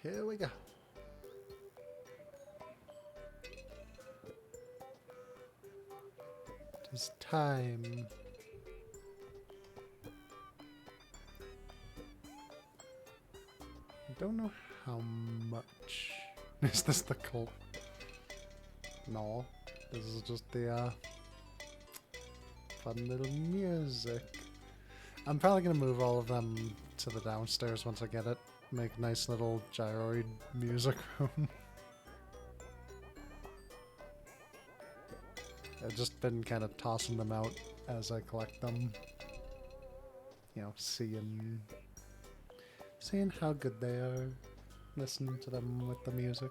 Here we go. It is time. I don't know how much. Is this the cult? No. This is just the fun little music. I'm probably gonna move all of them to the downstairs once I get it. Make nice little gyroid music room. I've just been kind of tossing them out as I collect them. You know, seeing how good they are. Listening to them with the music.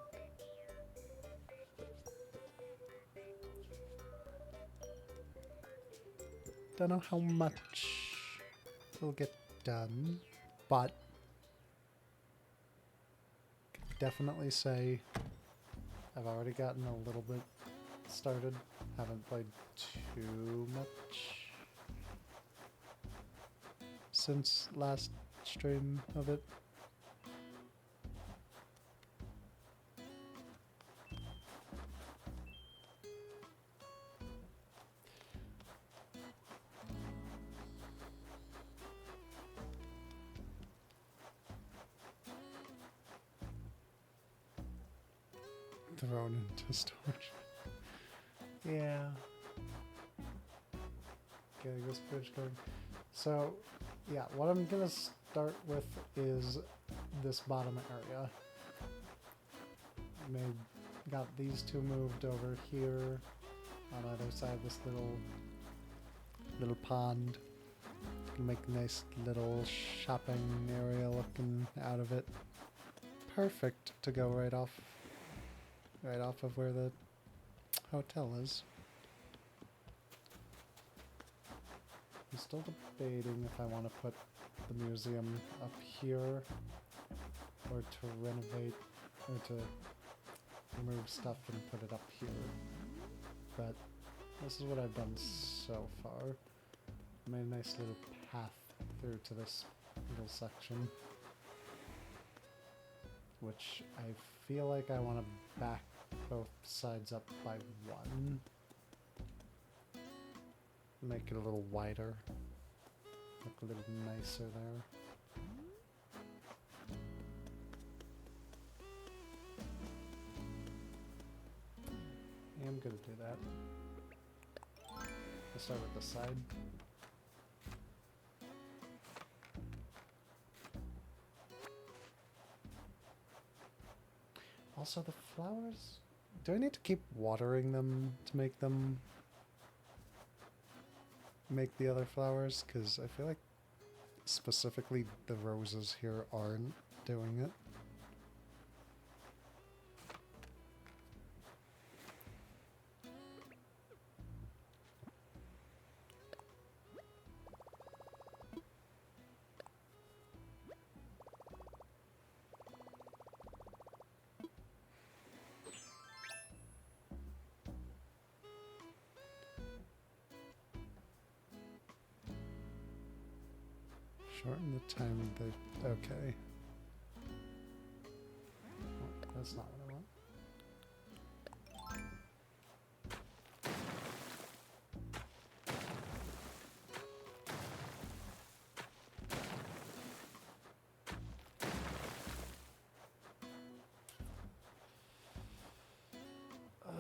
Don't know how much will get done, but can definitely say I've already gotten a little bit started. Haven't played too much since last stream of it. Thrown into storage. Yeah. Getting this bridge going. So, yeah, what I'm gonna start with is this bottom area. Got these two moved over here on either side of this little pond. Can make a nice little shopping area looking out of it. Perfect to go right off of where the hotel is. I'm still debating if I want to put the museum up here or to renovate or to remove stuff and put it up here. But this is what I've done so far. I made a nice little path through to this little section, which I feel like I want to back both sides up by one. Make it a little wider. Look a little nicer there. Yeah, I'm gonna do that. I'll start with the side. Also, the flowers... Do I need to keep watering them to make the other flowers? Because I feel like specifically the roses here aren't doing it. Shorten the time they... Okay. Oh, that's not what I want.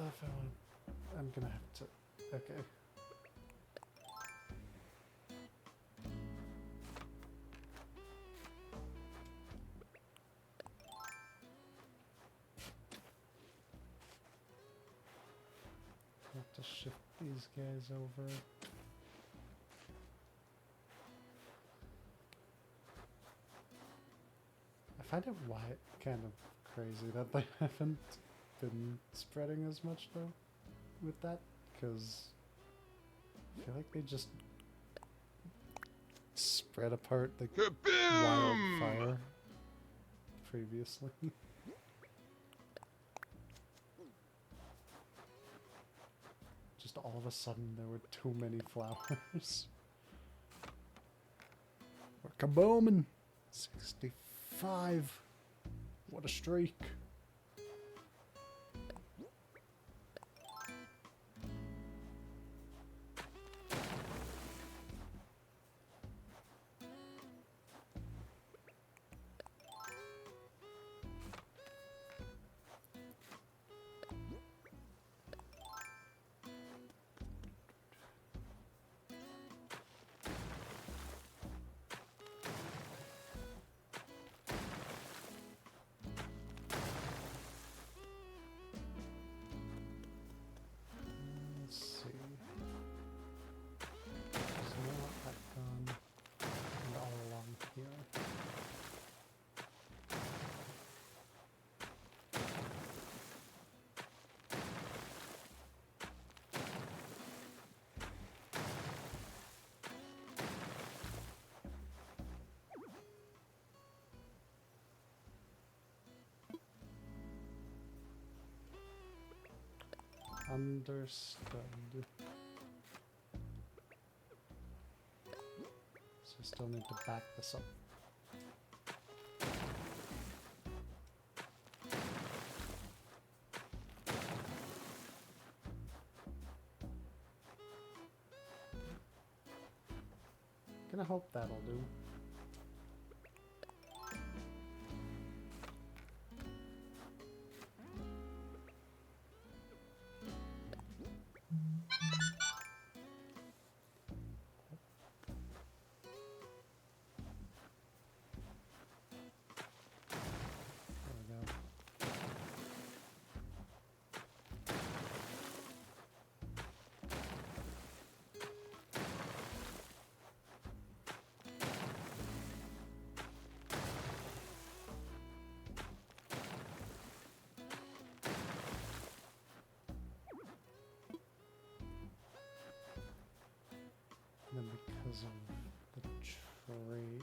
If I want... I'm gonna have to... Okay. Have to shift these guys over. I find it kind of crazy that they haven't been spreading as much though with that, because I feel like they just spread apart like wildfire previously. Just all of a sudden there were too many flowers. We're kabooming! 65. What a streak. Understood. So I still need to back this up. Gonna hope that'll do. And then because of the tree...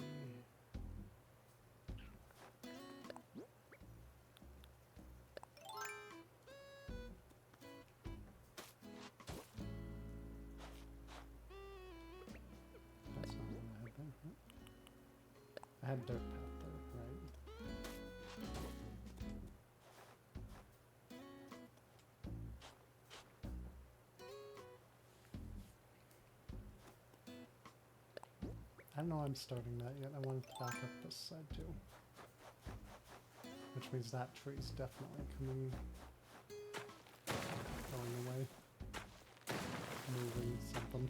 That's not what I had there, huh? I had dirt path there, right? I don't know I'm starting that yet. I wanted to back up this side too. Which means that tree's definitely coming, going away, moving something.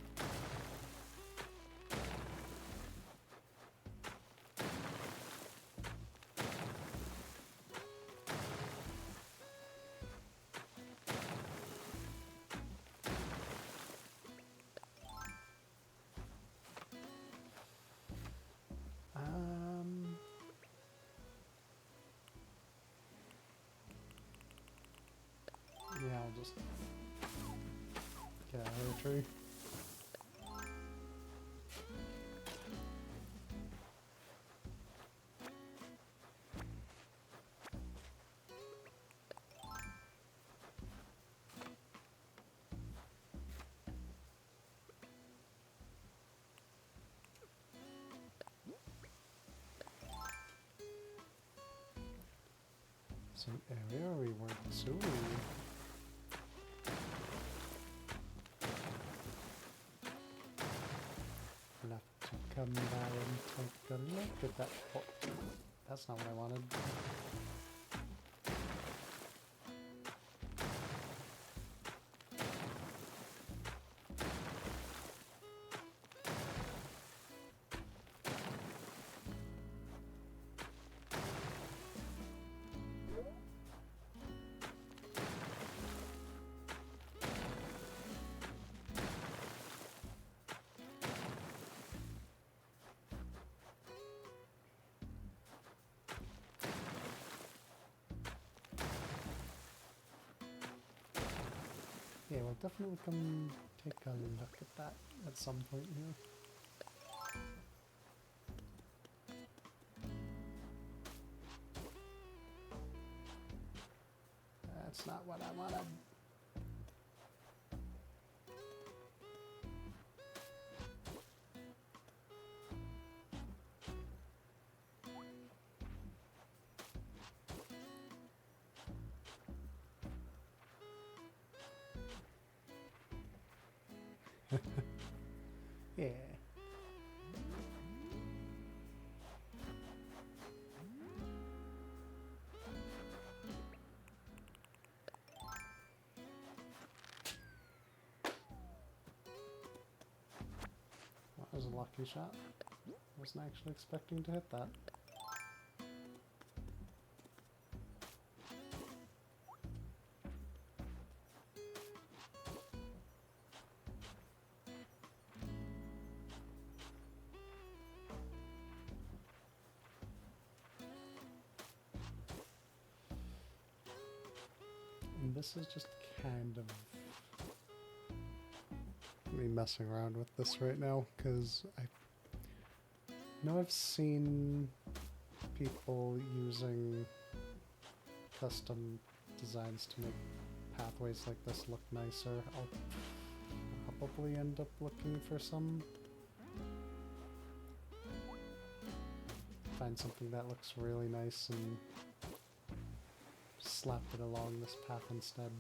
Yeah, I'll just get out of the tree. Some area we weren't assuming. Come by and take a look at that. Oh, that's not what I wanted. Yeah, we'll definitely come take a look at that at some point here. That's not what I wanted. Yeah. That was a lucky shot. Wasn't actually expecting to hit that. And this is just kind of me messing around with this right now, because I know I've seen people using custom designs to make pathways like this look nicer. I'll probably end up looking for some. Find something that looks really nice and slap it along this path instead.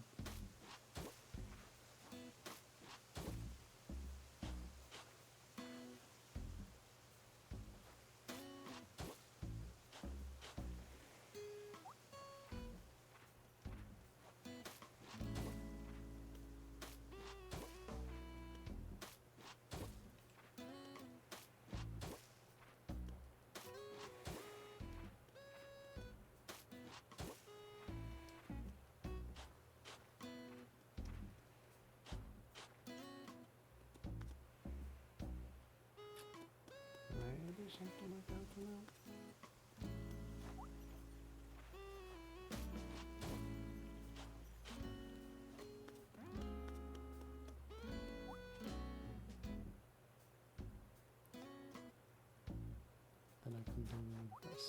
Maybe something like that for now. Then I can do this.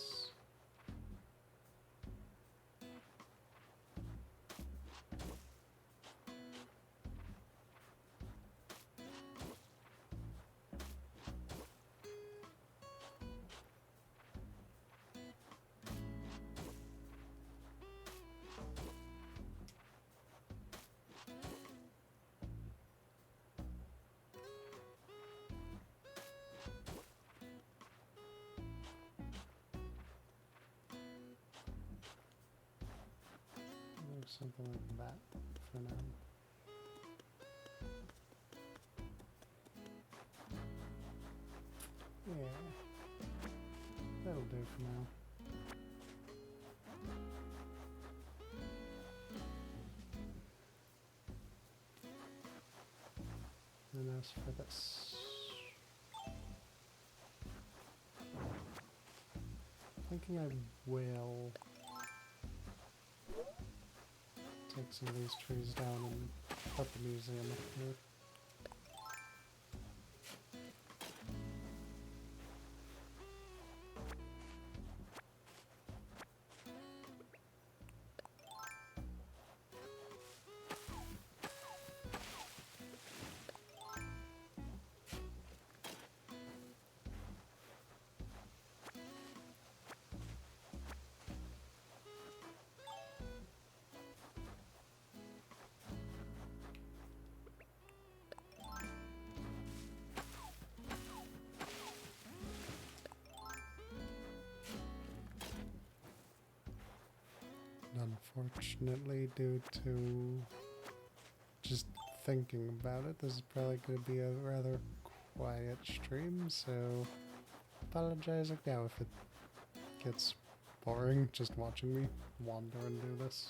Something like that for now. Yeah, that'll do for now. And as for this, thinking I will take some of these trees down and put the museum up here. Unfortunately, due to just thinking about it, this is probably going to be a rather quiet stream, so apologizing now if it gets boring just watching me wander and do this.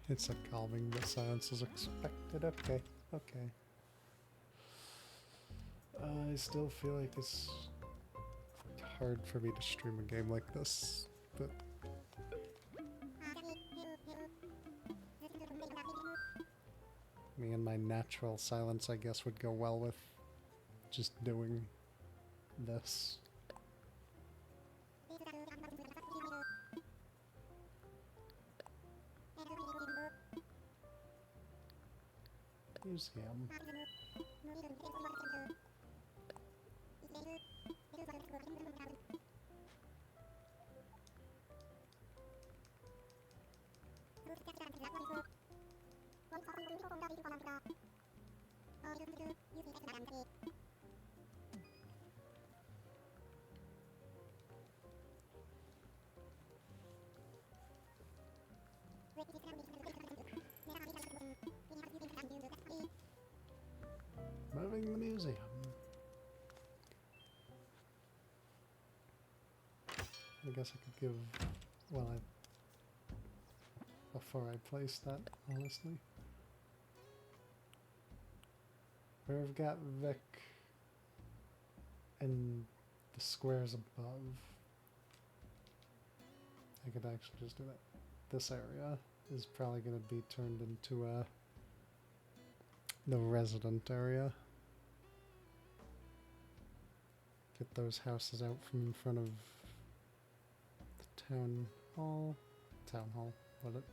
It's a calming the silence as expected. Okay, okay. I still feel like it's hard for me to stream a game like this, but Me and my natural silence, I guess, would go well with just doing this. Museum. Moving the museum. I guess I could give, well, before I place that, honestly. We've got Vic and the squares above. I could actually just do that. This area is probably going to be turned into the resident area. Get those houses out from in front of the town hall, what it,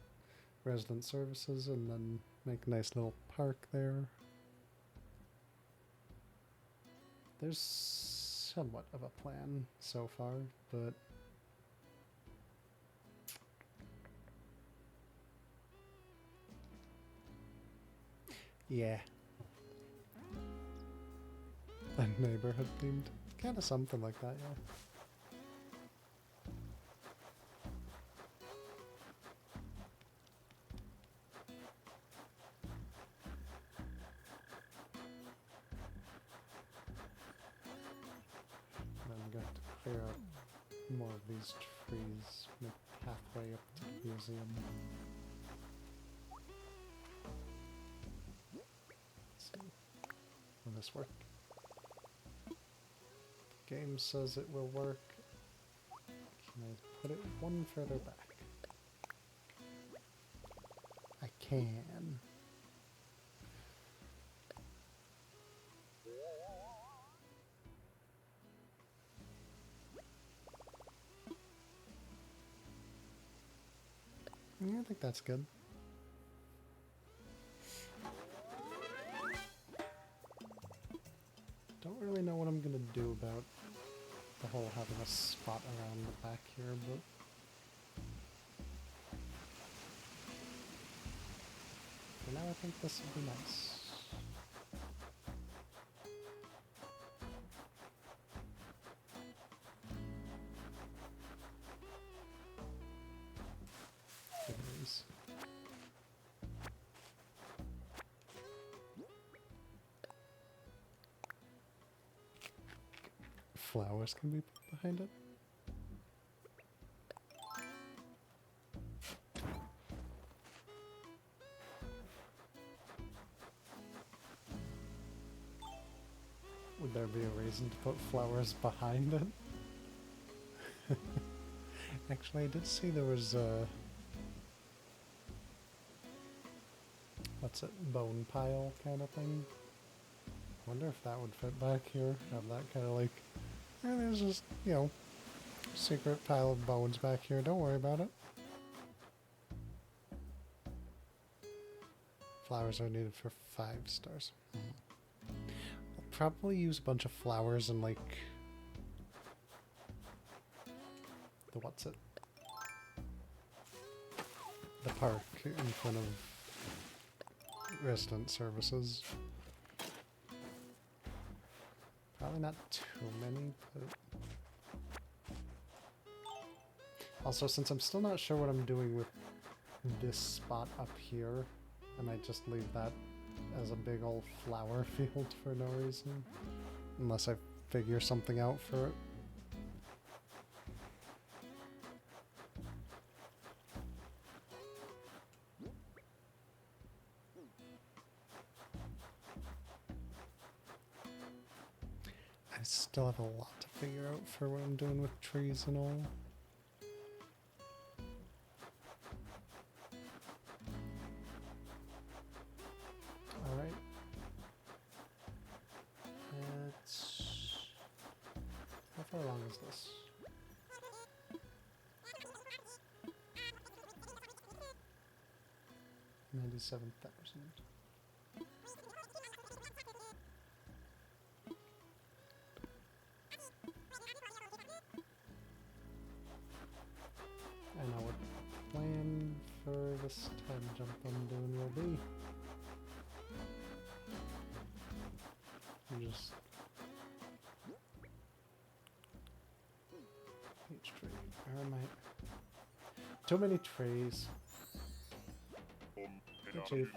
resident services, and then make a nice little park there. There's somewhat of a plan so far, but yeah. A neighborhood themed. Kind of something like that, yeah. And I'm going to clear out more of these trees, make a pathway up to the museum. Let's see. Will this work? The game says it will work. Can I put it one further back? I can. Yeah, I think that's good. Don't really know what I'm gonna do about the whole having a spot around the back here, but for now I think this would be nice. Anyways. Flowers can be put behind it. Would there be a reason to put flowers behind it? Actually, I did see there was a... what's it? Bone pile kind of thing. Wonder if that would fit back here. Have that kind of like... and there's just, you know, secret pile of bones back here. Don't worry about it. Flowers are needed for 5 stars. I'll probably use a bunch of flowers in like the what's it? The park in front of resident services. Probably not too many, but also since I'm still not sure what I'm doing with this spot up here, I might just leave that as a big old flower field for no reason. Unless I figure something out for it. I still have a lot to figure out for what I'm doing with trees and all. far along is this? $97,000. I know what the plan for this time jump I'm doing will be. Just each tree. Where am I? Too many trees. Hey, Chief.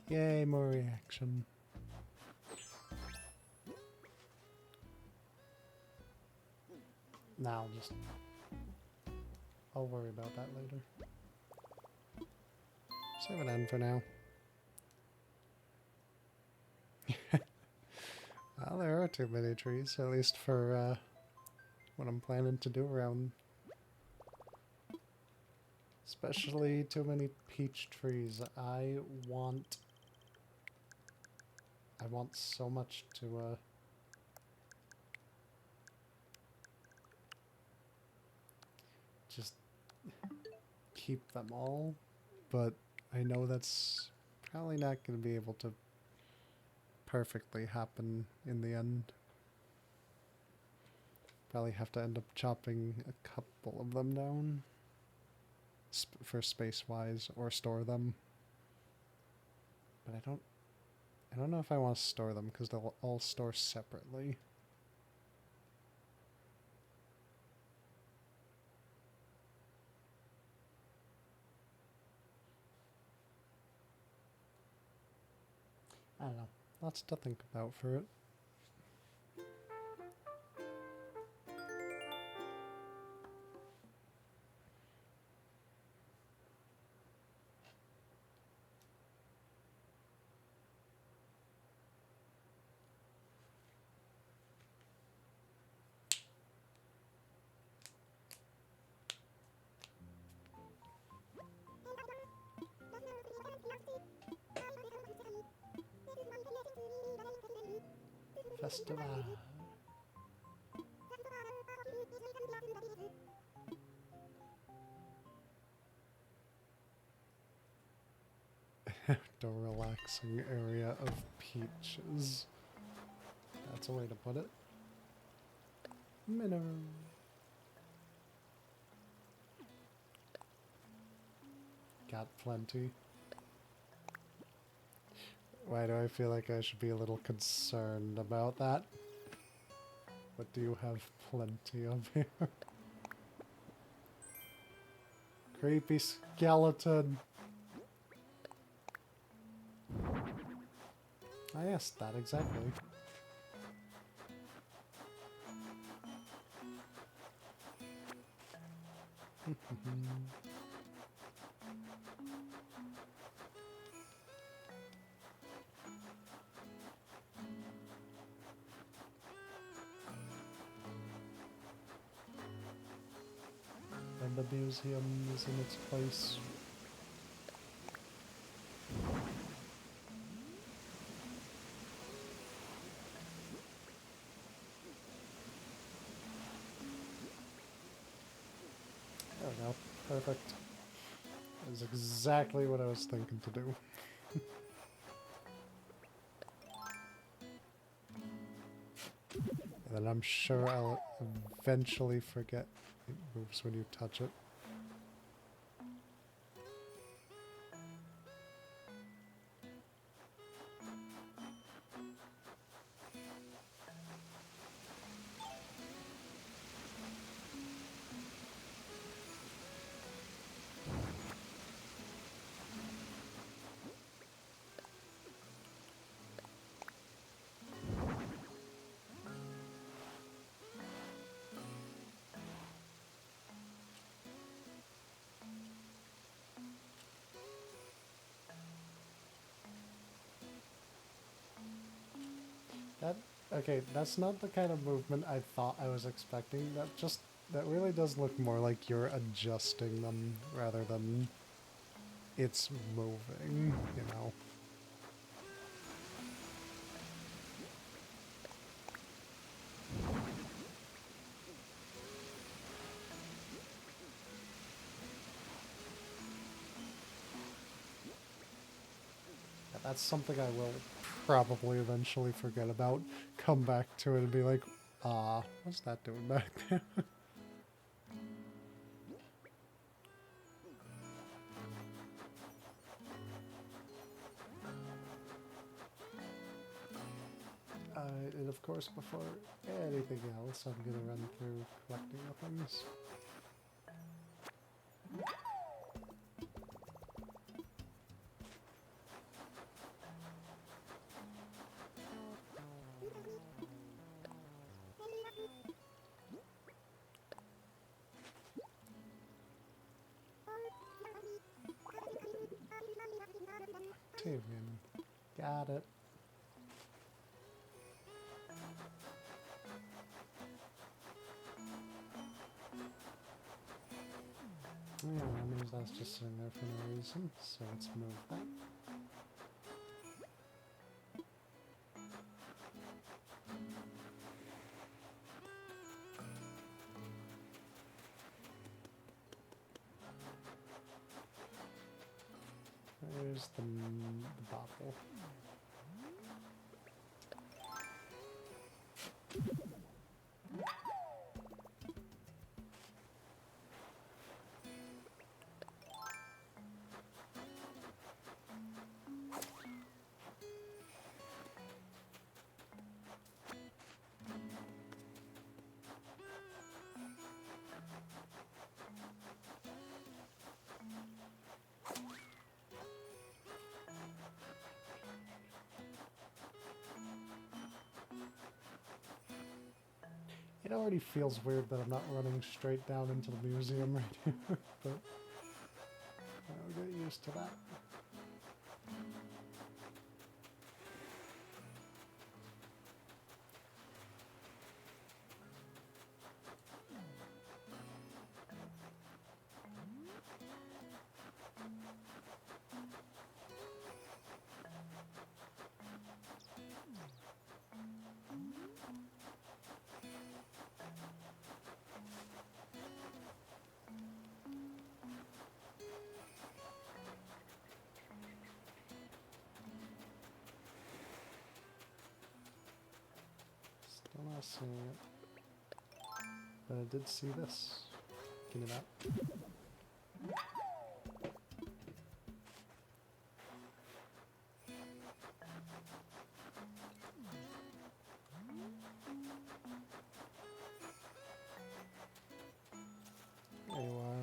Yay, more reaction. Now I'll worry about that later. Save it in for now. Well, there are too many trees, at least for what I'm planning to do around. Especially too many peach trees. I want so much to just keep them all, but I know that's probably not going to be able to perfectly happen in the end. Probably have to end up chopping a couple of them down for space-wise, or store them. But I don't know if I want to store them because they'll all store separately. I don't know. Lots to think about for it. Festival. The relaxing area of peaches. That's a way to put it. Minnow. Got plenty. Why do I feel like I should be a little concerned about that? What do you have plenty of here? Creepy skeleton. I asked that exactly. And the museum is in its place. There we go. Perfect. That is exactly what I was thinking to do. And then I'm sure I'll eventually forget it moves when you touch it. Okay, that's not the kind of movement I thought I was expecting. That just That really does look more like you're adjusting them rather than it's moving, you know. Yeah, that's something I will probably eventually forget about. Come back to it and be like, ah, what's that doing back there? And of course, before anything else, I'm gonna run through collecting the things. Octavian. Got it. Yeah, that means that's just sitting there for no reason, so let's move that. There's the bottle. It already feels weird that I'm not running straight down into the museum right here, but I'll get used to that. Still not seeing it. But I did see this. Give me that. There you are.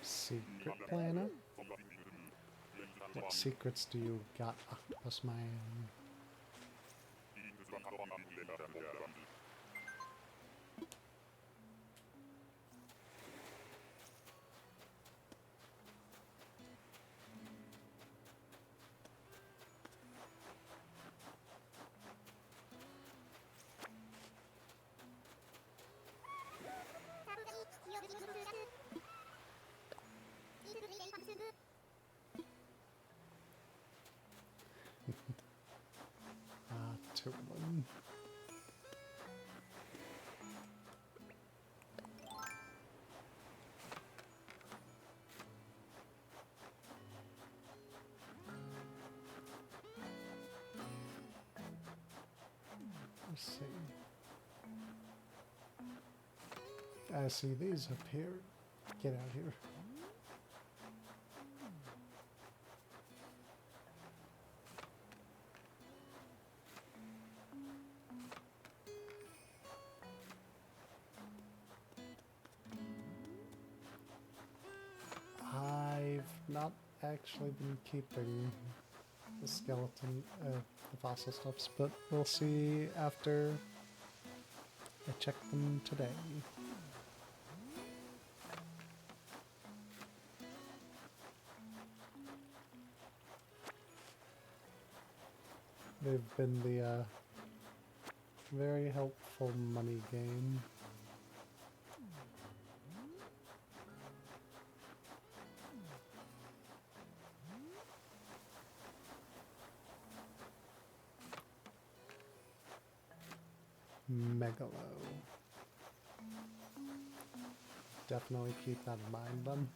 Secret planner? What secrets do you got, Octopus Man? One. Let's see. I see these up here. Get out here. Not actually been keeping the skeleton, the fossil stuffs, but we'll see after I check them today. they've been the very helpful money game. Megalo. Definitely keep that in mind then.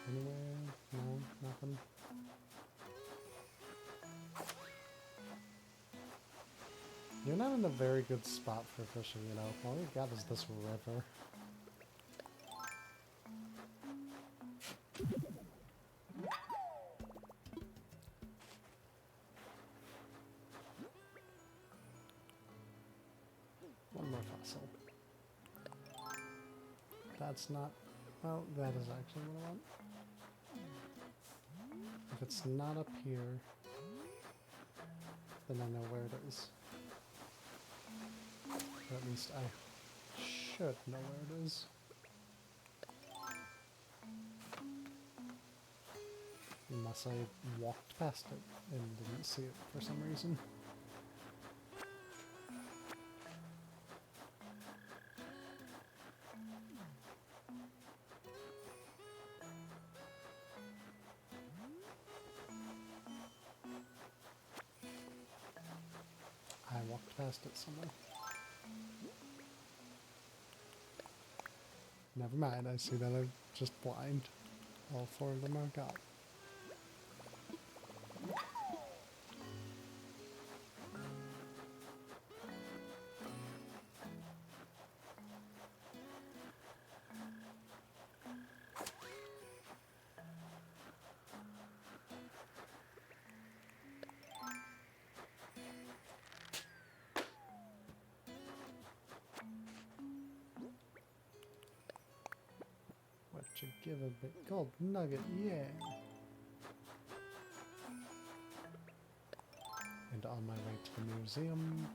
Anywhere? No, nothing. You're not in a very good spot for fishing, you know. All you got is this river. One more fossil. That's not... Well, that is actually what I want. If it's not up here, then I know where it is. Or at least I should know where it is. Unless I walked past it and didn't see it for some reason. I walked past it somewhere. Never mind, I see that I'm just blind. All four of them are gone. What you give a bit? Gold nugget, yeah! And on my way to the museum.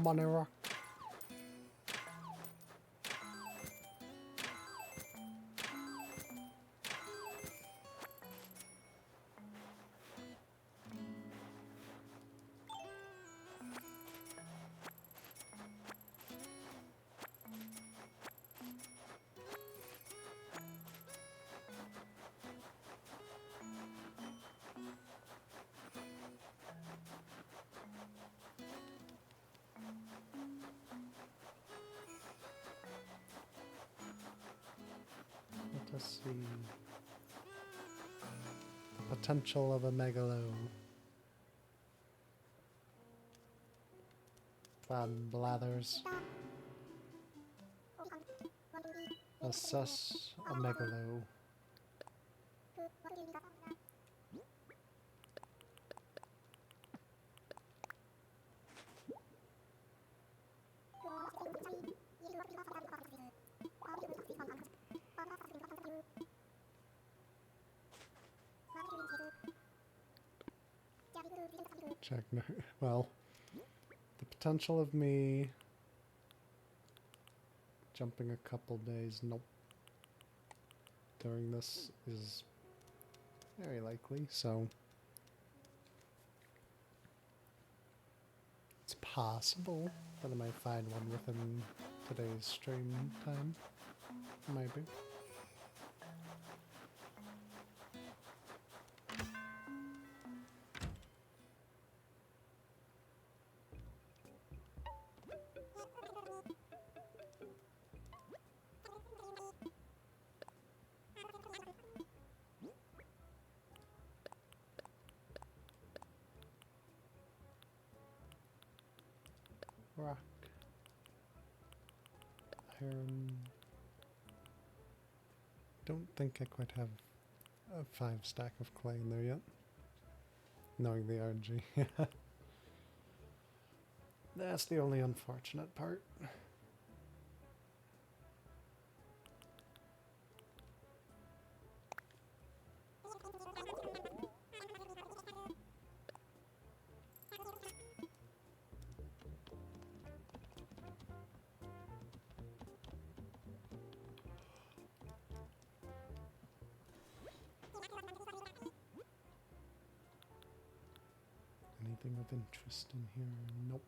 Money rock. Let us see. The potential of a megalo. Blathers. Assess a megalo. Check. No, well, the potential of me jumping a couple days, nope. During this is very likely, so it's possible that I might find one within today's stream time. Maybe. repair. Don't think I quite have a 5 stack of clay in there yet. Knowing the RNG. That's the only unfortunate part. Anything of interest in here? Nope.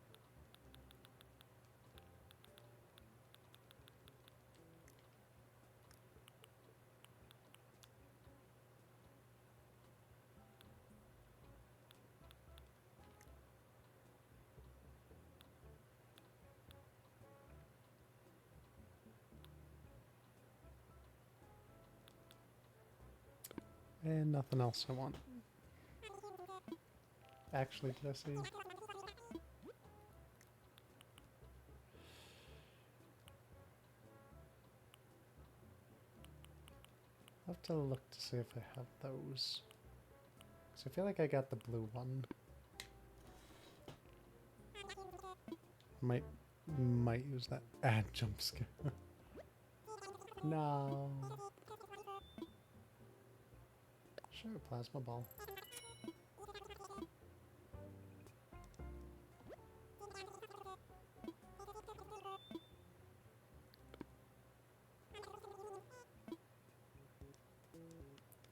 And nothing else I want. Actually, did I see? I'll have to look to see if I have those. So I feel like I got the blue one. Might use that. Add jump scare. No. Sure, plasma ball.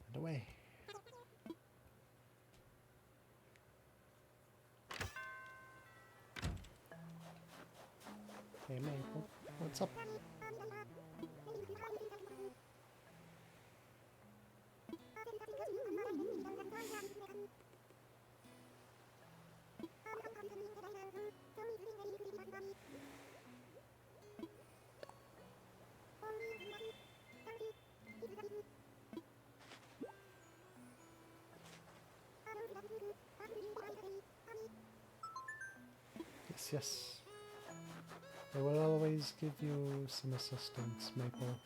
And away. Hey Maple, what's up? Yes, yes. I will always give you some assistance, Maple.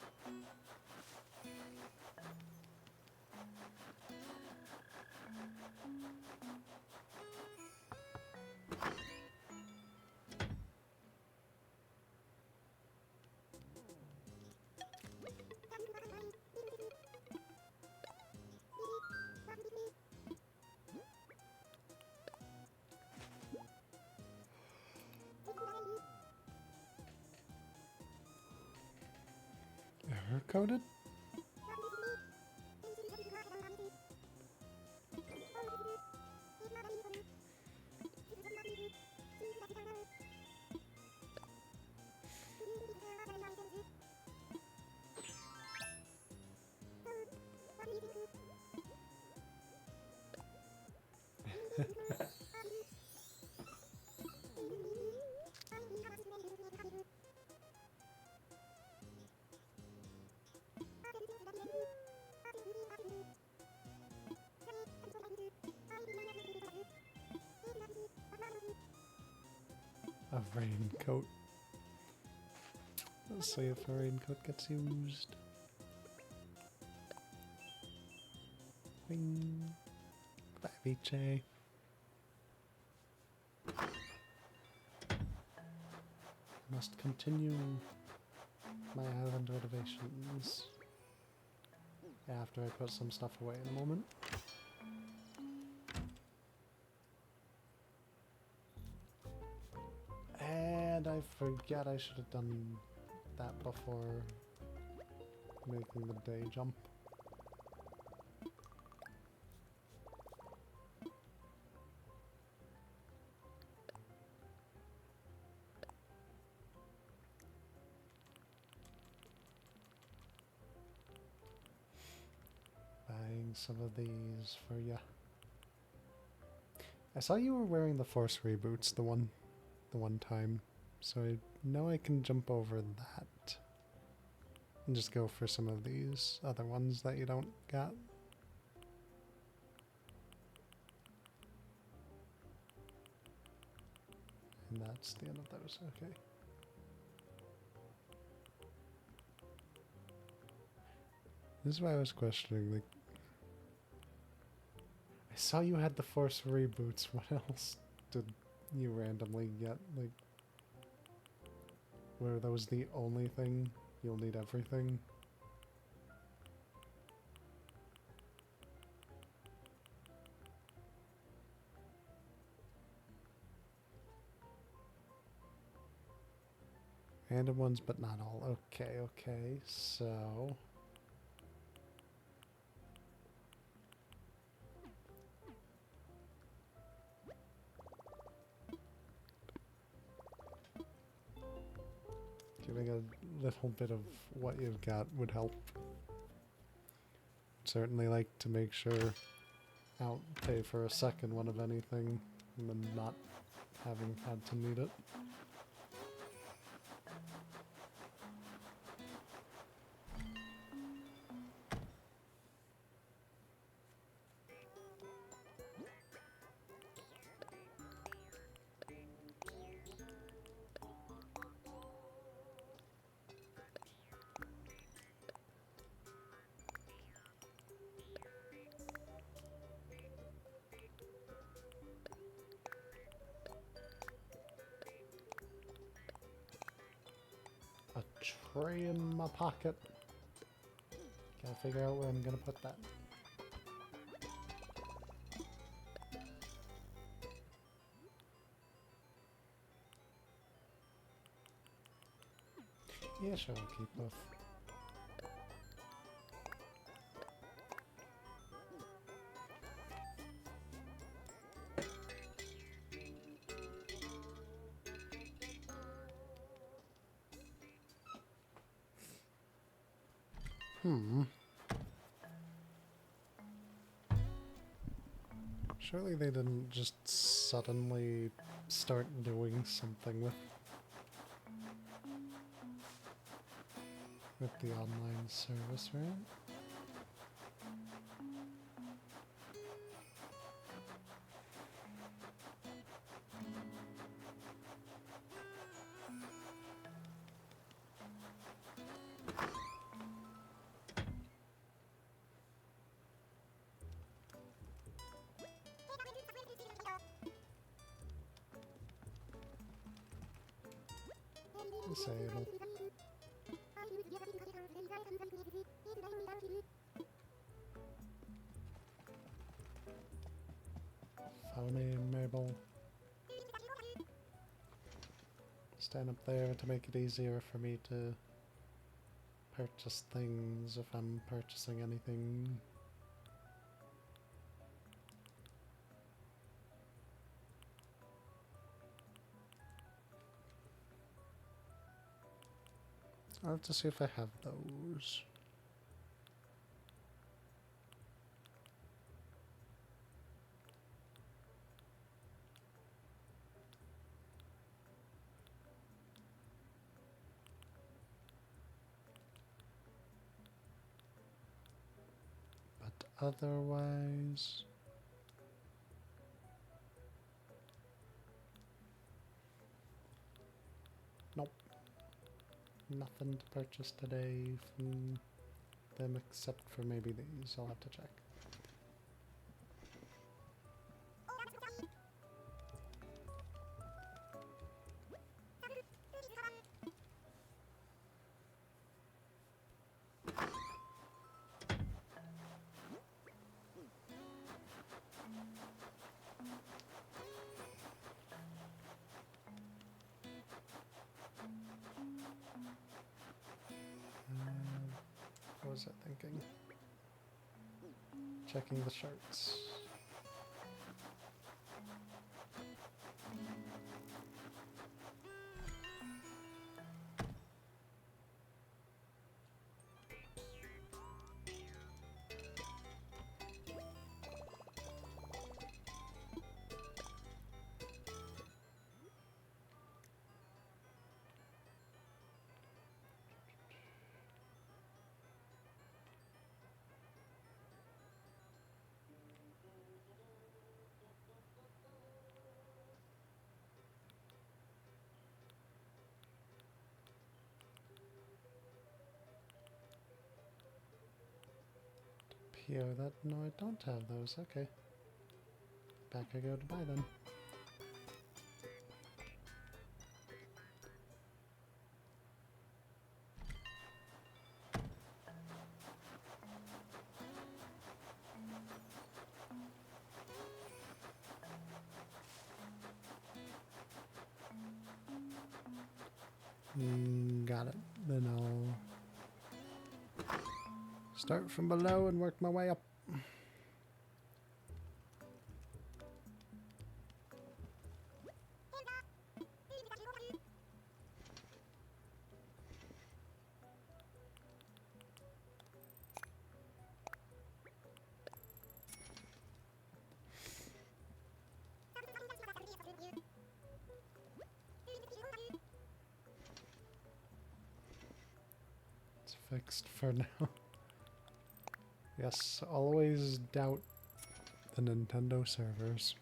Error coded? A raincoat. Let's see if a raincoat gets used. Wing. Claviche. Must continue my island renovations after I put some stuff away in a moment. And I forget I should have done that before making the day jump. Buying some of these for ya. I saw you were wearing the Force reboots the one time, so I know I can jump over that and just go for some of these other ones that you don't got. And that's the end of those, okay. This is why I was questioning, like, I saw you had the Force reboots. What else did you randomly get? Like, were those the only thing? You'll need everything? Random ones, but not all. Okay, okay, so... Giving a little bit of what you've got would help. Certainly like to make sure I don't pay for a second one of anything and then not having had to need it. A tray in my pocket. Gotta figure out where I'm gonna put that. Yeah, sure, I'll keep both. Surely they didn't just suddenly start doing something with the online service, right? Disable. Phony Mabel. Stand up there to make it easier for me to purchase things if I'm purchasing anything. I'll have to see if I have those. But otherwise... Nope. Nothing to purchase today from them except for maybe these. I'll have to check. What was I thinking? Checking the charts. here that... No, I don't have those. Okay. Back I go to buy them. Got it. Then I'll start from below and work my way up. It's fixed for now. Yes, always doubt the Nintendo servers.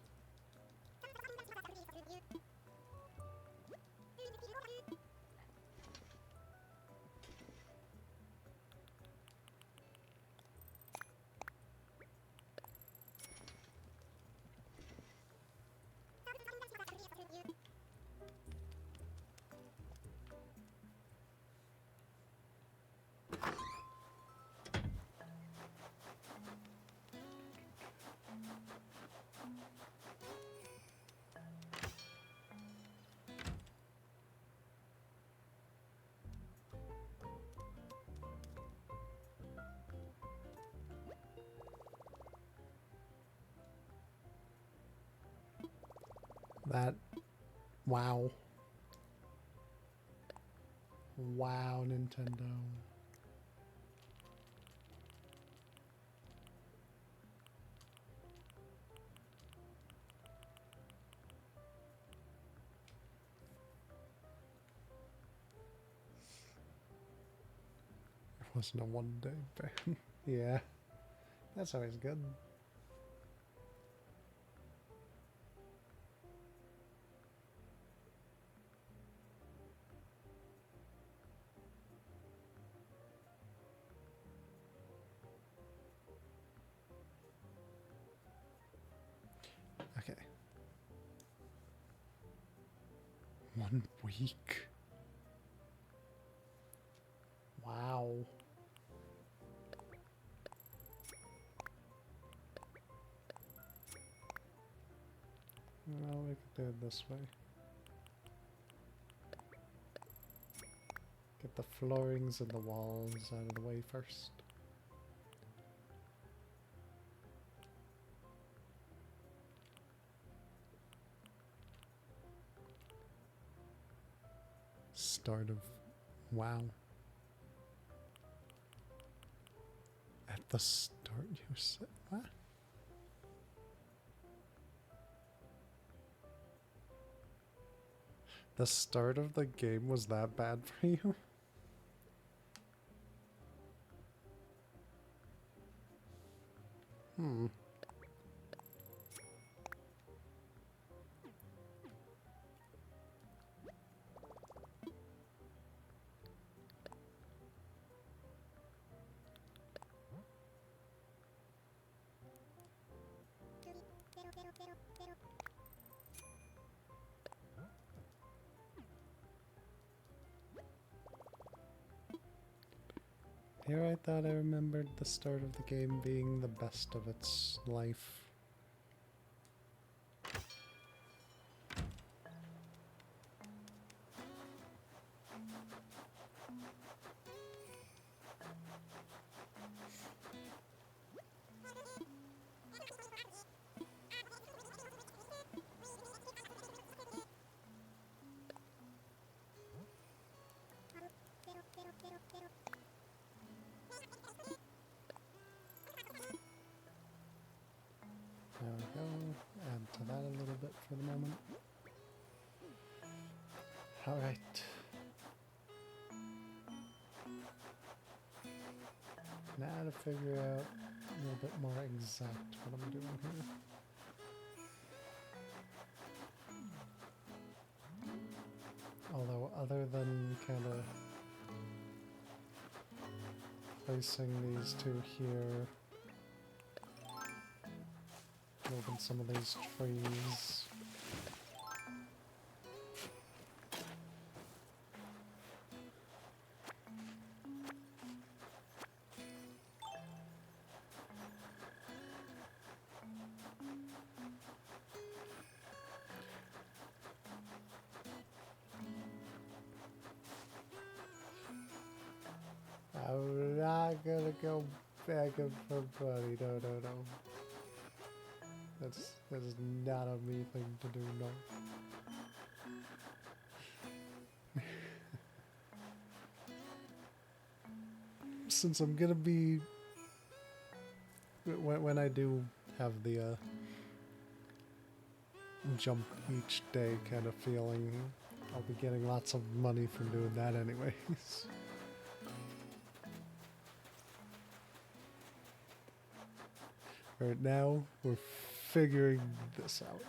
That... Wow. Wow, Nintendo. It wasn't a one-day ban. Yeah, that's always good. Okay. 1 week. Wow. Well, we could do it this way. Get the floorings and the walls out of the way first. Start of... Wow. At the start you said... What? The start of the game was that bad for you? Hmm. Here I thought I remembered the start of the game being the best of its life. There we go. Add to that a little bit for the moment. Alright. Now to figure out a little bit more exact what I'm doing here. Although other than kind of placing these two here moving some of these trees. I'm not gonna go begging for money. No, no, no. That's not a me thing to do. No. Since I'm gonna be when I do have the jump each day kind of feeling, I'll be getting lots of money from doing that anyways. Right now, we're figuring this out.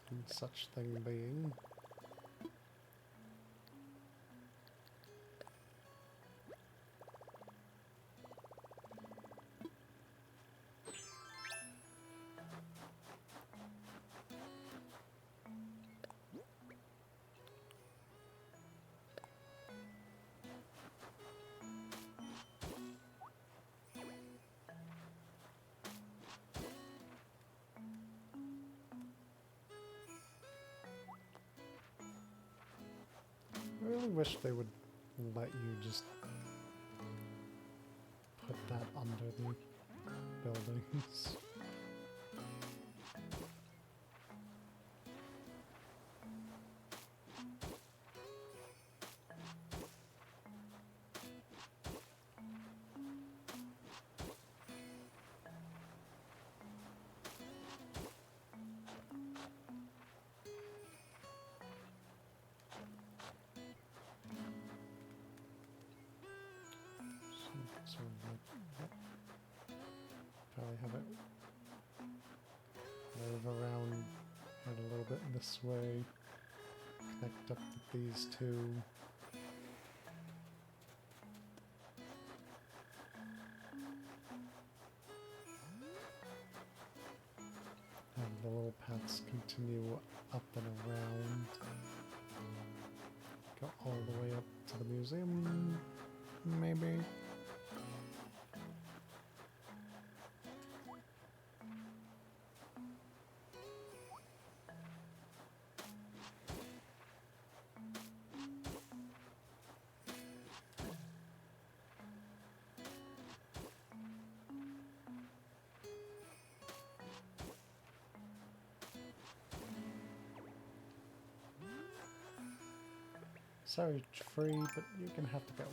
And such thing being... I really wish they would let you just put that under the buildings. Sort of like, yep. Probably have it move around, head a little bit this way, connect up with these two. And the little paths continue up and around. Go all the way up to the museum, maybe. Sorry, Free, but you're gonna have to go.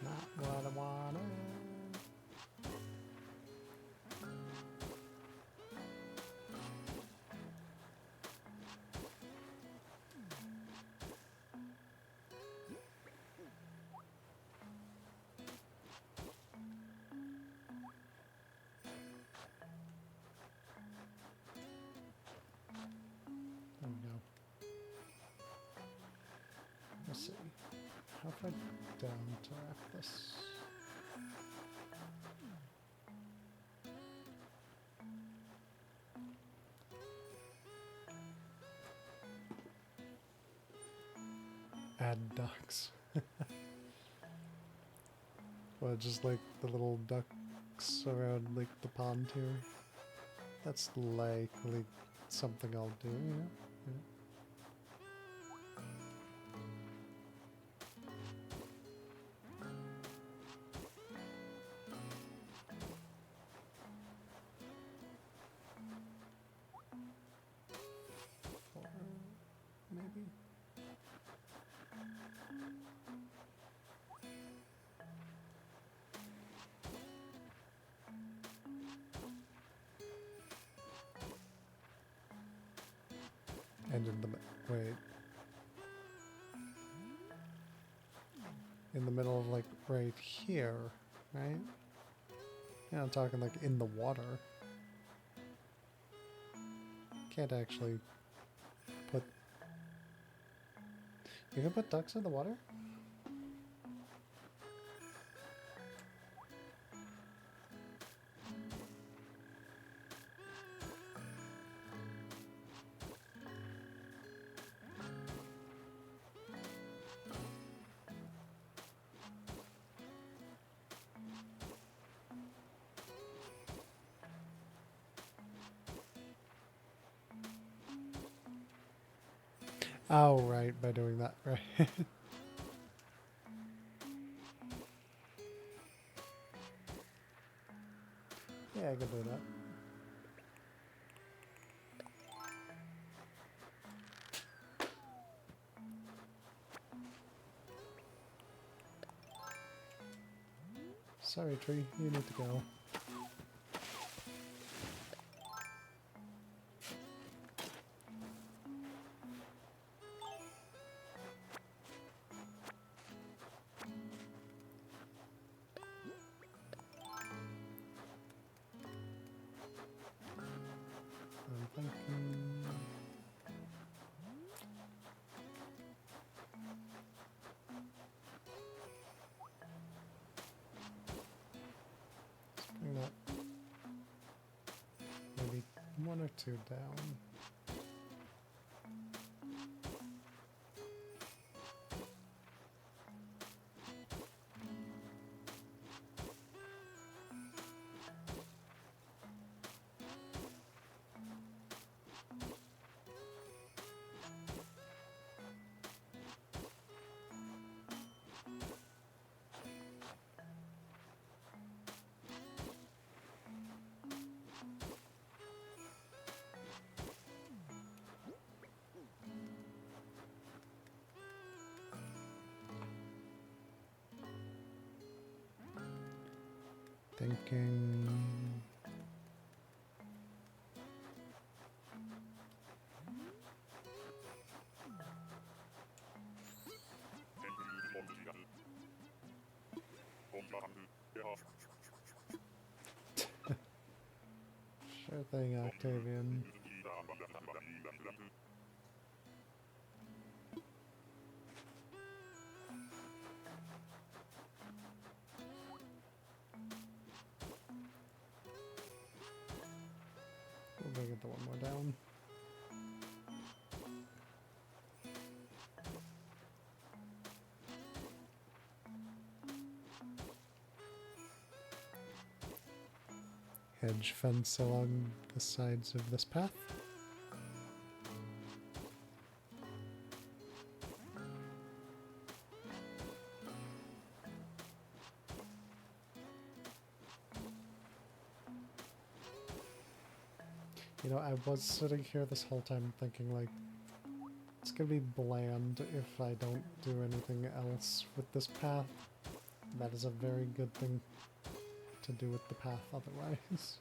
Not what I wanted. There we go. Let's see. How far down to wrap this? Add ducks. Well, just like the little ducks around like the pond here. That's likely something I'll do, you know? Yeah. Or maybe. And in the wait. in the middle of like right here, right? Yeah, I'm talking like in the water. Can't actually put... You can put ducks in the water? Oh, right, by doing that, right. Yeah, I can do that. Sorry, tree, you need to go. I'm thinking... Let's bring that maybe 1 or 2 down. Thinking... Sure thing, Octavian. We'll bring it to 1 more down. Hedge fence along the sides of this path. You know, I was sitting here this whole time thinking, like, it's gonna be bland if I don't do anything else with this path. That is a very good thing to do with the path otherwise.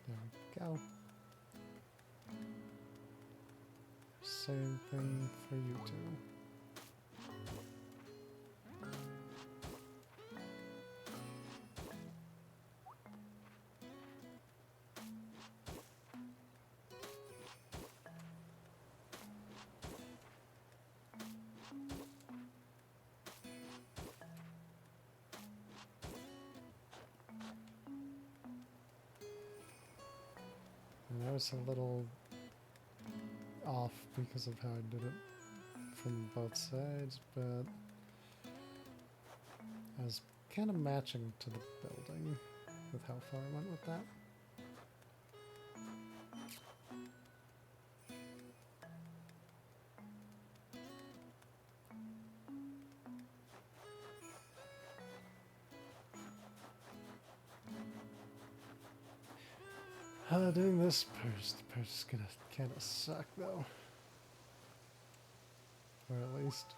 There we go. Same thing for you two. And I was a little off because of how I did it from both sides, but I was kind of matching to the building with how far I went with that. Doing this purse, the purse is gonna kind of suck though. Or at least,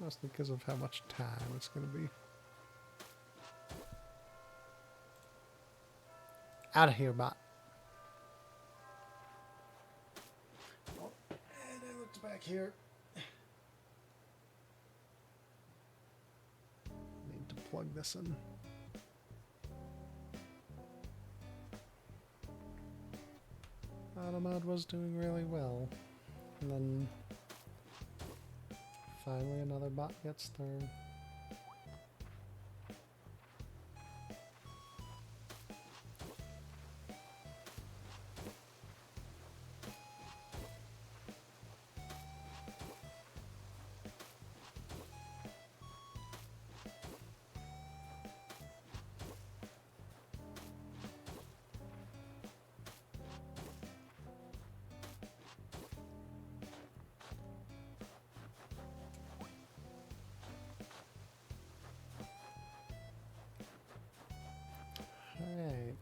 mostly because of how much time it's gonna be. Out of here, bot. Oh, and I looked back here. Need to plug this in. Automod was doing really well. And then finally another bot gets through. Alright.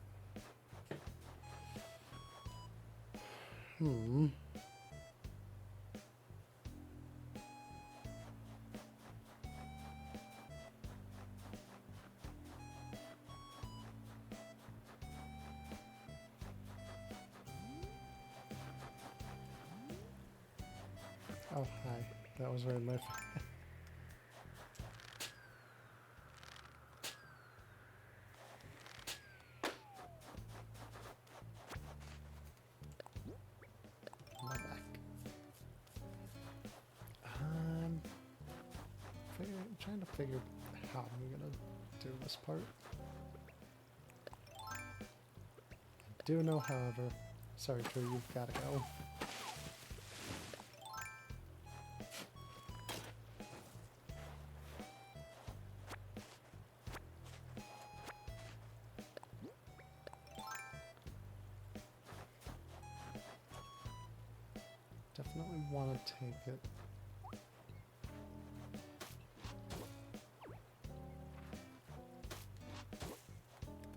Oh, hi. That was very live. My back. Trying to figure how I'm gonna do this part. I do know, however. Sorry, True, you've gotta go. Definitely want to take it.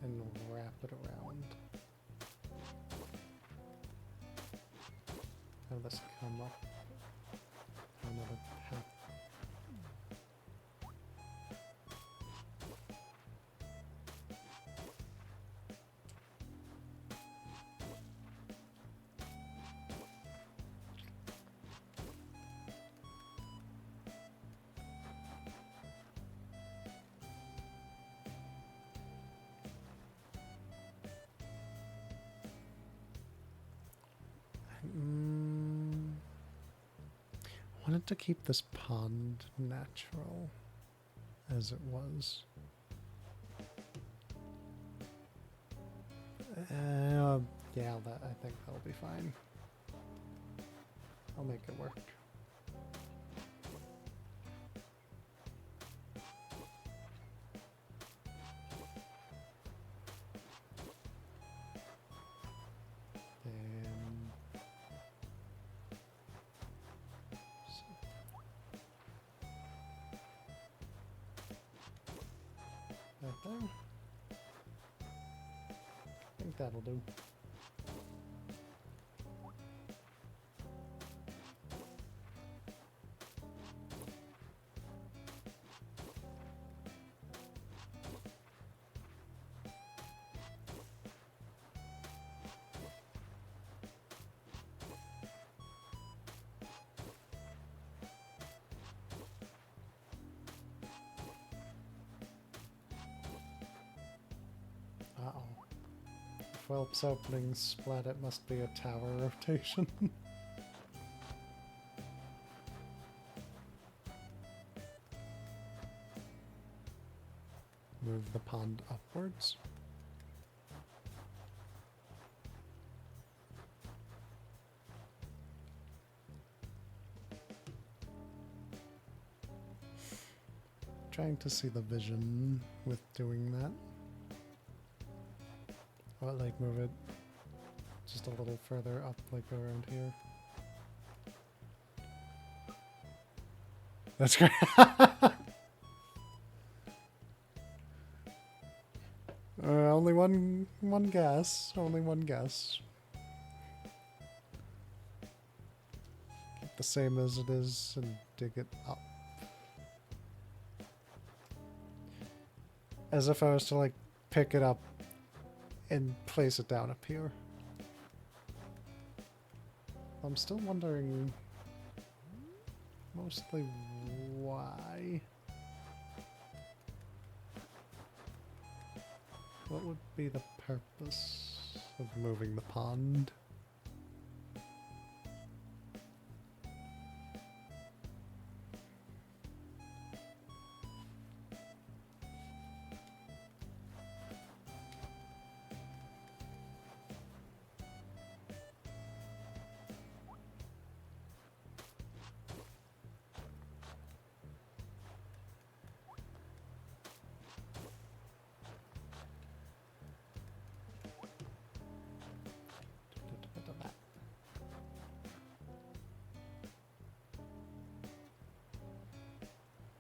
And wrap it around. Have this come up another path. Wanted to keep this pond natural as it was. Yeah, I think that'll be fine. I'll make it work. Right there. I think that'll do. Uh-oh. If Whelp's opening split, it must be a tower rotation. Move the pond upwards. Trying to see the vision with doing that. Or like move it just a little further up, like around here. That's great. Only one guess. Only one guess. the same as it is and dig it up. As if I was to like pick it up and place it down up here. I'm still wondering mostly why. What would be the purpose of moving the pond?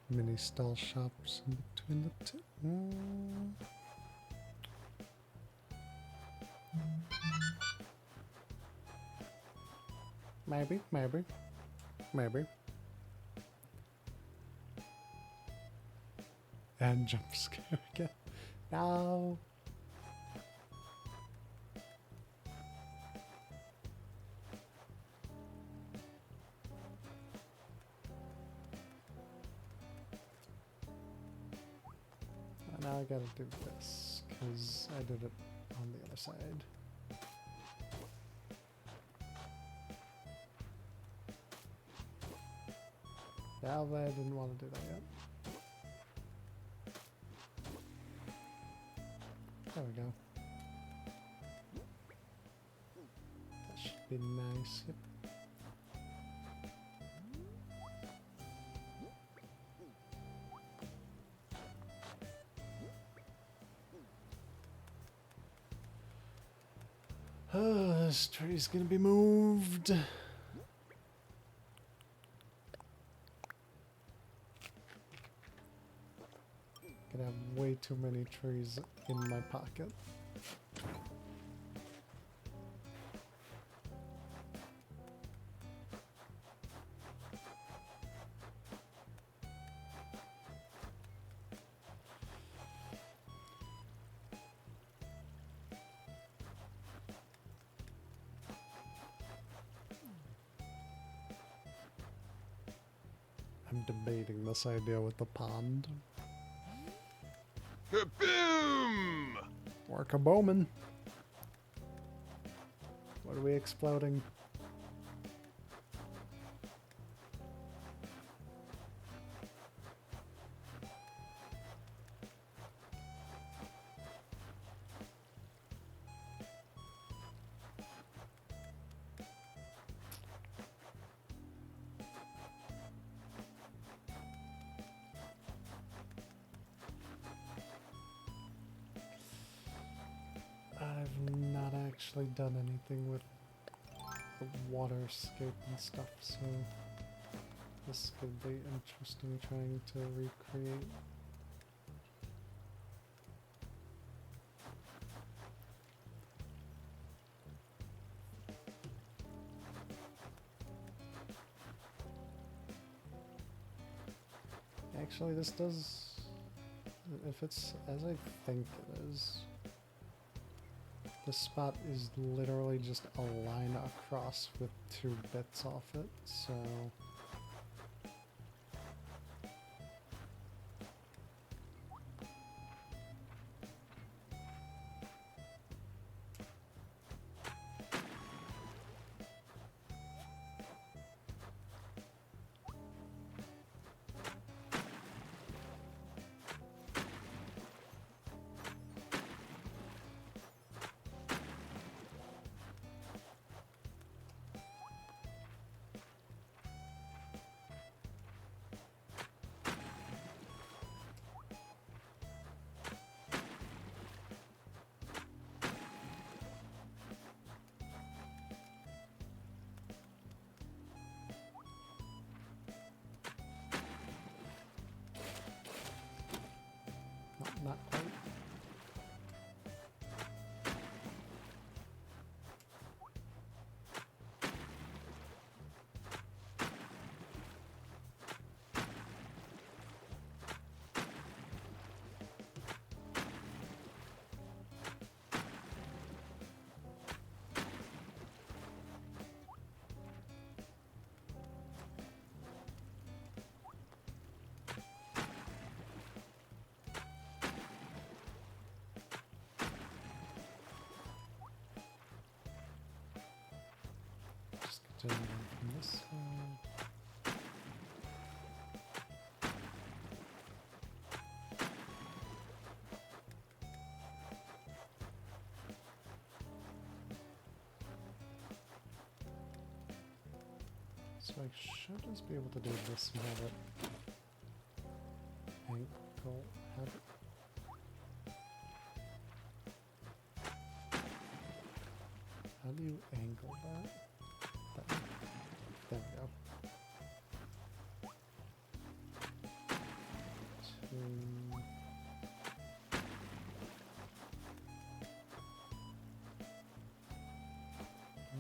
Mini stall shops in between the two. Maybe, maybe, maybe. And jump scare again. No. Now I gotta do this, because I did it on the other side. Yeah, but I didn't want to do that yet. There we go. That should be nice. Yep. Oh, this tree's gonna be moved. Gonna have way too many trees in my pocket. I'm debating this idea with the pond. Kaboom! Or kaboomin'. What are we exploding? I've not actually done anything with the waterscape and stuff, so this could be interesting trying to recreate. Actually, this does, if it's as I think it is, this spot is literally just a line across with 2 bits off it, so... in from this side. So I should just be able to do this and have it ankle, have it. How do you angle that? There we go.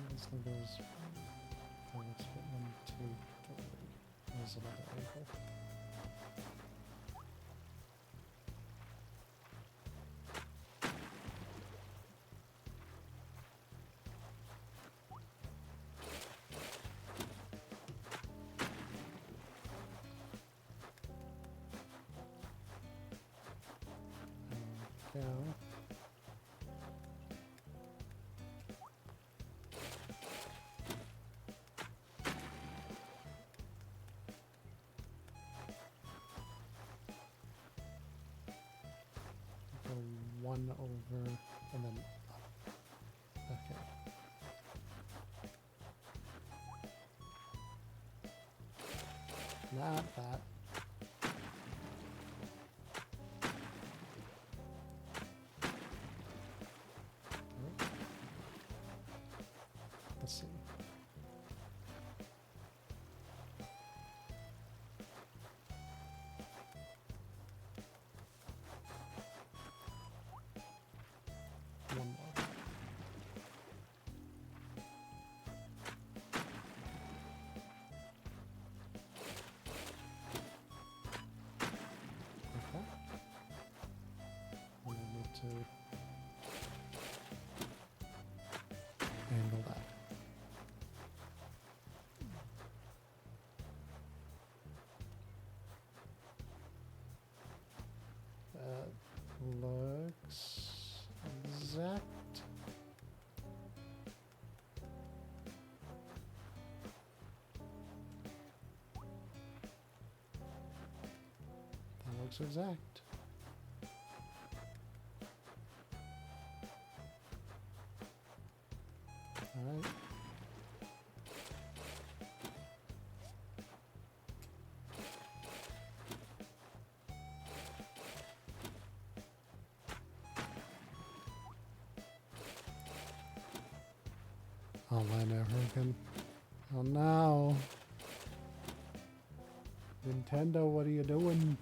This thing goes. Oh, let's put 1, 2, 3. There's another angle. Go. Go 1 over and then up. Okay. Not that. Let's see. One more. Okay. We need to angle that. That looks exact. That looks exact. All right. Online ever again. Oh no. Nintendo, what are you doing?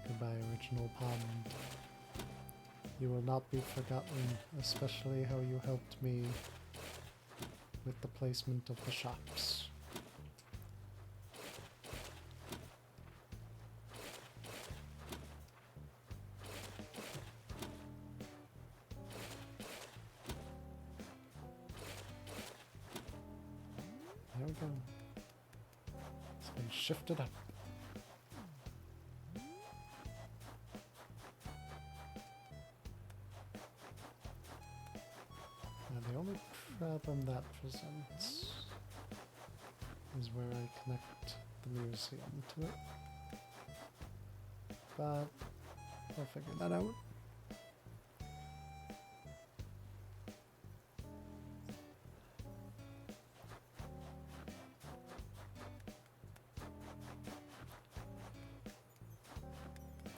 Goodbye, original pond. You will not be forgotten, especially how you helped me with the placement of the shops. There we go. It's been shifted up. Now the only problem that presents is where I connect the museum to it. But I'll figure that out.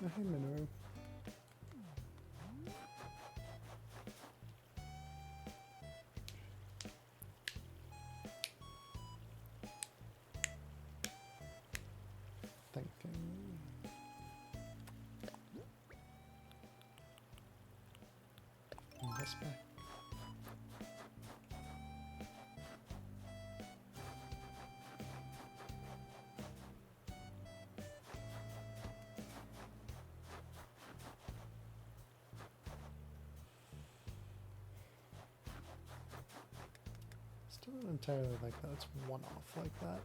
Oh, hey, Minoru. Thinking. Bring this back. entirely like that. It's one off like that.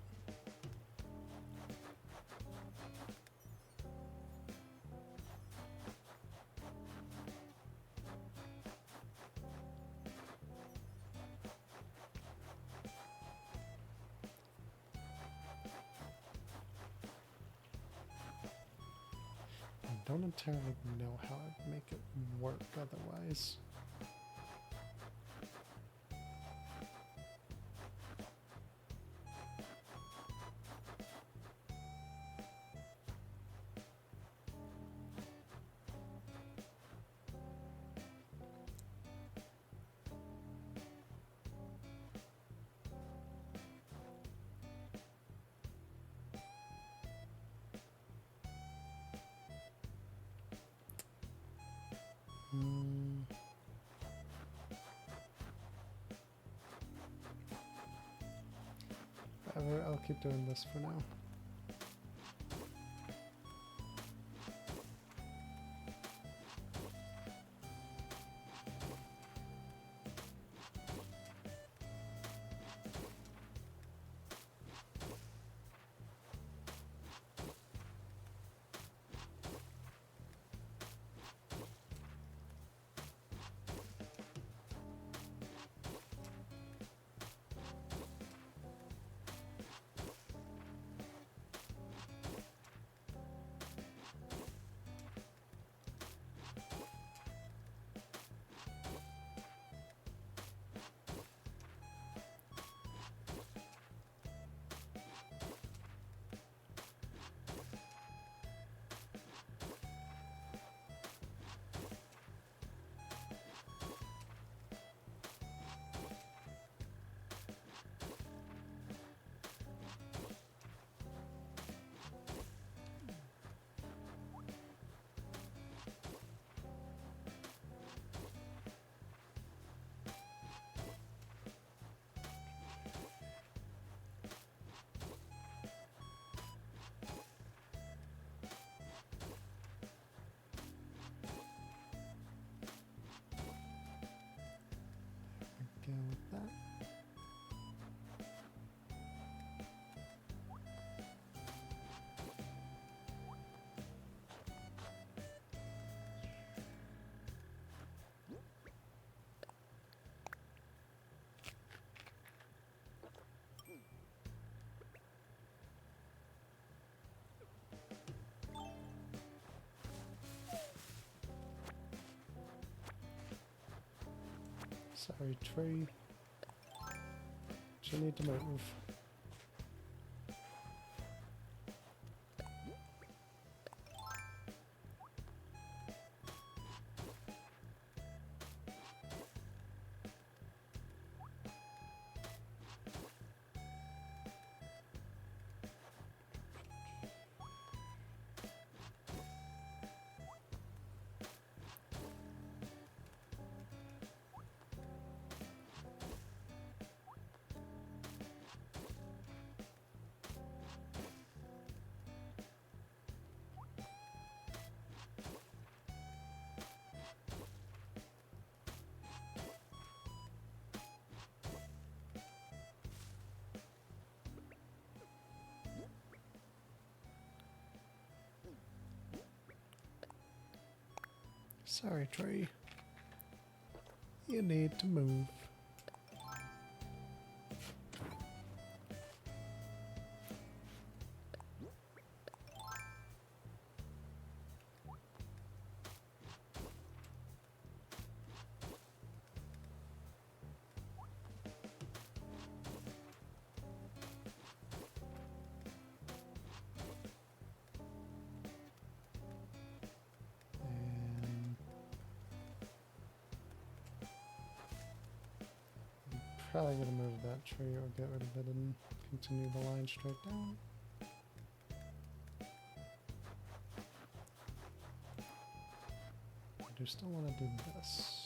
I don't entirely know how I'd make it work otherwise. I'll keep doing this for now. Go with that. Sorry, tree. You need to move. Sorry, tree. You need to move. Probably gonna move that tree or get rid of it and continue the line straight down. I do still want to do this.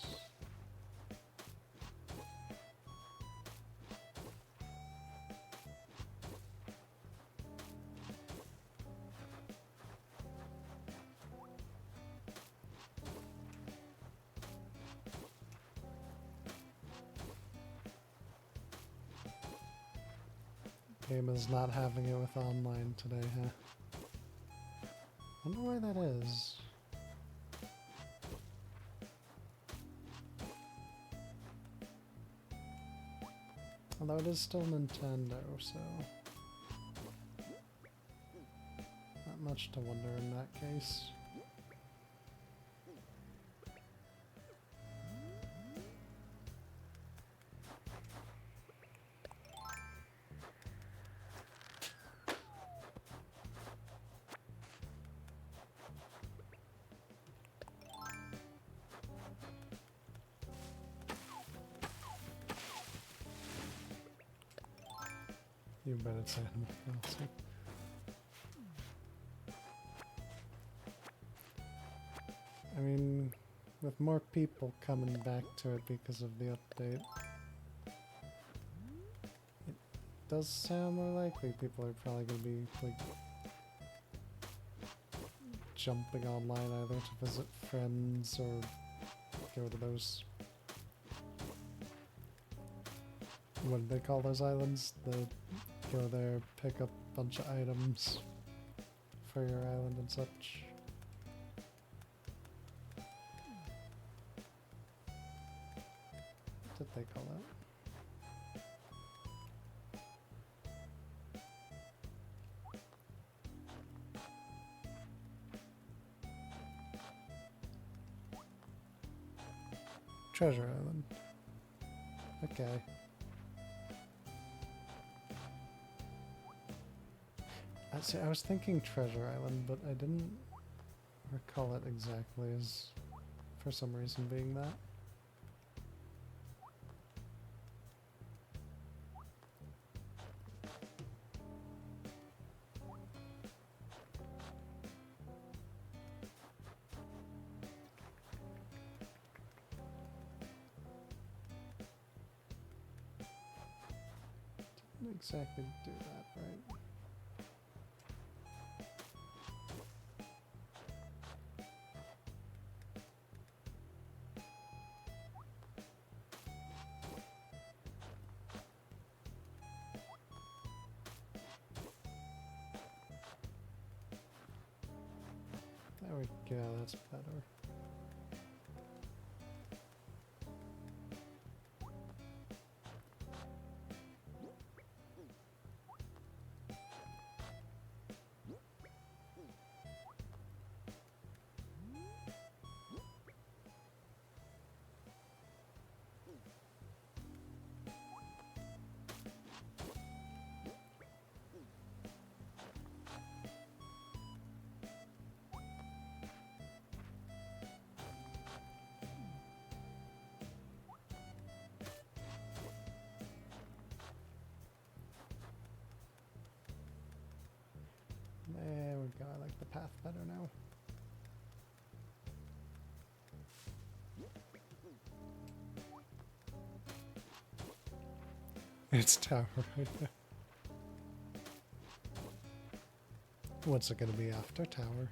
Game is not having it with online today, huh? Wonder why that is. Although it is still Nintendo, so not much to wonder in that case. You bet it's Animal Crossing. I mean, with more people coming back to it because of the update, it does sound more likely people are probably going to be like jumping online either to visit friends or go to those, what do they call those islands? Go there, pick up a bunch of items for your island and such. What did they call that? Treasure Island. Okay. See, I was thinking Treasure Island, but I didn't recall it exactly as, for some reason, being that. Didn't exactly do that, right? There we go, that's better. There we go, I like the path better now. It's tower right there. What's it gonna be after tower?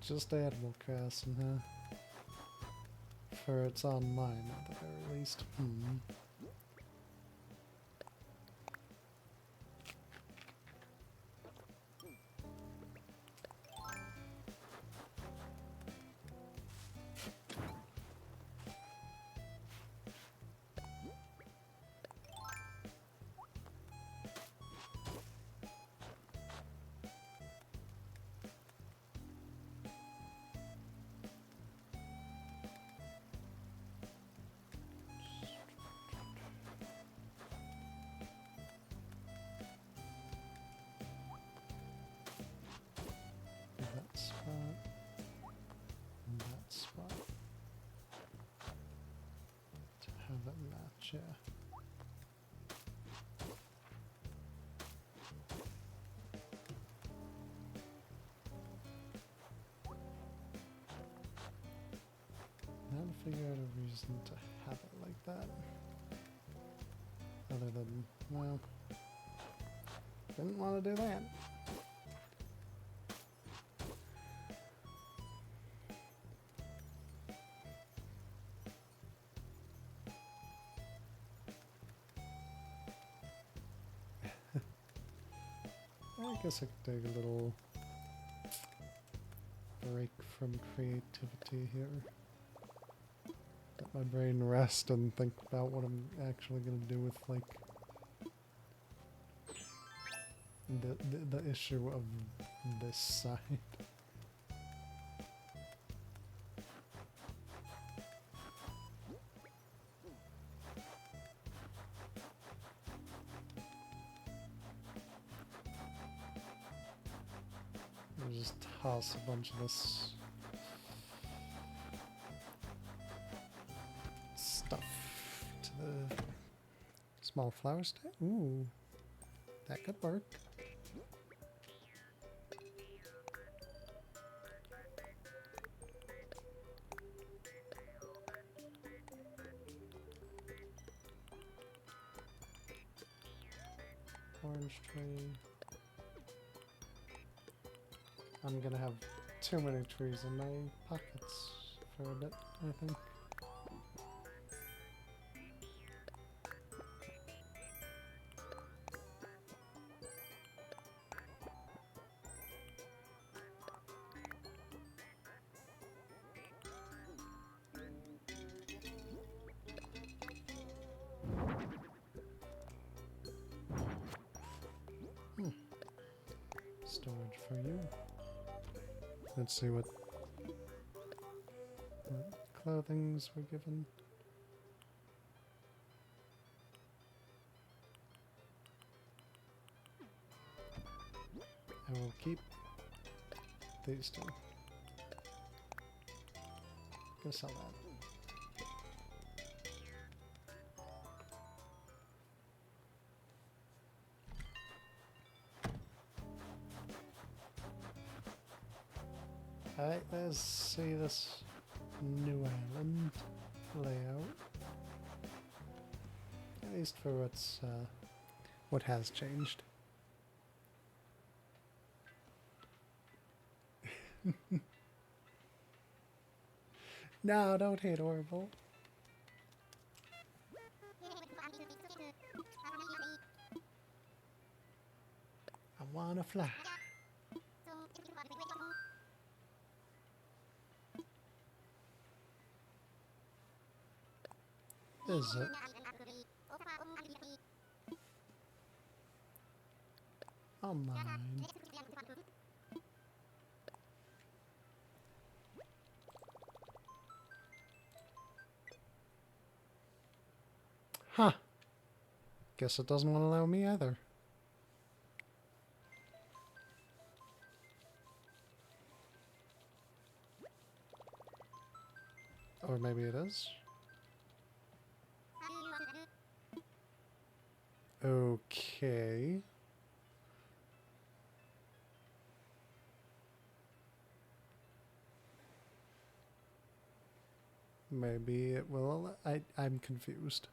Just Animal Crossing, huh? For it's online at the very least. That spot. And that spot. To have it match, yeah. Now to figure out a reason to have it like that. Other than, well, didn't want to do that. I guess I could take a little break from creativity here. Let my brain rest and think about what I'm actually going to do with, like, the issue of this side. I'll just toss a bunch of this stuff to the small flower stand. Ooh, that could work. Orange tree. I'm gonna have too many trees in my pockets for a bit, I think. Storage for you. Let's see what clothings were given. I will keep these two. Go sell that. Alright, let's see this new island layout. At least for what has changed. No, don't hate horrible. I wanna fly. Is it? Oh, mine. Huh. Guess it doesn't want to allow me either. Or maybe it is. Okay. Maybe it will. I'm confused.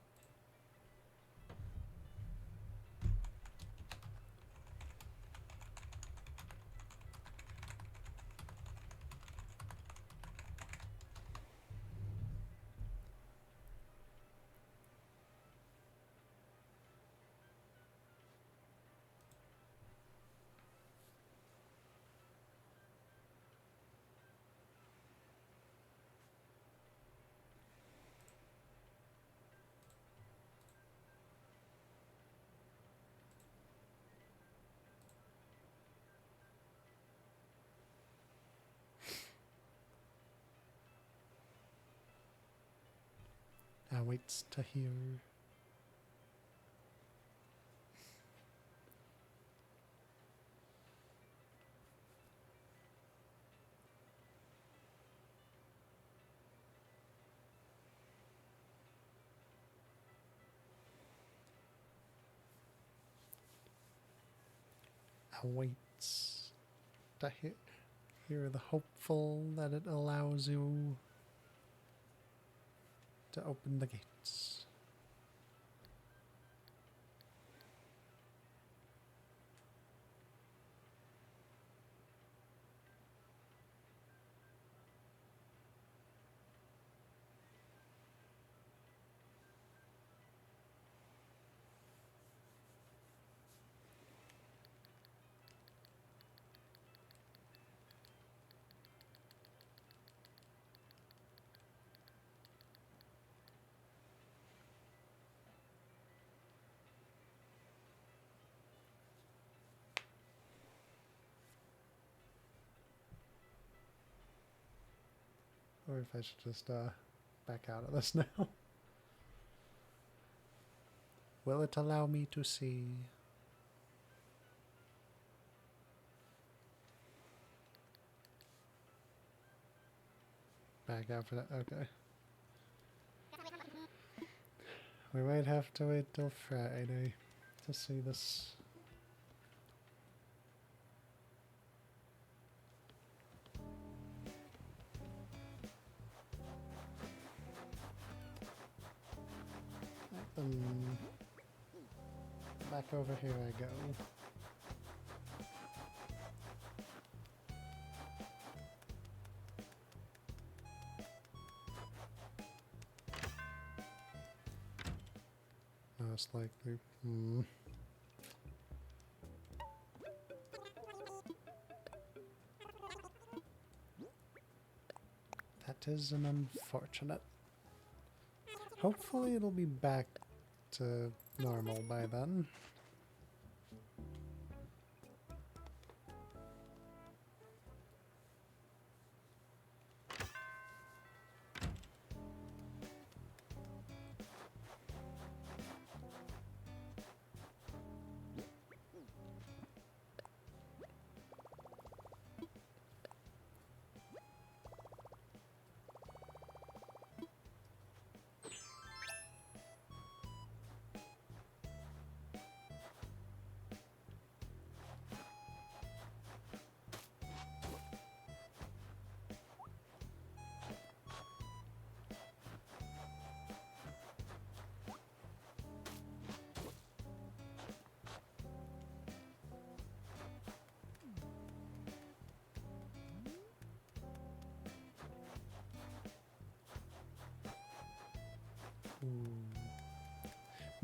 awaits to hear. Awaits to hear the hopeful that it allows you to open the gates. Or if I should just back out of this now. Will it allow me to see? Back out for that? Okay. We might have to wait till Friday to see this. Back over here I go. Most likely. That is an unfortunate. Hopefully it'll be back to normal by then.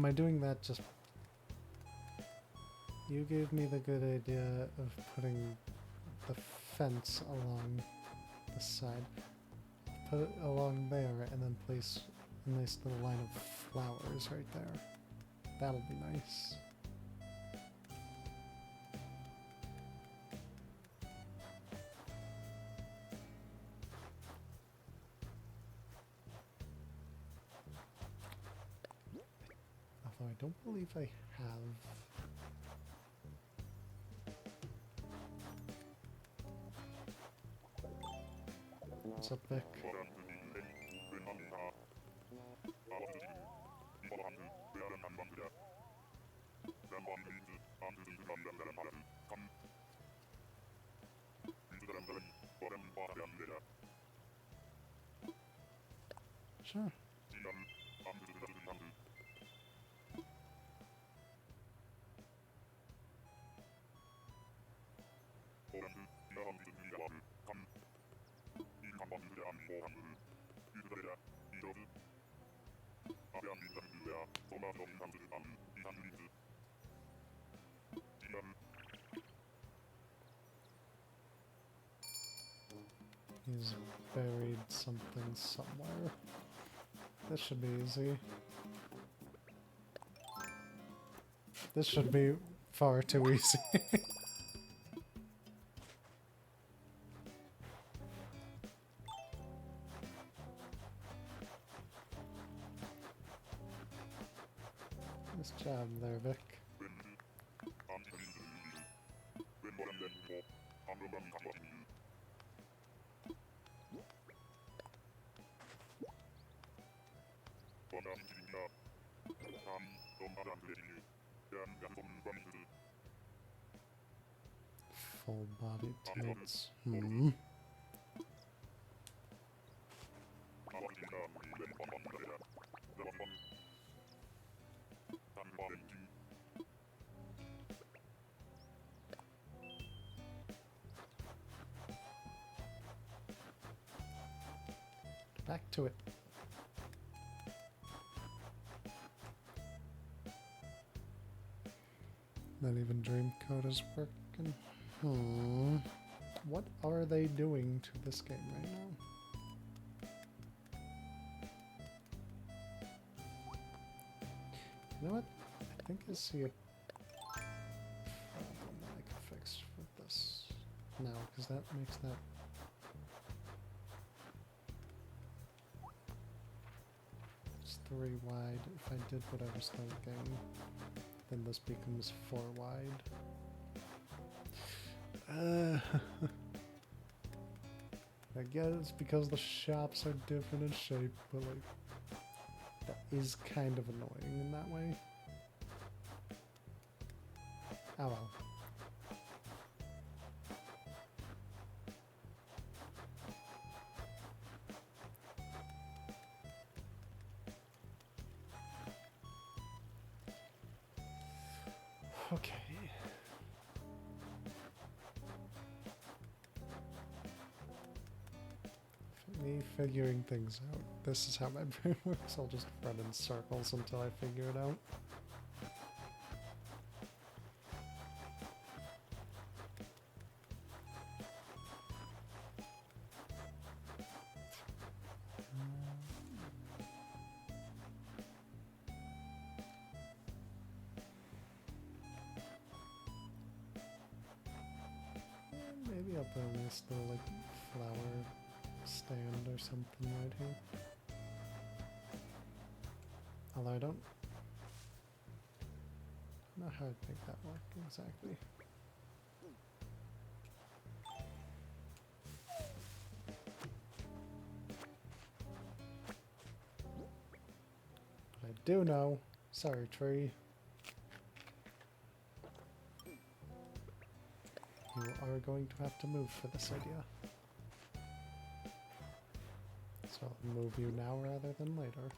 Am I doing that just... You gave me the good idea of putting the fence along the side. Put it along there and then place a nice little line of flowers right there. That'll be nice. Although I don't believe I have. What's up, Vic? Sure. He's buried something somewhere. This should be easy. This should be far too easy. job there, Vic. Full body tilts. Hmm. Back to it. Not even dream code is working. Hmm. What are they doing to this game right now? You know what? I think I see a problem that I can fix with this now, because that makes that. It's 3 wide. If I did what I was thinking, then this becomes 4 wide. I guess it's because the shops are different in shape, but like, that is kind of annoying in that way. Oh well. Okay. Me figuring things out. This is how my brain works. I'll just run in circles until I figure it out. Maybe I'll put a nice little like flower stand or something right here. Although I don't know how I'd make that work exactly. I do know. Sorry, tree. You are going to have to move for this idea. So I'll move you now rather than later.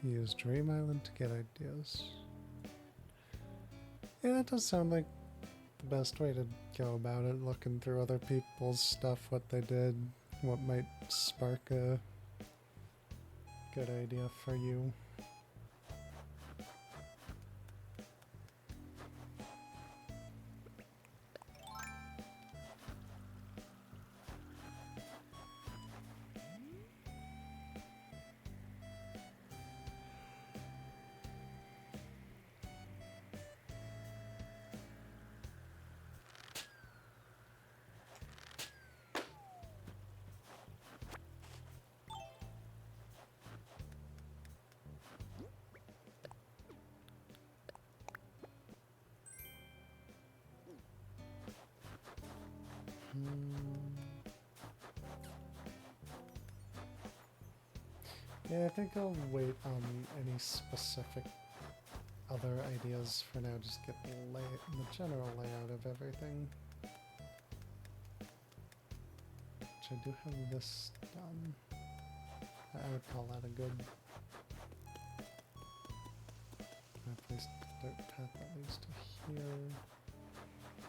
Use Dream Island to get ideas. Yeah, that does sound like the best way to go about it, looking through other people's stuff, what they did, what might spark a good idea for you. Yeah, I think I'll wait on any specific other ideas for now. Just get the general layout of everything. Which I do have this done. I would call that a good. I placed a dirt path that leads to here.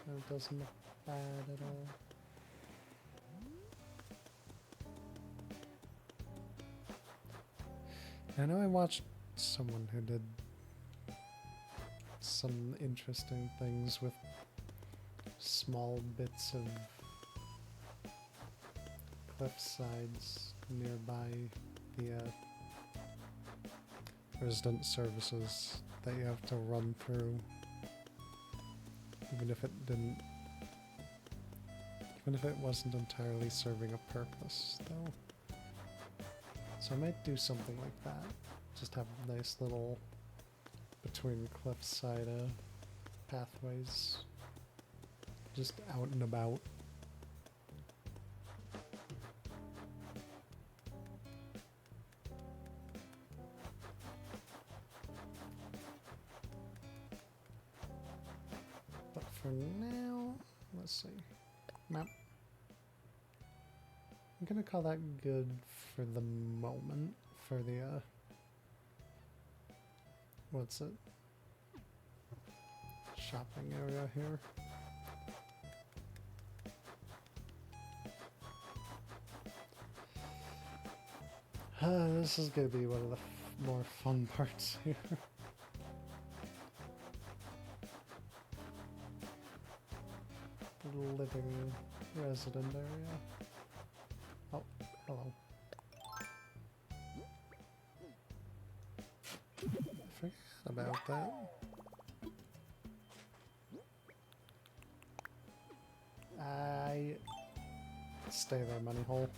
It doesn't look bad at all. I know I watched someone who did some interesting things with small bits of cliff sides nearby the resident services that you have to run through, even if it didn't, even if it wasn't entirely serving a purpose, though. So I might do something like that. Just have a nice little between cliffside pathways, just out and about. But for now, let's see. Map. I'm gonna call that good for the moment for the what's it? Shopping area here. This is gonna be one of the more fun parts here. Living resident area. Oh, hello. Forget about that. Stay there, money hole.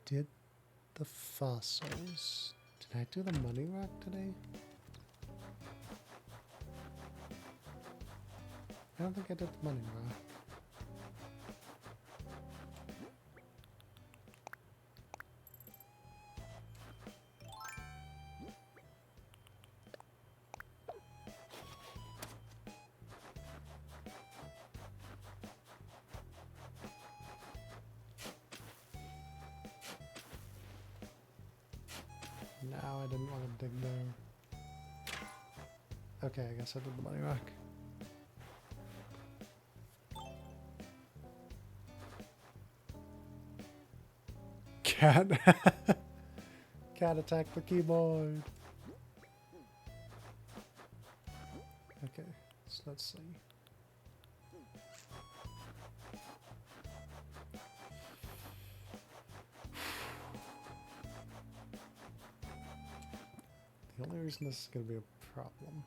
Did the fossils. Did I do the money rock today? I don't think I did the money rock. No, I didn't want to dig there. Okay, I guess I did the money rock. Cat. Cat attacked the keyboard. Okay, so let's see. The only reason this is going to be a problem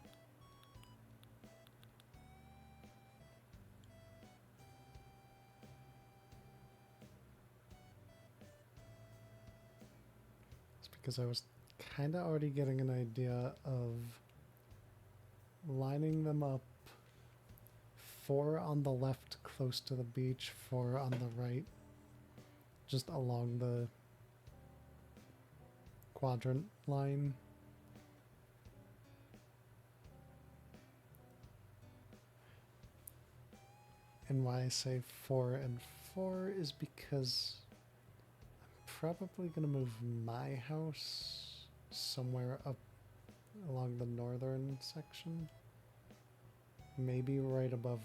is because I was kind of already getting an idea of lining them up, 4 on the left close to the beach, 4 on the right, just along the quadrant line. And why I say 4 and 4 is because I'm probably going to move my house somewhere up along the northern section. Maybe right above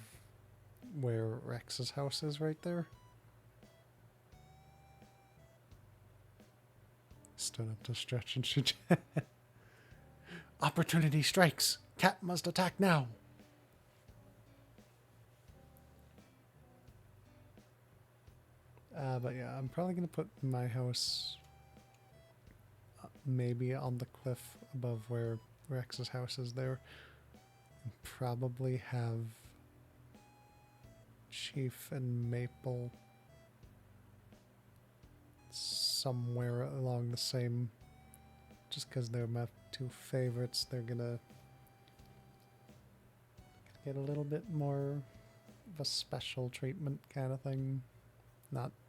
where Rex's house is right there. Stood up to stretch and shoot. Opportunity strikes! Cat must attack now! But yeah, I'm probably going to put my house maybe on the cliff above where Rex's house is there. And probably have Chief and Maple somewhere along the same, just because they're my 2 favorites, they're gonna get a little bit more of a special treatment kind of thing.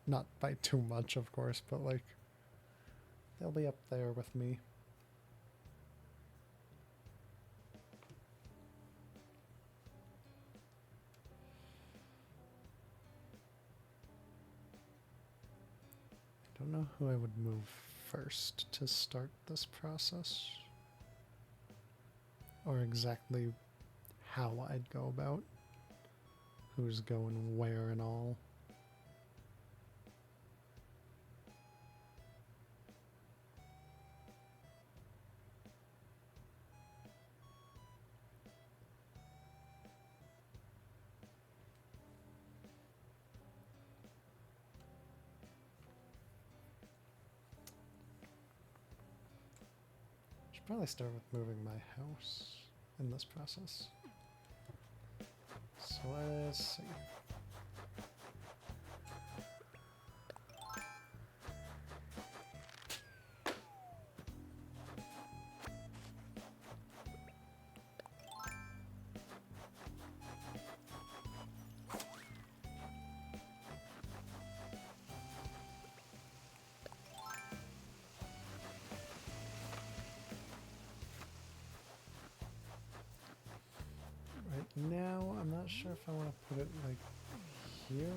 Not by too much, of course, but like, they'll be up there with me. don't know who I would move first to start this process, or exactly how I'd go about who's going where and all. Should probably start with moving my house in this process. So let's see. Right now, I'm not sure if I want to put it like here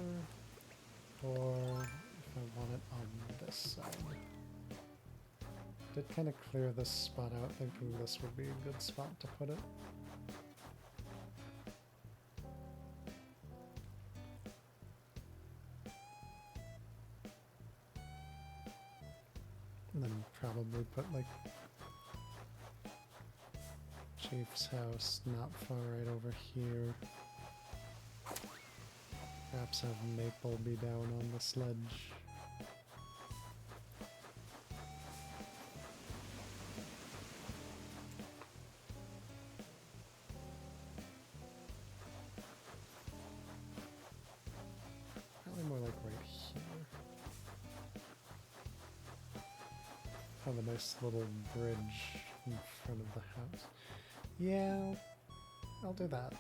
or if I want it on this side. Did kind of clear this spot out, thinking this would be a good spot to put it. And then probably put like Chief's house not far right over here. Perhaps have Maple be down on the sledge. Probably more like right here. Have a nice little bridge in front of the house. Yeah, I'll do that.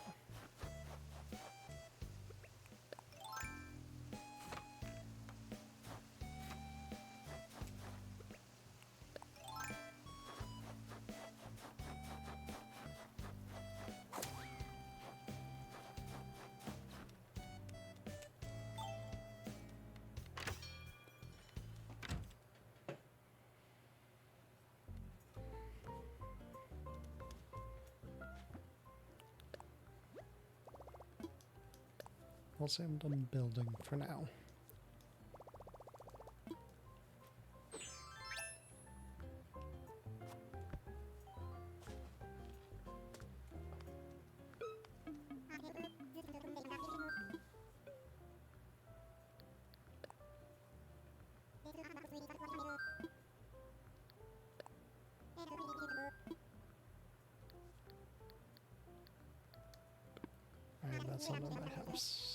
I'll say I'm done building for now. Alright, that's not my house.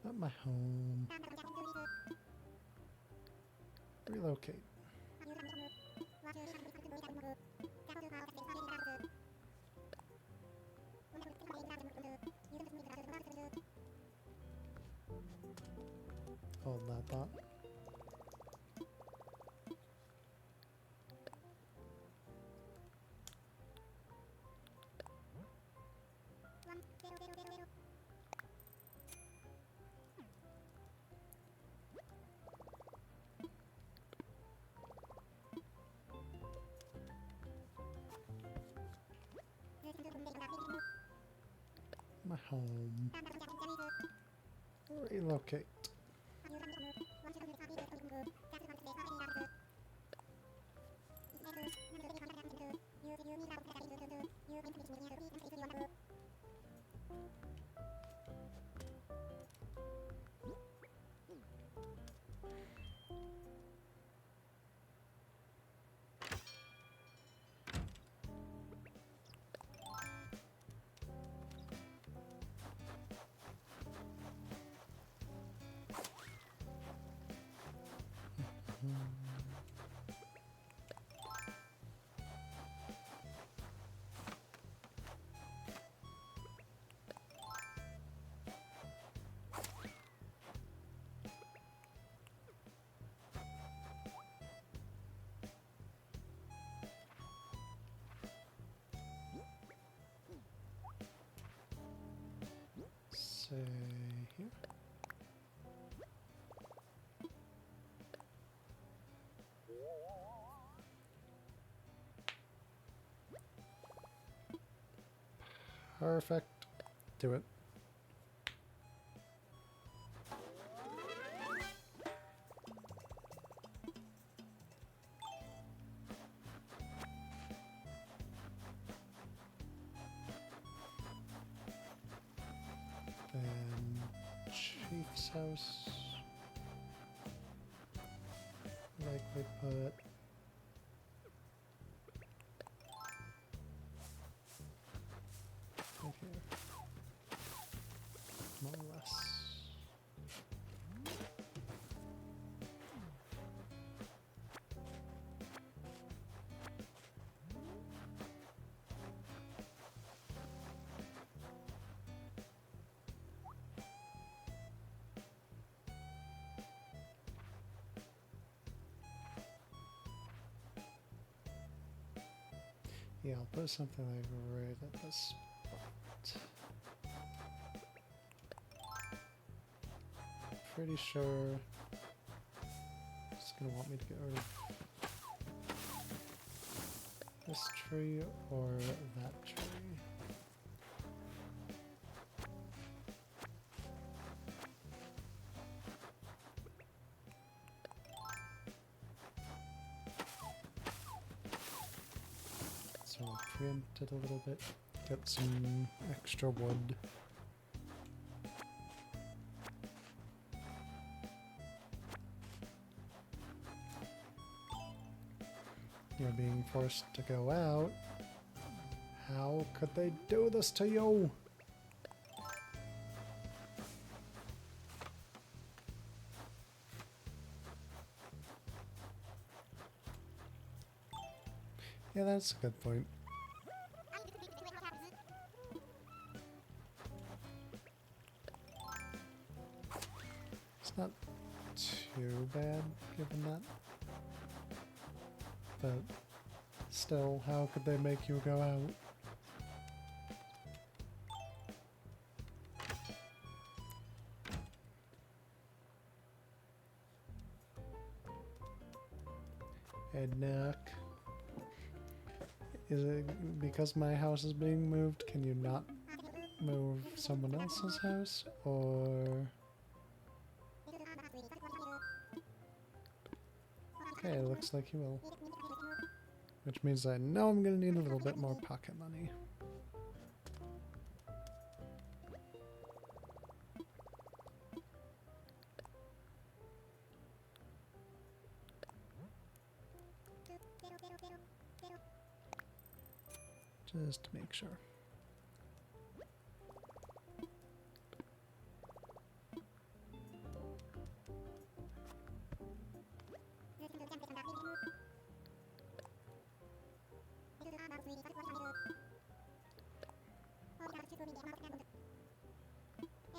Not my home. Relocate. Hold that thought. My home. Relocate. Say here. Perfect. Do it. Then Chief's house. Likely put right here. More or less. Yeah, I'll put something like right at this spot. Pretty sure it's gonna want me to get rid of this tree or that tree. So I'll preempt it a little bit, get some extra wood. You're being forced to go out. How could they do this to you? Yeah, that's a good point. It's not too bad, given that. But still, how could they make you go out? And knock. Is it because my house is being moved? Can you not move someone else's house? Or... Okay, it looks like you will. Which means I know I'm gonna need a little bit more pocket money. Just to make sure.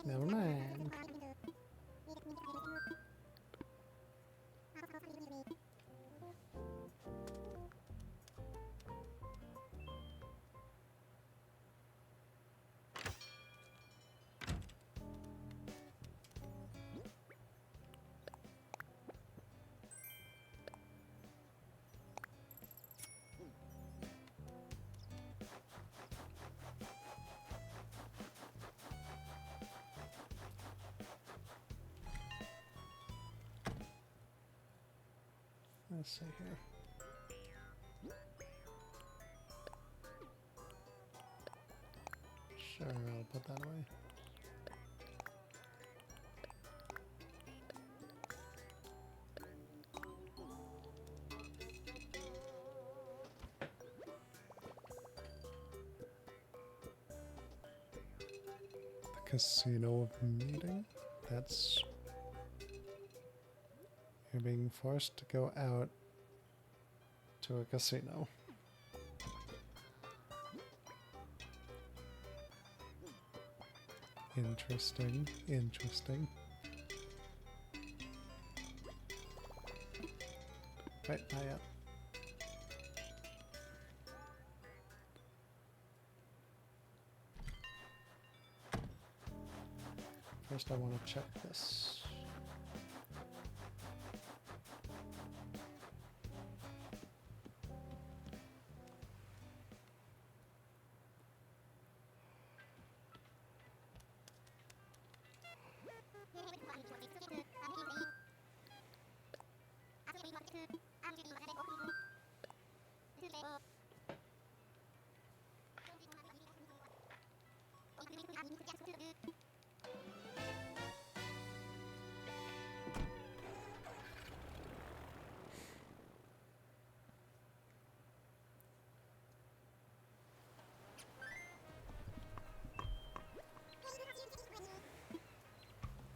Never mind. Let's see here. Sure, I'll put that away. The casino meeting? That's... You're being forced to go out to a casino. Interesting, interesting. Right, not yet. First I want to check this.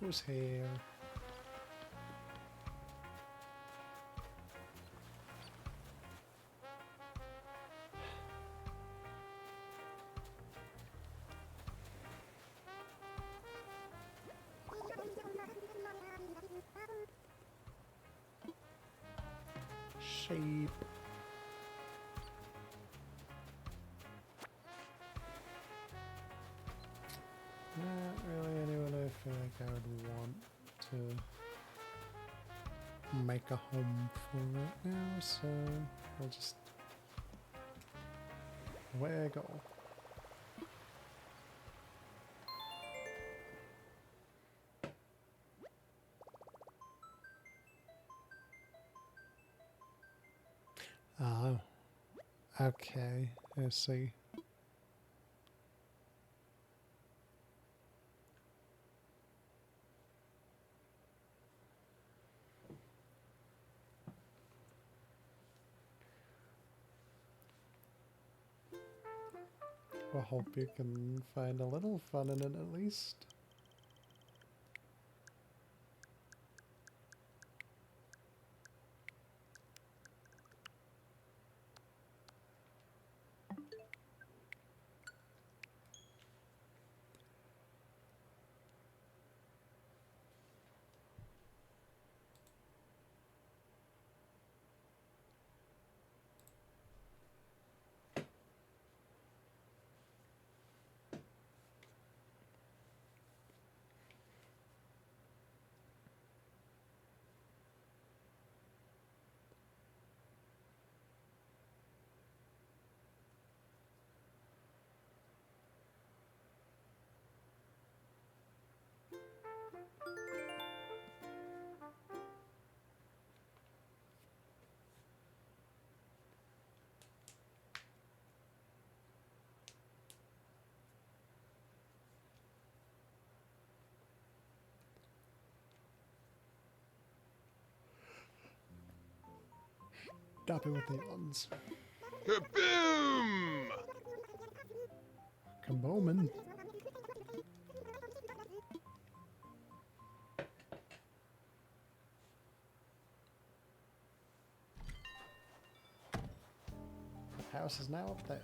Who's here? Sheep. Not really anyone I feel like I would want to make a home for right now, so I'll just away I go. Oh, okay, I see. Well, hope you can find a little fun in it at least. Happy with the odds. Kaboom! Kabooming. The house is now up there.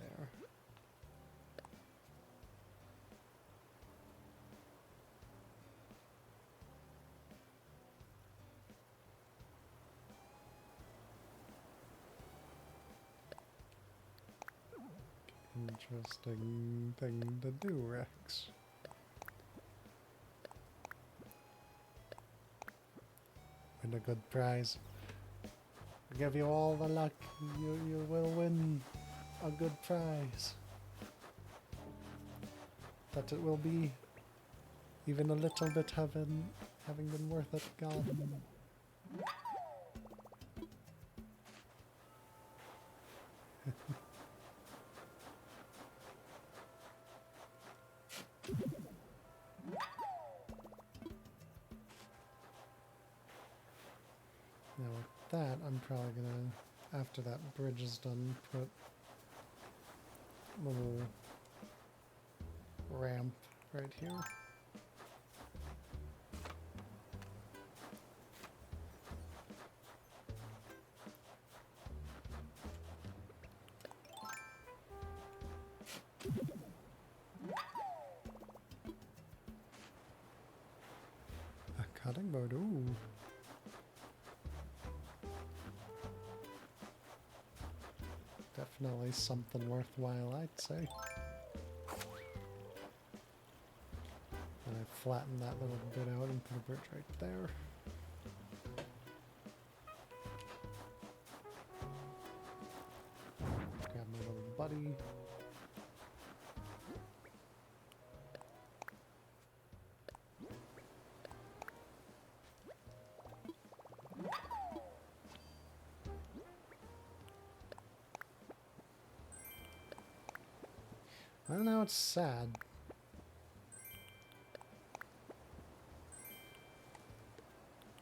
Interesting thing to do, Rex. Win a good prize. I'll give you all the luck. You will win a good prize. That it will be even a little bit having been worth it, God. Now with that, I'm probably gonna, after that bridge is done, put a little ramp right here. A cutting board, ooh. Definitely something worthwhile, I'd say. And I flatten that little bit out and put a bridge right there. Grab my little buddy. I don't know, it's sad.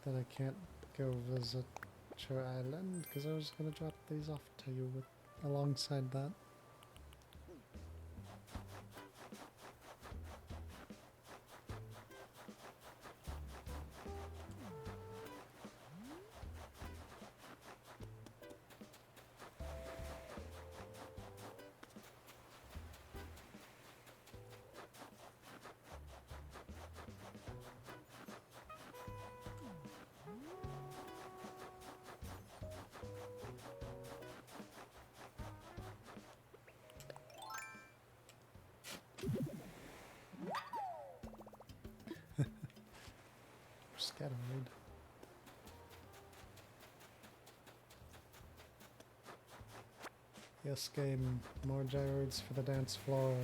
That I can't go visit your island, because I was going to drop these off to you with, alongside that. Scattered. Yes, game. More gyroids for the dance floor.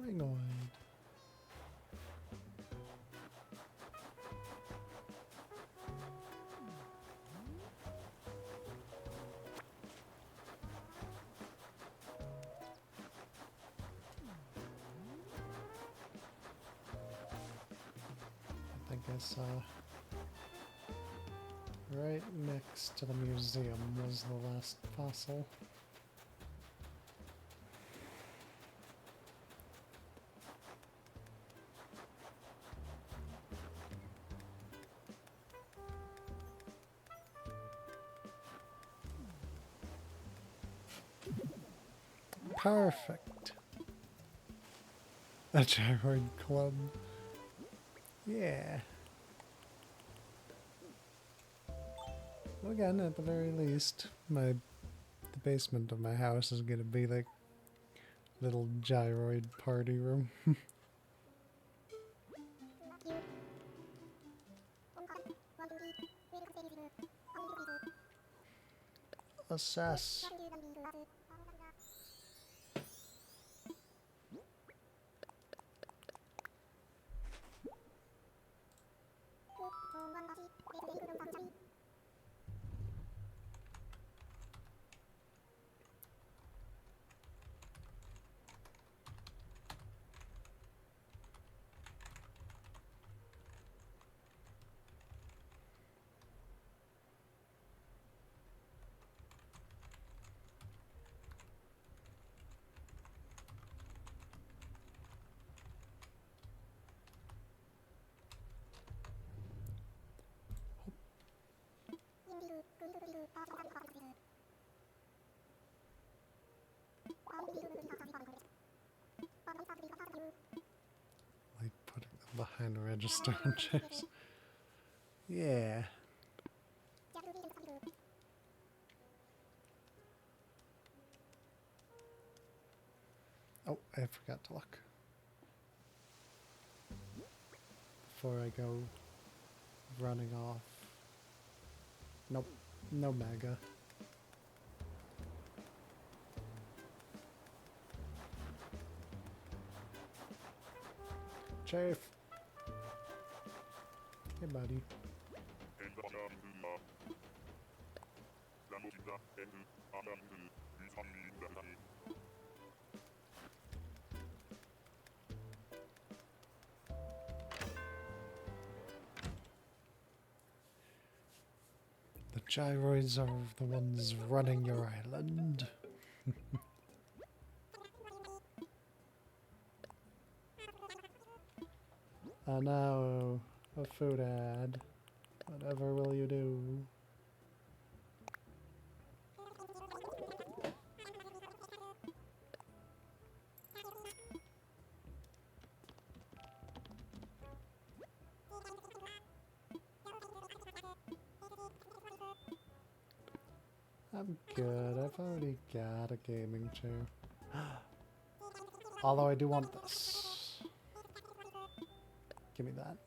Ringoid. I think I saw right next to the museum was the last fossil. Perfect. A gyroid club. Yeah. Well, again, at the very least, the basement of my house is gonna be like little gyroid party room. Assess. Like putting them behind a register and chairs. Yeah. Oh, I forgot to look. Before I go running off. Nope, no mega. Chafe. Hey, buddy. The gyroids are the ones running your island. Now, a food ad. Whatever will you do? I'm good. I've already got a gaming chair. Although I do want this. Give me that.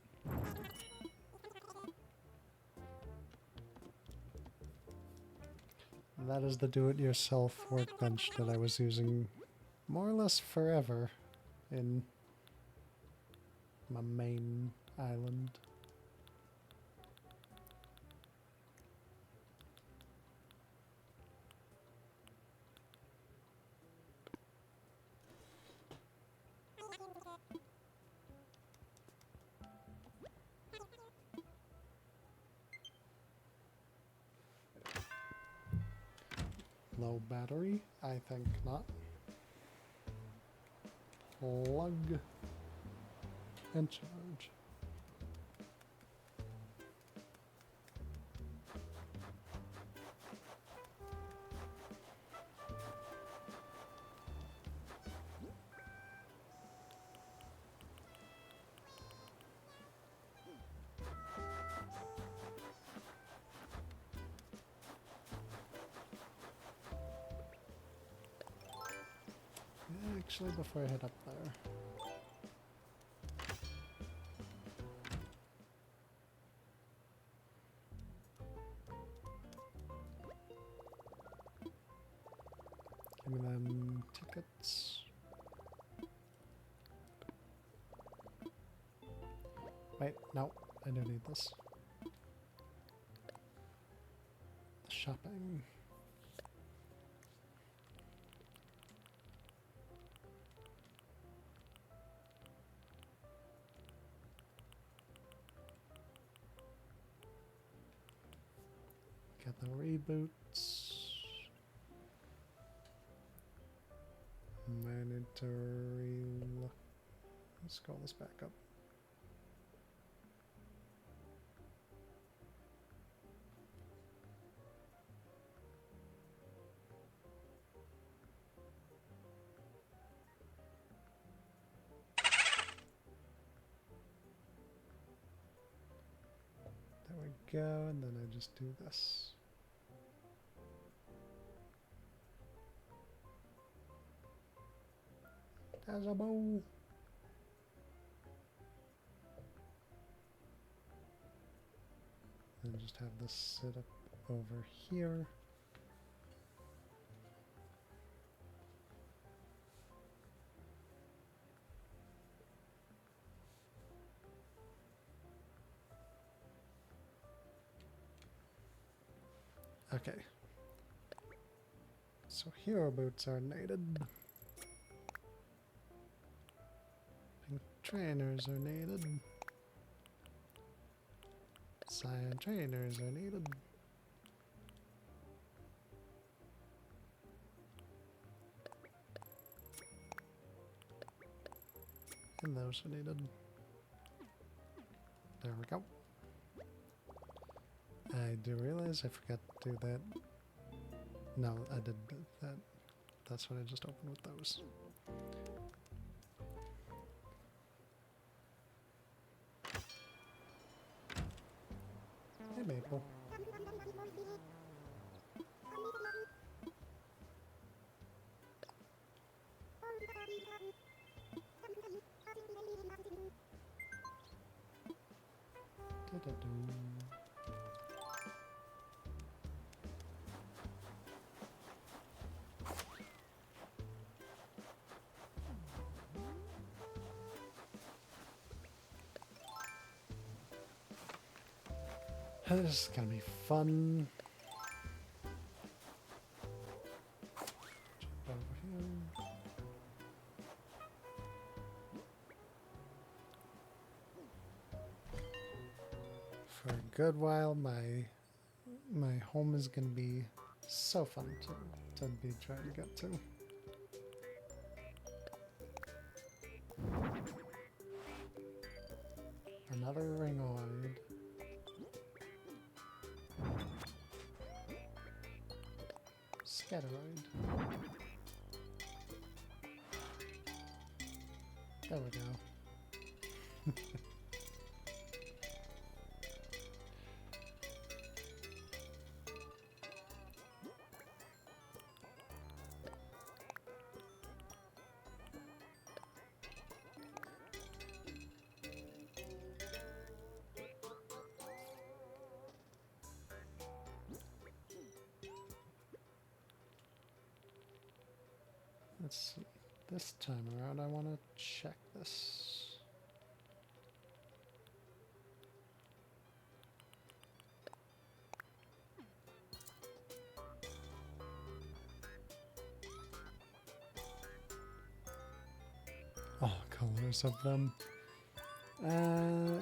That is the do-it-yourself workbench that I was using more or less forever in my main island. Low battery? I think not. Plug and charge. Actually, before I head up there. Give me them tickets. Wait, no, I don't need this. Shopping. Got the reboots. Mandatory. Let's scroll this back up. There we go, and then I just do this. There's a bow. And just have this sit up over here. Okay. So hero boots are needed. Pink trainers are needed. Cyan trainers are needed. And those are needed. There we go. I do realize I forgot to do that. No, I did that. That's what I just opened with those. Hey, Maple. Da-da-doo. This is gonna be fun. Jump over here. For a good while, my home is gonna be so fun to be trying to get to. Another ringoid. Scatteroid. There we go. Let's see. This time around, I want to check this. All colors of them.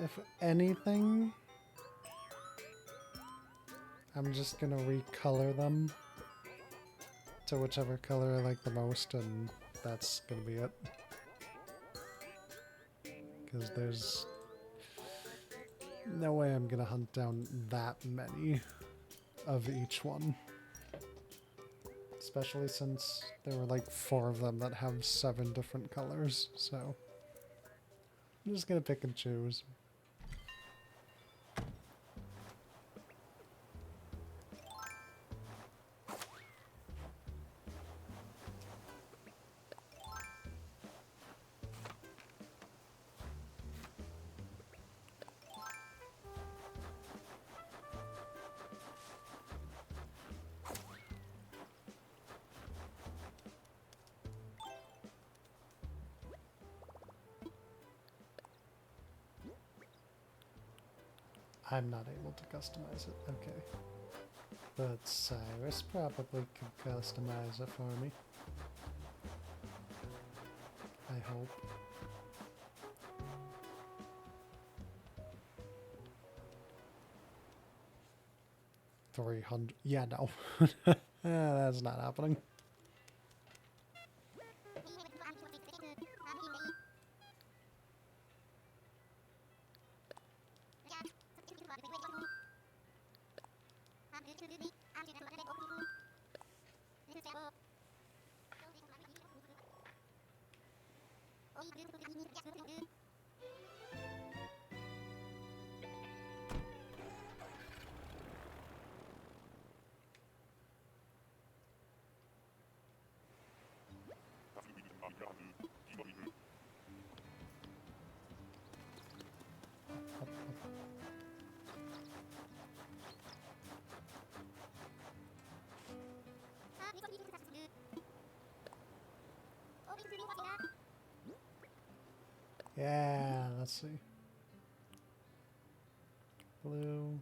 If anything, I'm just gonna recolor them to whichever color I like the most, and that's gonna be it. Because there's no way I'm gonna hunt down that many of each one. Especially since there were like 4 of them that have 7 different colors, so I'm just gonna pick and choose. I'm not able to customize it. Okay. But Cyrus probably could customize it for me. I hope. $300. Yeah, no. That's not happening. Yeah, let's see. Blue.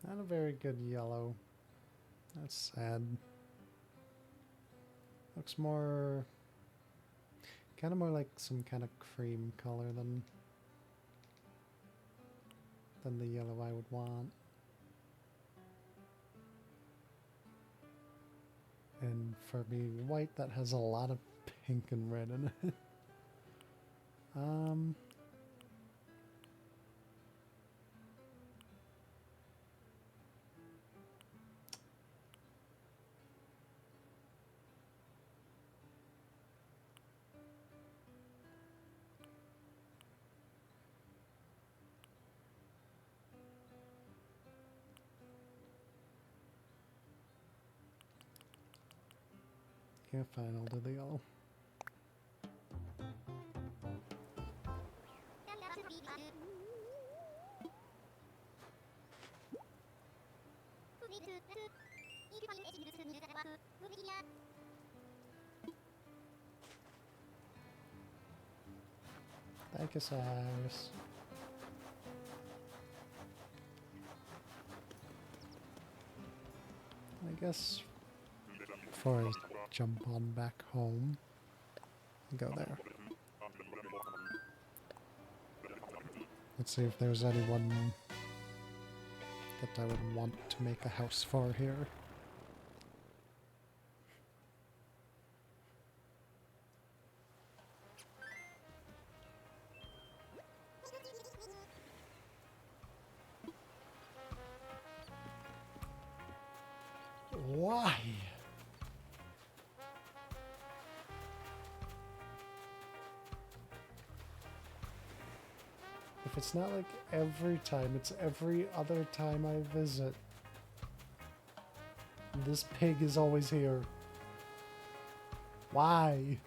Not a very good yellow. That's sad. Looks more... kind of more like some kind of cream color than the yellow I would want. And for being white, that has a lot of pink and red in it. Yeah, fine, I'll do the yellow. Thank you, Cyrus. I guess before I jump on back home, go there. Let's see if there's anyone that I would want to make a house for here. Why? If it's not like every time, it's every other time I visit. This pig is always here. Why?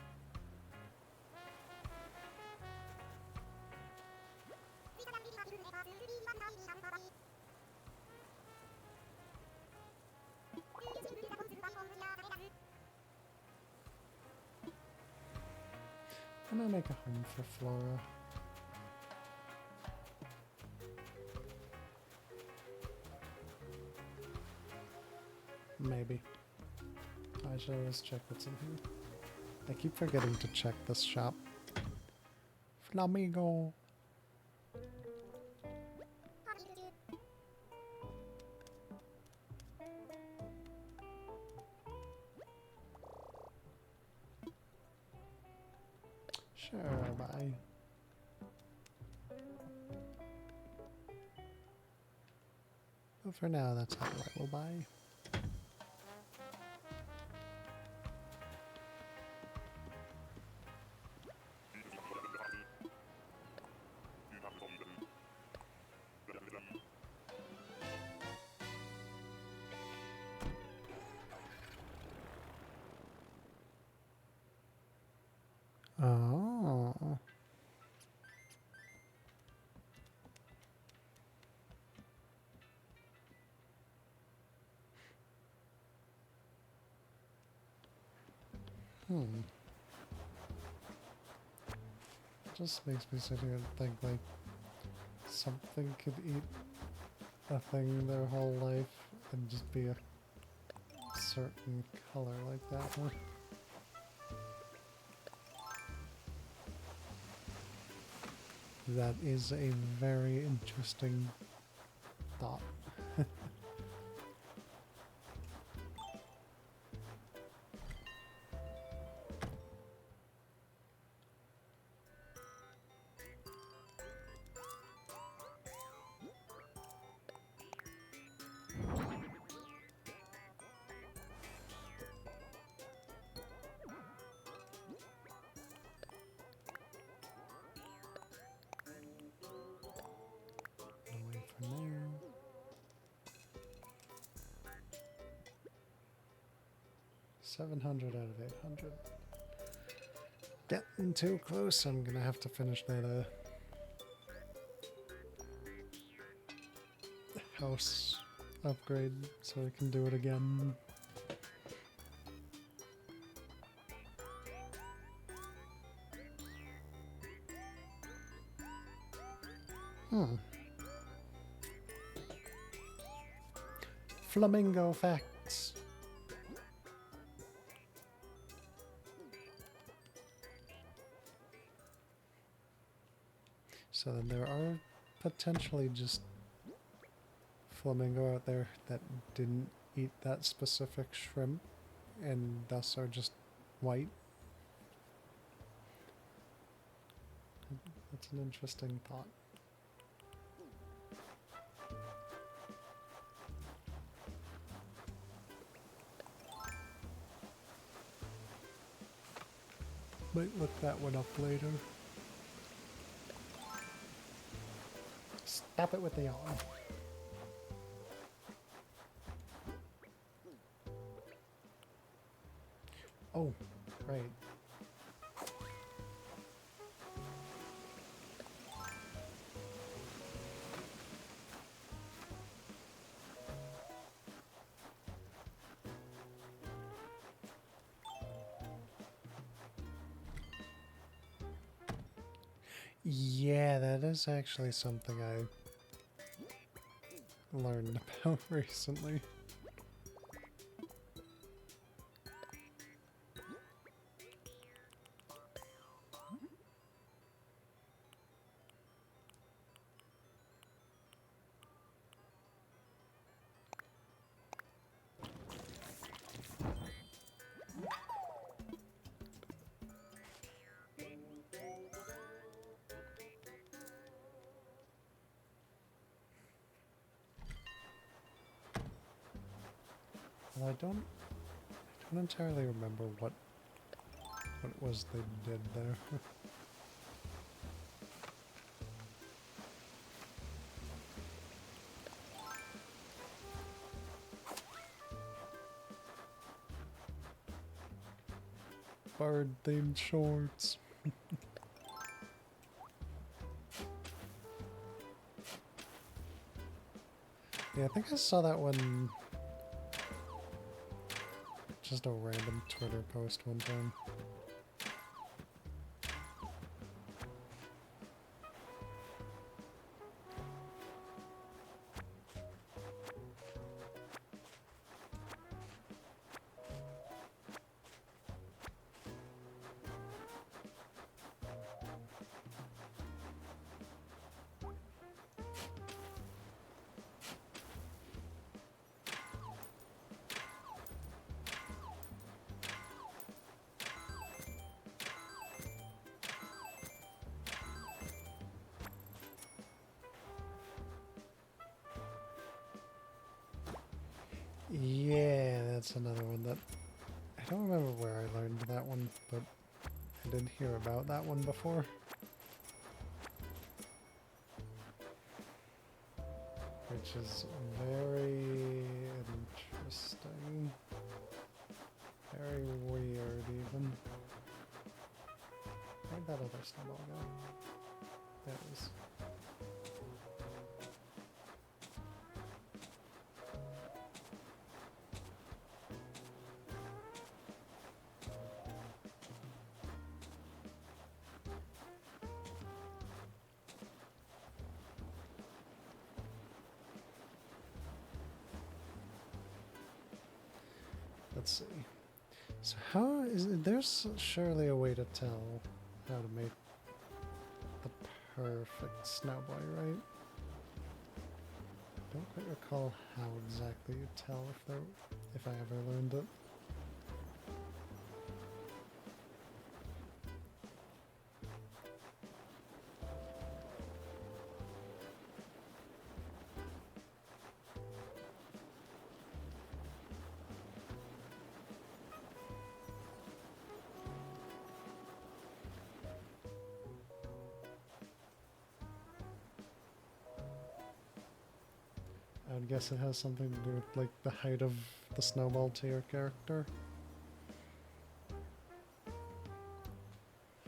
Can I make a home for Flora? Maybe. I should always check what's in here. I keep forgetting to check this shop. Flamingo. Sure, bye. But for now, that's how I will buy. Oh. Just makes me sit here and think like something could eat a thing their whole life and just be a certain color like that. Huh? That is a very interesting thought. Away from there. $700 out of 800. Getting too close. I'm gonna have to finish that house upgrade so I can do it again. Flamingo facts. So then there are potentially just flamingo out there that didn't eat that specific shrimp and thus are just white. That's an interesting thought. Might look that one up later. Stop it with the yawn. Oh, right. Yeah, that is actually something I learned about recently. Well, I don't entirely remember what it was they did there. Bird-themed shorts. Yeah, I think I saw that one. Just a random Twitter post one time. Yeah, that's another one that I don't remember where I learned that one, but I did hear about that one before. Which is very interesting. Very weird even. Where'd that other snowball go? There it is. Let's see. So how is there's surely a way to tell how to make the perfect snowboy, right? Don't quite recall how exactly you tell if I ever learned it. I would guess it has something to do with like the height of the snowball to your character.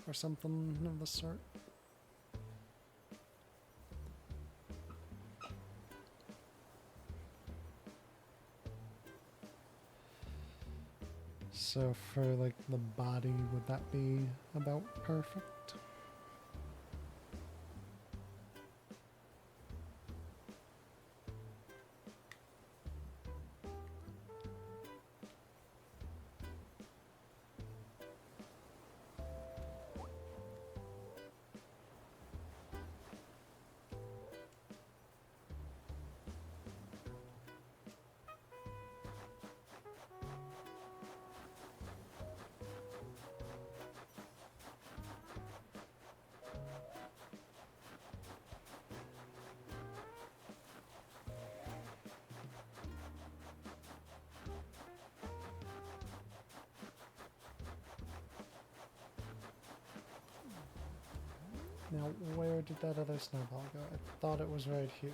Or something of the sort. So for like the body, would that be about perfect? Now, where did that other snowball go? I thought it was right here.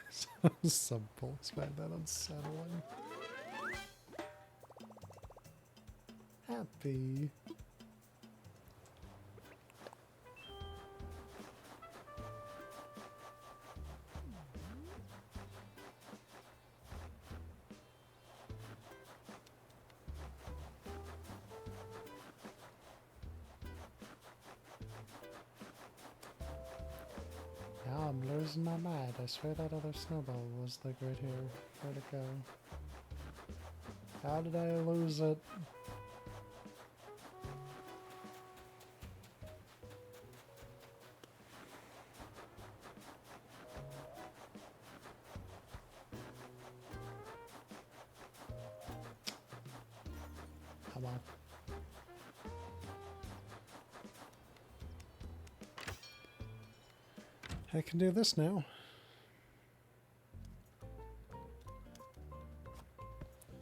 So simple. Let's find that unsettling. Happy. Now I'm losing my mind. I swear that other snowball was like right here. Where'd it go? How did I lose it? Come on. I can do this now.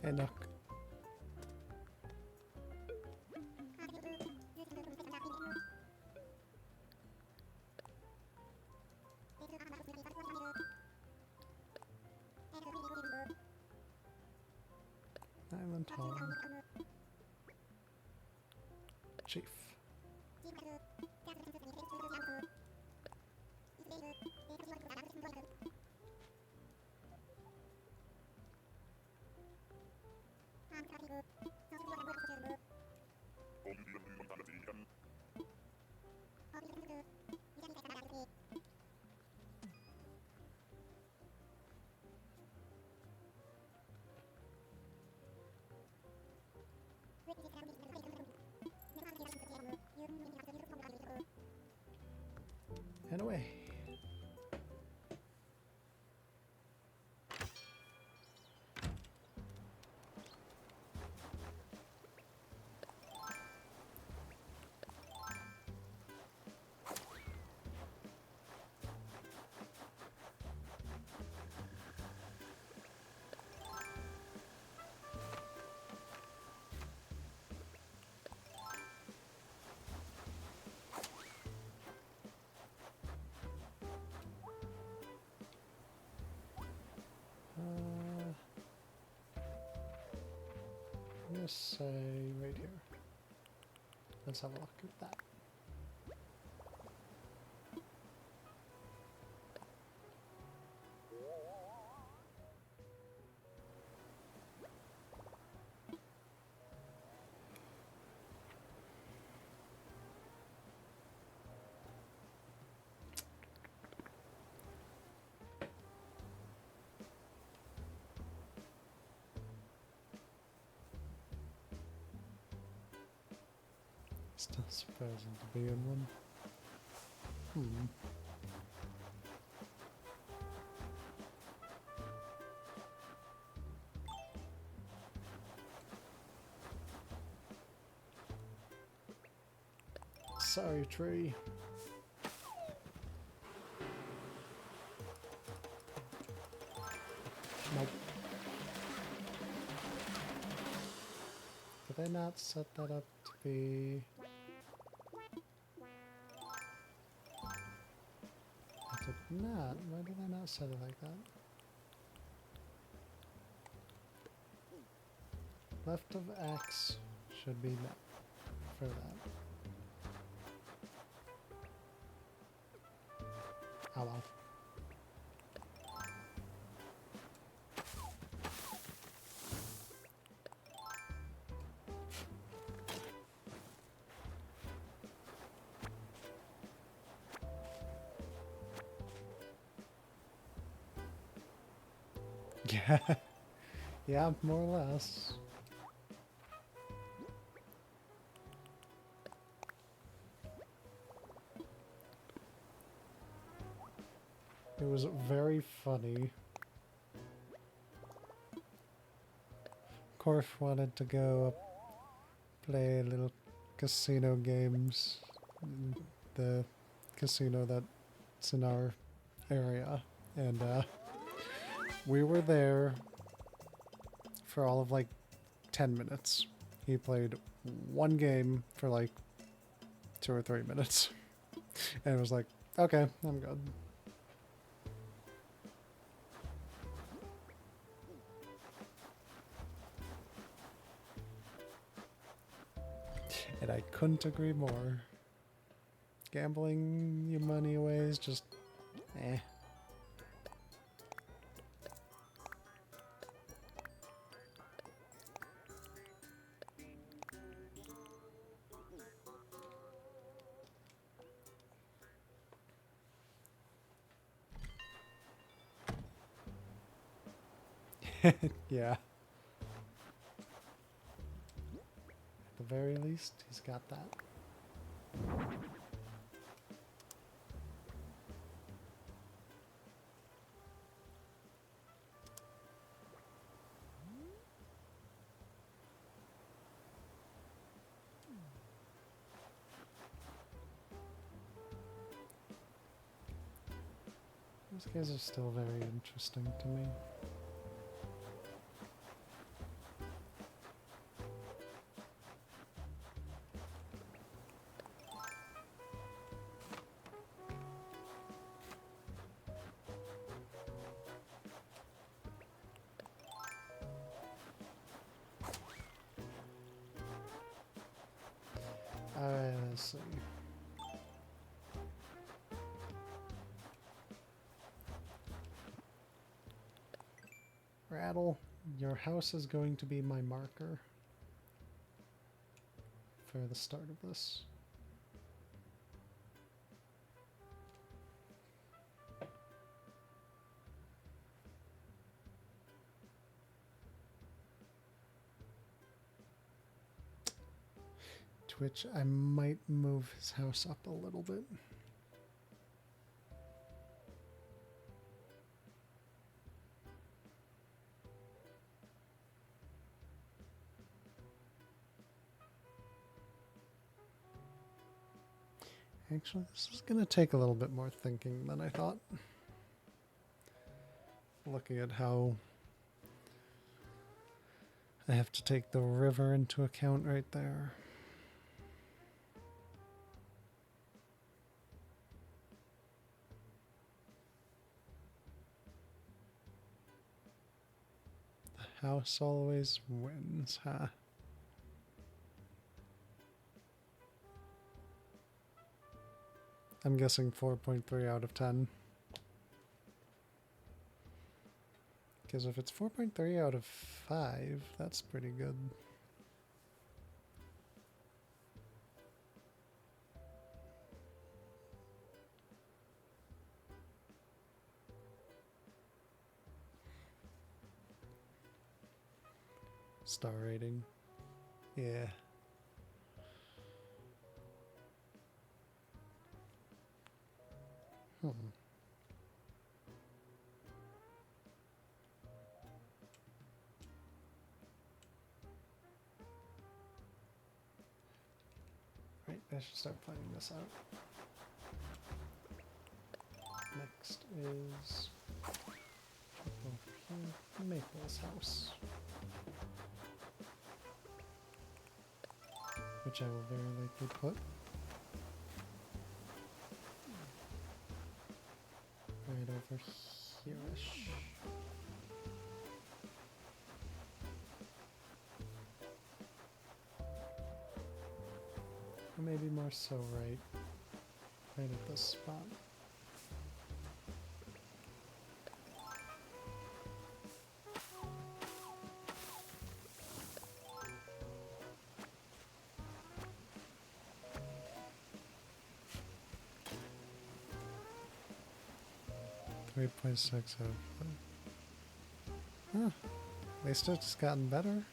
Hey, look. Island Hall. Chief. And away. gonna say right here. Let's have a look at that. Still surprising to be in one. Sorry, tree. Nope. Did I not set that up to be... I did not. Why did I not set it like that? Left of X should be no for that. Oh well. Yeah. Yeah, more or less. It was very funny. Korf wanted to go play little casino games in the casino that's in our area, and we were there for all of like 10 minutes. He played one game for like 2 or 3 minutes and it was like, okay, I'm good. And I couldn't agree more. Gambling your money away is just eh. Yeah. At the very least, he's got that. These guys are still very interesting to me. Alright, let's see. Rattle, your house is going to be my marker for the start of this. To which I might move his house up a little bit. Actually, this is going to take a little bit more thinking than I thought. Looking at how I have to take the river into account right there. The house always wins, huh? I'm guessing 4.3 out of 10. Because if it's 4.3 out of 5, that's pretty good. Star rating. Yeah. Hmm. Right, I should start planning this out. Next is Maple's house, which I will very likely put right over here-ish. Or maybe more so right at this spot. 3.6 out of 5. Huh. They still just gotten better.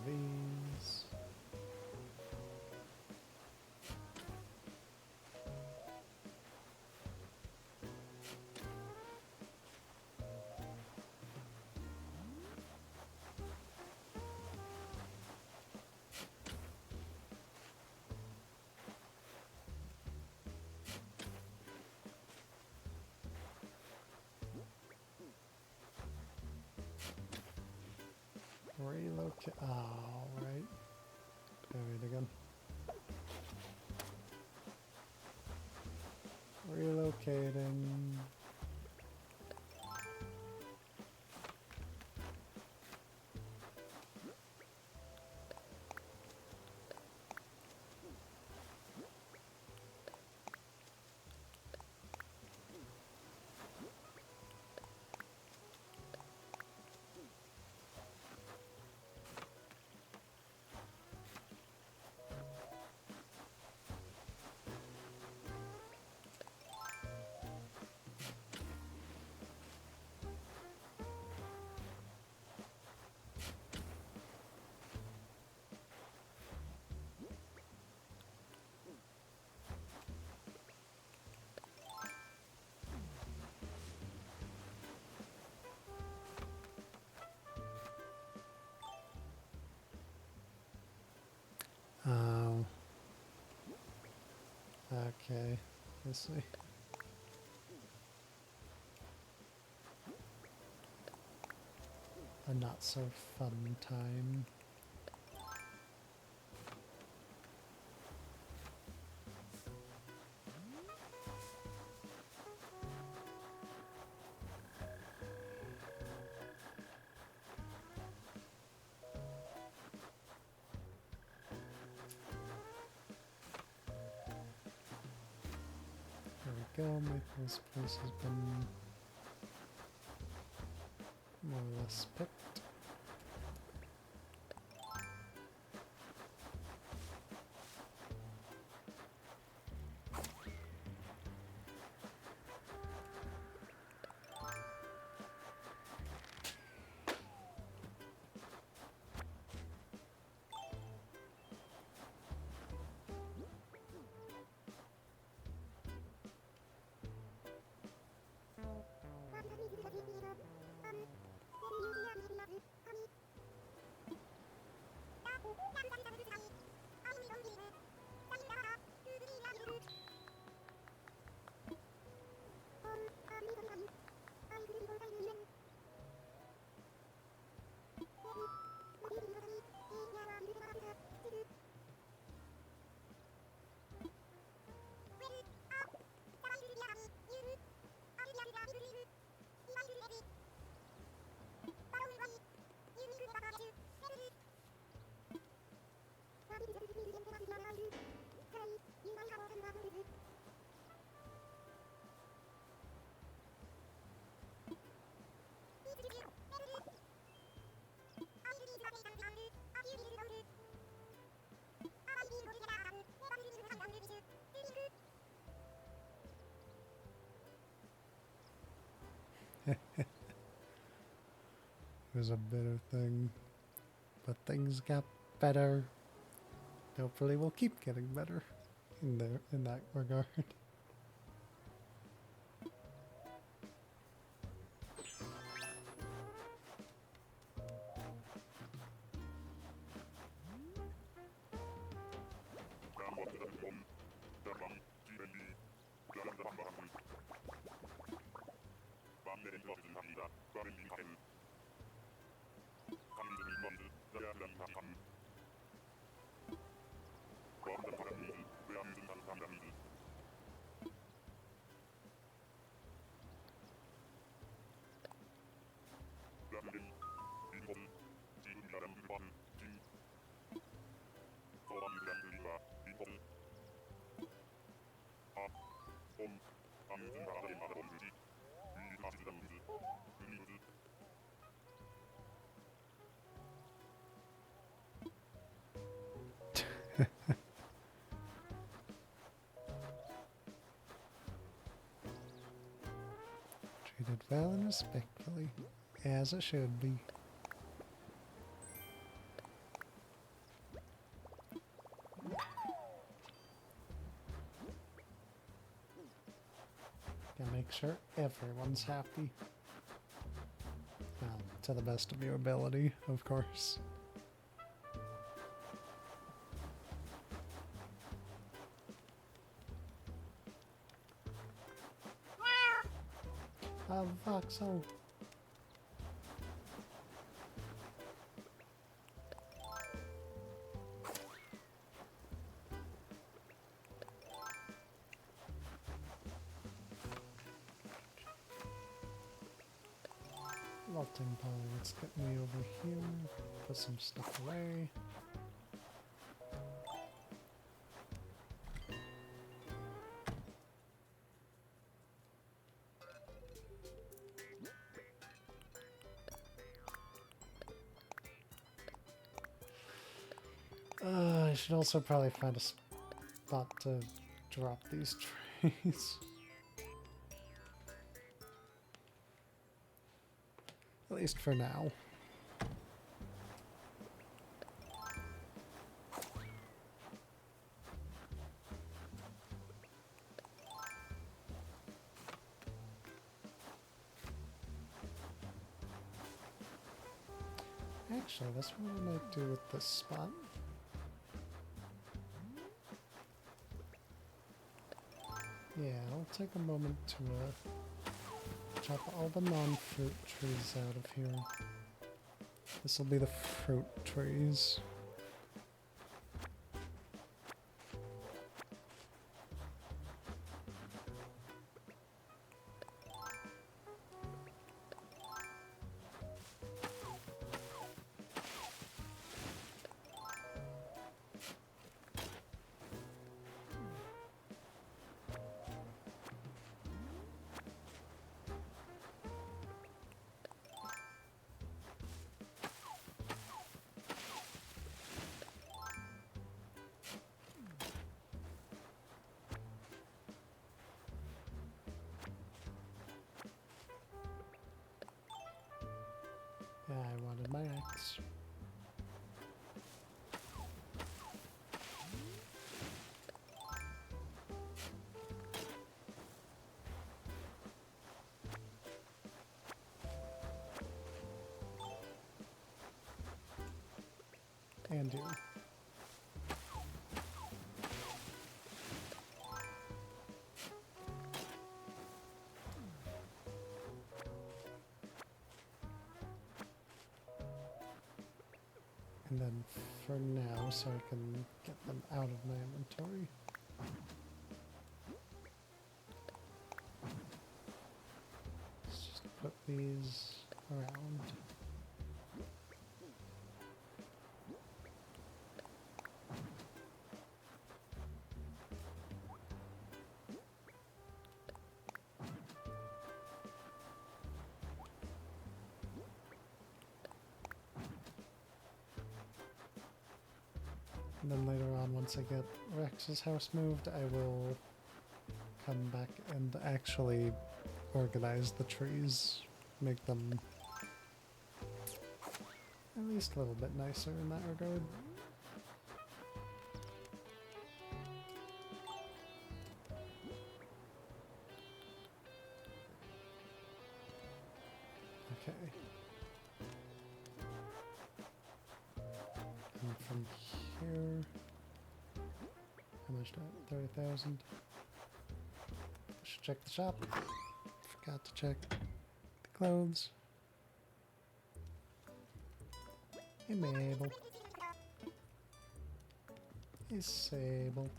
These. Relocate. Oh, right. Do it again. Relocating. Oh. Okay. Let's see. A not so fun time. There we go. My first place has been more or less picked. It was a bitter thing, but things got better. Hopefully, we'll keep getting better in that regard. Treated well and respectfully, as it should be. Gotta make sure everyone's happy. Well, to the best of your ability, of course. Voxel. Melting pole, let's get me over here, put some stuff away. I should also probably find a spot to drop these trees. At least for now. Actually, that's what I might do with this spot. Yeah, I'll take a moment to chop all the non-fruit trees out of here. This will be the fruit trees. I wanted my axe. And you. And then for now, so I can get them out of my inventory. Let's just put these around. And then later on, once I get Rex's house moved, I will come back and actually organize the trees make them at least a little bit nicer in that regard. Okay. And from here, how much do I have? 30,000. Should check the shop. Forgot to check the clothes. Hey Mabel. Hey Sable.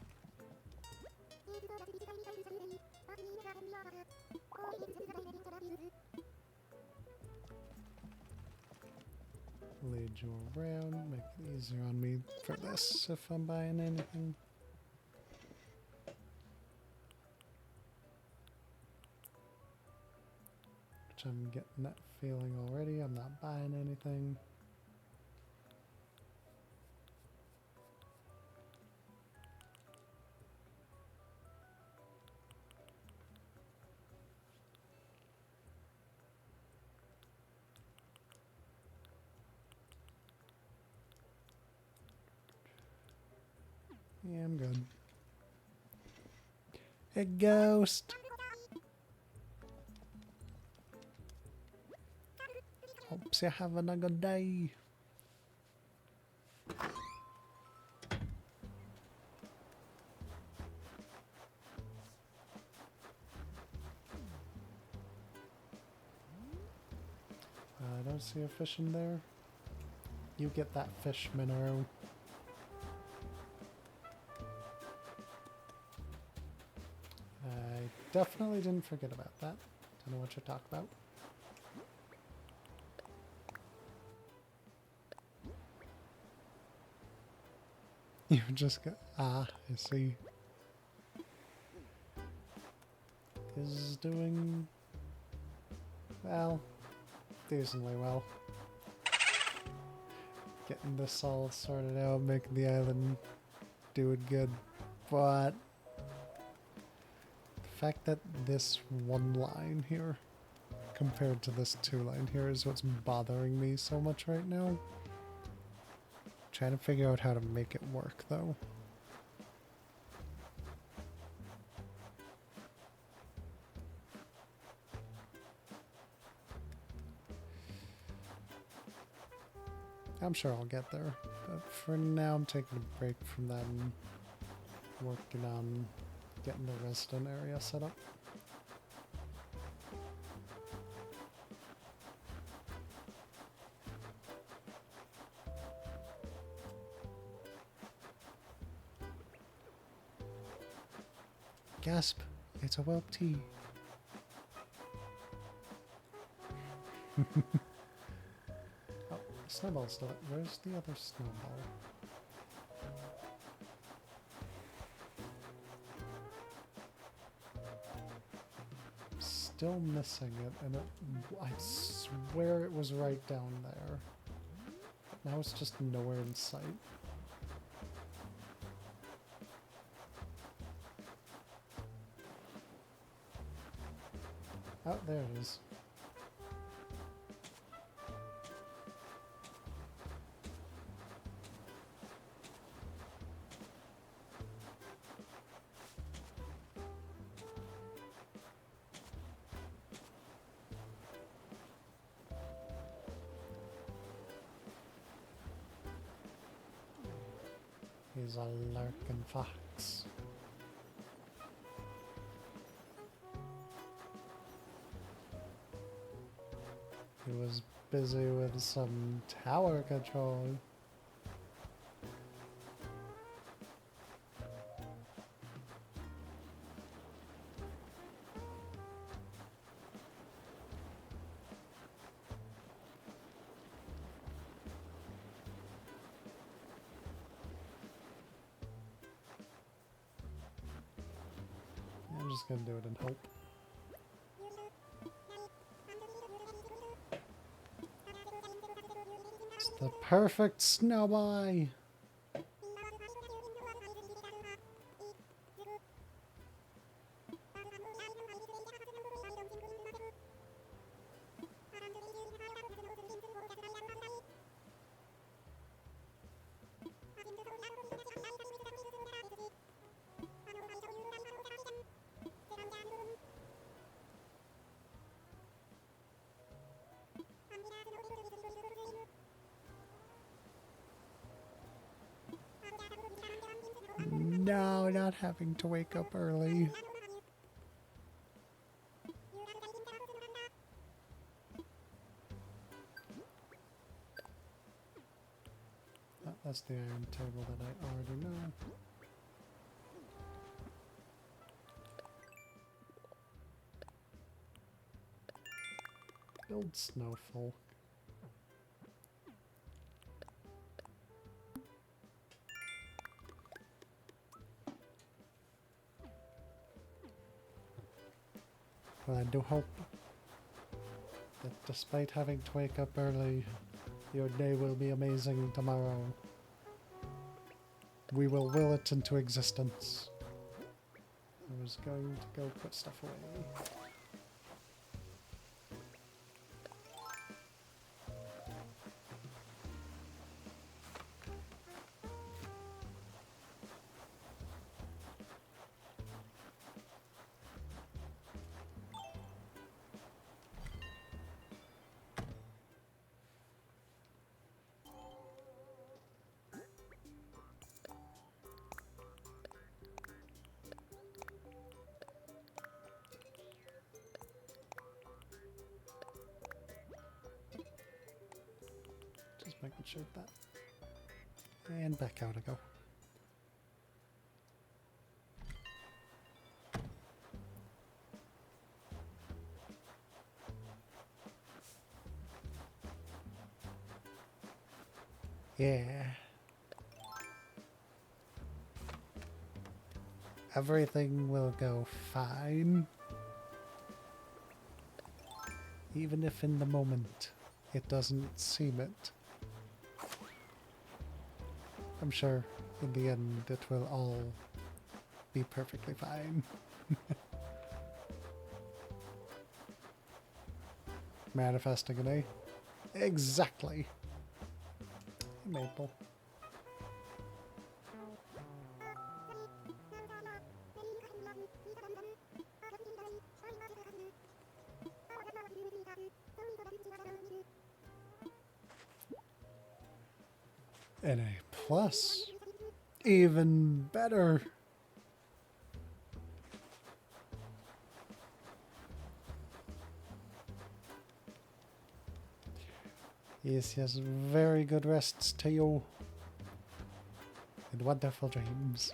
Lead you around, make it easier on me for this if I'm buying anything. Which I'm getting that feeling already. I'm not buying anything. Yeah, I'm good. Hey, ghost! Hopes you're having a good day. I don't see a fish in there. You get that fish, Minero. I definitely didn't forget about that. Don't know what you're talking about. You just got... Ah, I see. Is doing... well, decently well. Getting this all sorted out, making the island do it good. But the fact that this one line here compared to this two line here is what's bothering me so much right now. Trying to figure out how to make it work though. I'm sure I'll get there, but for now I'm taking a break from that and working on getting the resident area set up. Gasp! It's a whelp tea. Oh, snowball's still. Where's the other snowball? Still missing it, and I swear it was right down there. Now it's just nowhere in sight. Oh, there it is. He's a lurking fox. He was busy with some tower control. I'm just gonna do it in hope. It's the perfect snowball. not having to wake up early. Oh, that's the iron table that I already know. Build snowfolk. Well, I do hope that despite having to wake up early, your day will be amazing tomorrow. We will will it into existence. I was going to go put stuff away. Just making sure of that. And back out I go. Yeah. Everything will go fine. Even if in the moment it doesn't seem it. I'm sure in the end it will all be perfectly fine. Manifesting an A? Exactly. Maple. An A plus. Even better. Yes, yes, very good rests to you. And wonderful dreams.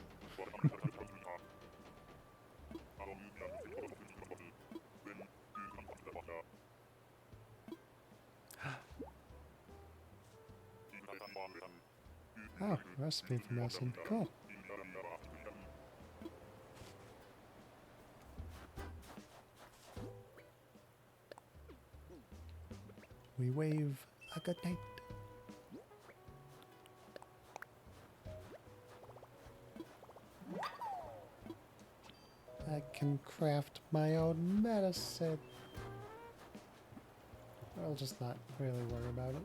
Oh, recipe for medicine. Cool. We wave a good night. I can craft my own medicine. I'll just not really worry about it.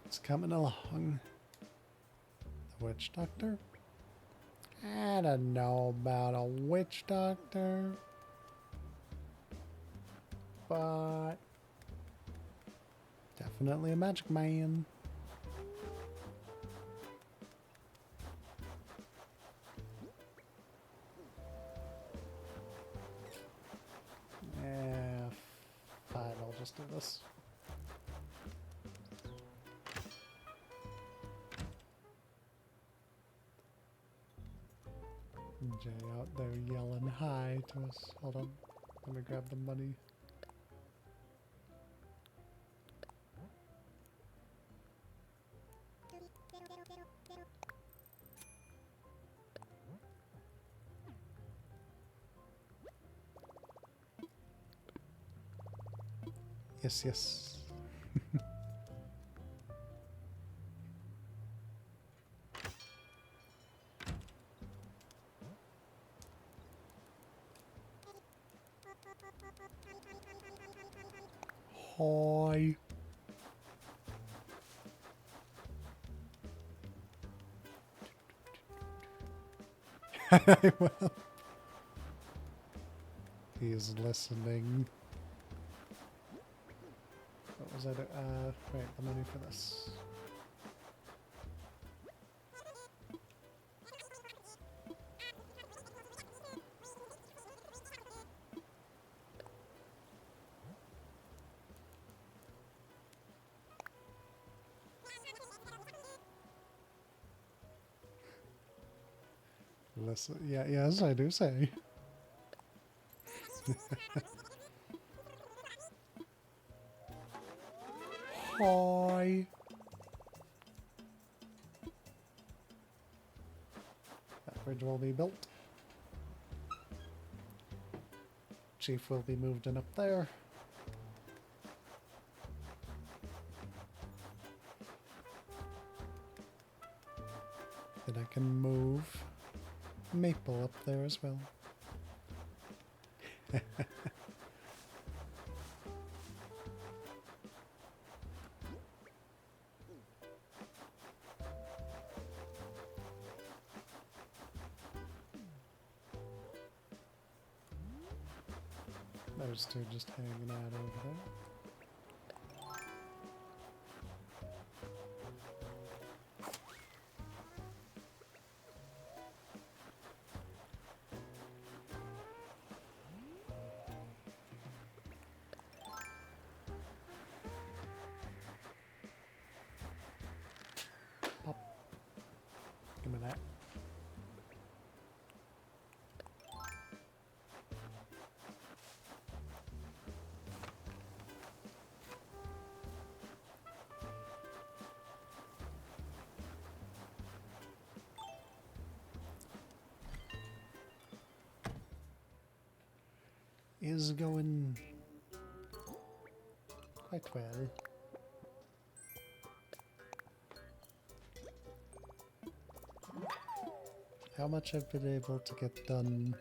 It's coming along. The witch doctor? I don't know about a witch doctor. But definitely a magic man. Yeah, fine, I'll just do this. Jay out there yelling hi to us. Hold on, let me grab the money. Yes, yes. Hi. I will. He is listening. Was I wait, the money for this. Listen, yeah, yes, I do say. Hi. That bridge will be built. Chief will be moved in up there. Then I can move Maple up there as well. Those two just hanging out over there. Pop. Give me that. Is going quite well. How much I've been able to get done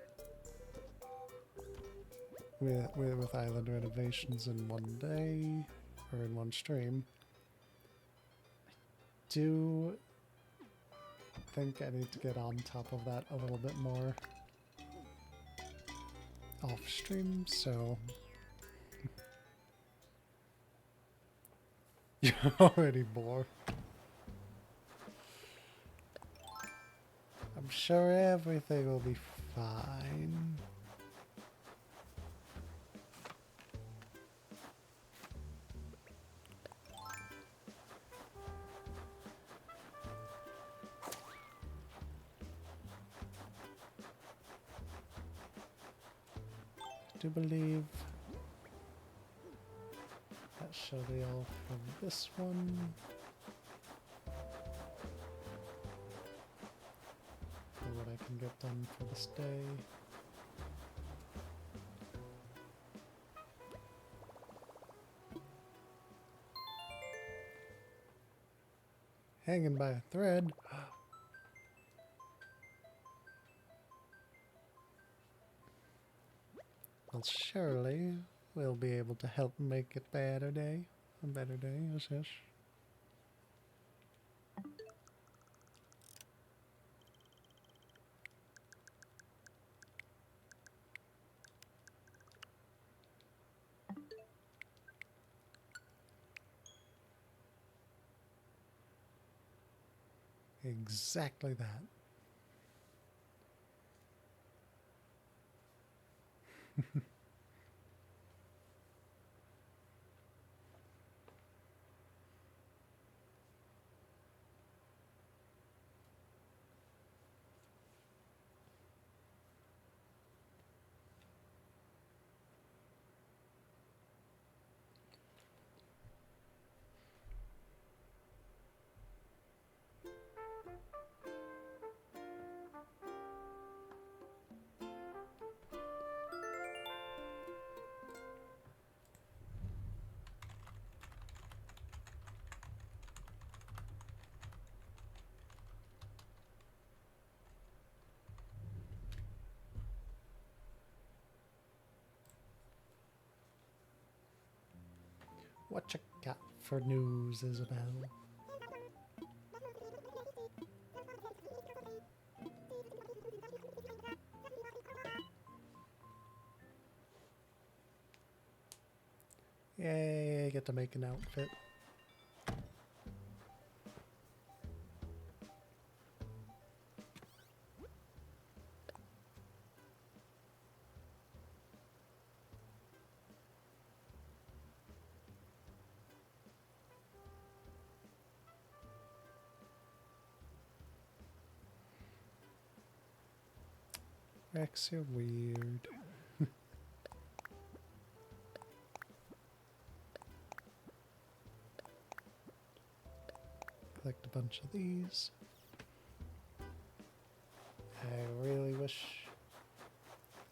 with island renovations in one day or in one stream? Do think I need to get on top of that a little bit more off stream, so you're already bored. I'm sure everything will be fine. I do believe that should be all from this one. For what I can get done for this day. Hanging by a thread. Well, surely we'll be able to help make it a better day. A better day, yes, yes. Exactly that. What you got for news, Isabel? Yay, I get to make an outfit. Rex, you're weird. Collect a bunch of these. I really wish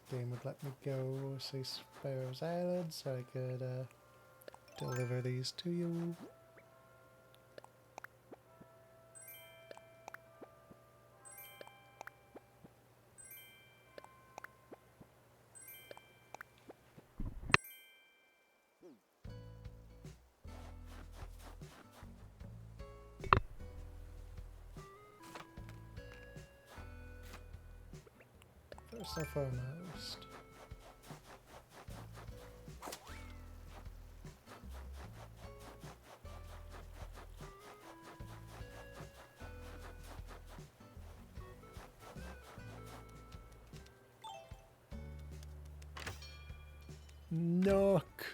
the game would let me go say Sparrow's Island so I could deliver these to you. First and foremost. Nook.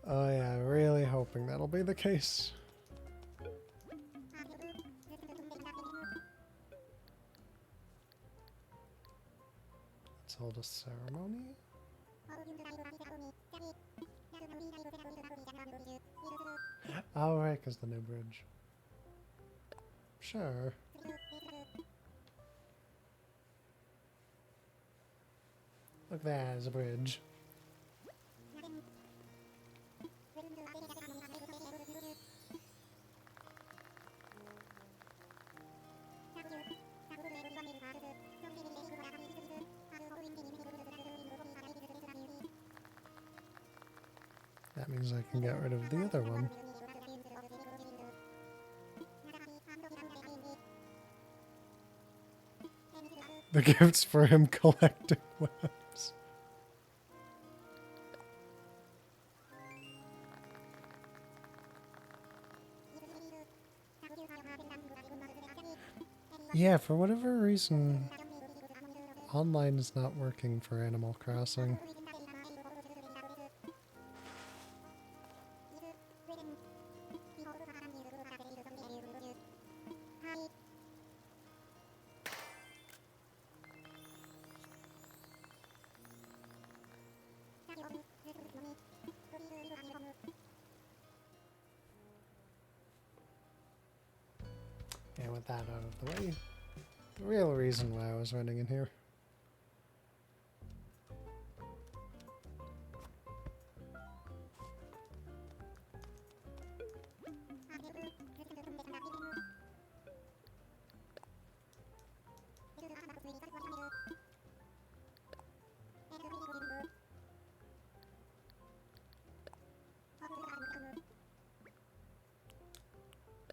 Oh yeah, really hoping that'll be the case. Let's hold a ceremony. Oh right, because the new bridge. Sure. Look, there's a bridge. That means I can get rid of the other one. The gift's for him collecting webs. Yeah, for whatever reason, online is not working for Animal Crossing. And with that out of the way, the real reason why I was running in here.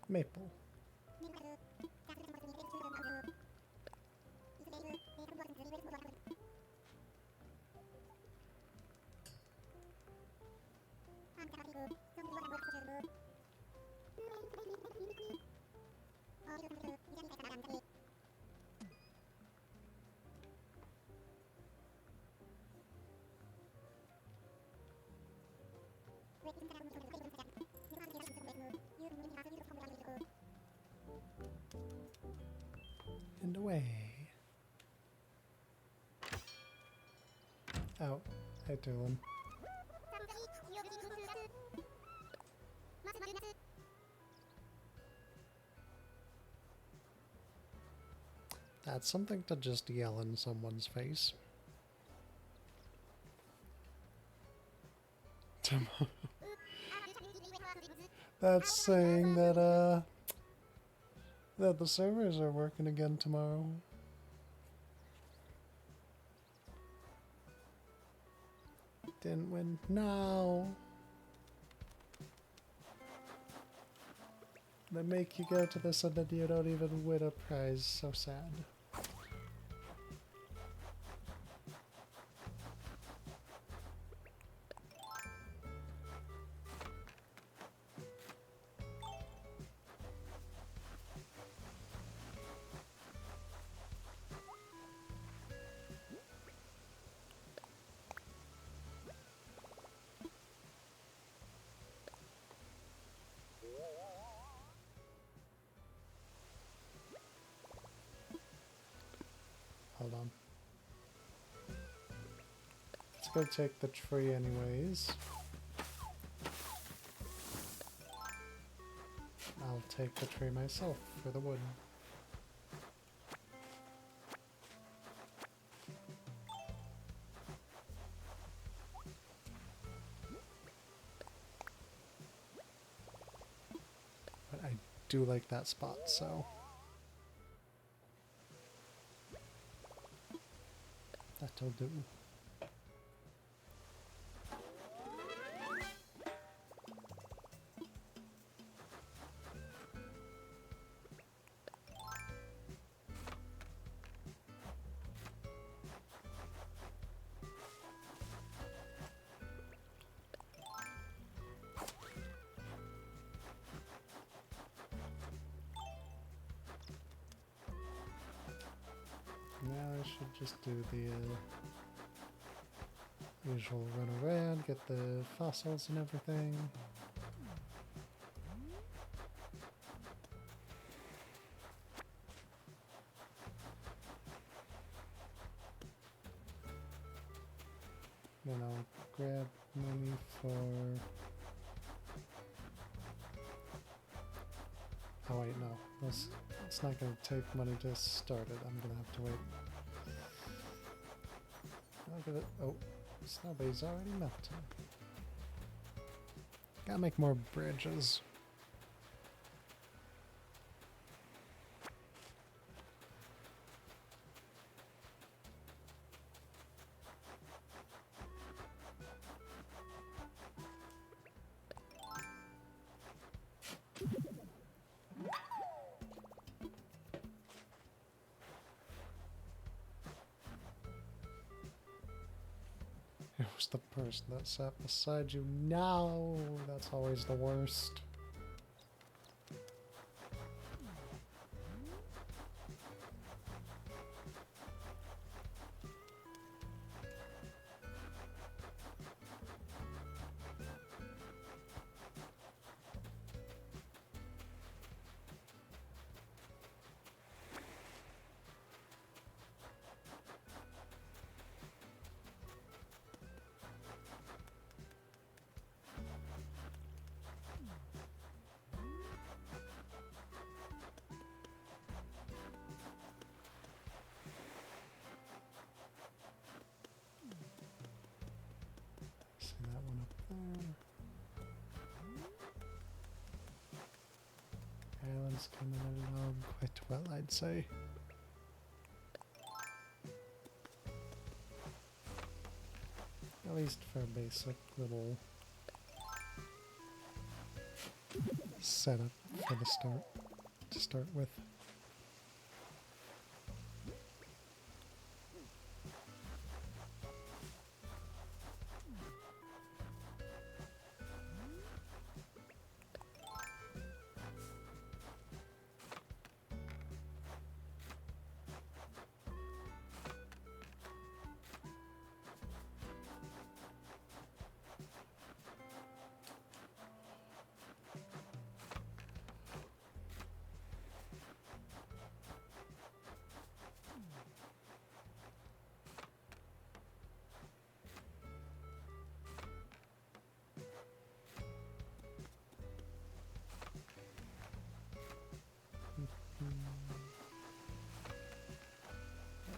Maple. And away. Oh, hi Dylan. That's something to just yell in someone's face. That's saying that that the servers are working again tomorrow. Didn't win. No. They make you go to this and then you don't even win a prize. So sad. It's gonna take the tree anyways. I'll take the tree myself for the wood. But I do like that spot, so that'll do. Now I should just do the usual run around, get the fossils and everything. Then I'll grab money for... Oh wait, no. It's not going to take money to start it. I'm going to have to wait. Look at it. Oh, Snowbay's already melting. Gotta make more bridges. It was the person that sat beside you. No, that's always the worst. See that one up there. Island's coming along quite well, I'd say. At least for a basic little setup for the start, to start with.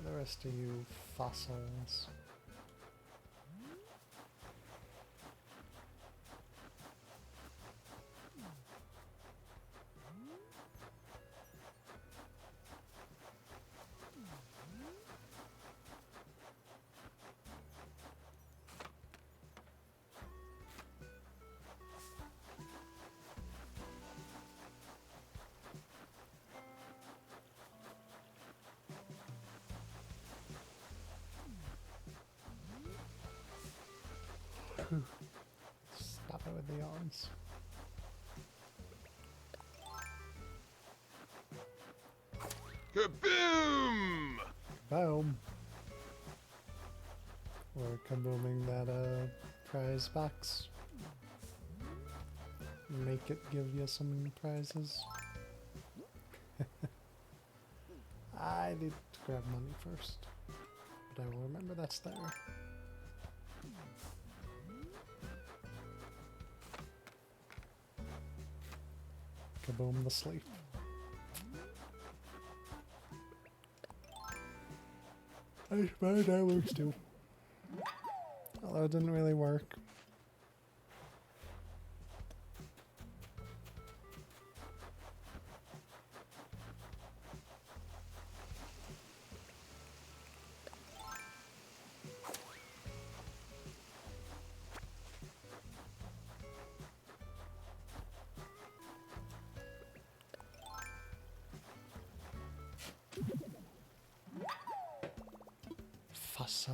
The rest of you fossils. Stop it with the yawns. Kaboom! Boom. We're kabooming that prize box. Make it give you some prizes. I need to grab money first. But I will remember that's there. Kaboom the sleep. I suppose that works too. Although it didn't really work. Fossil.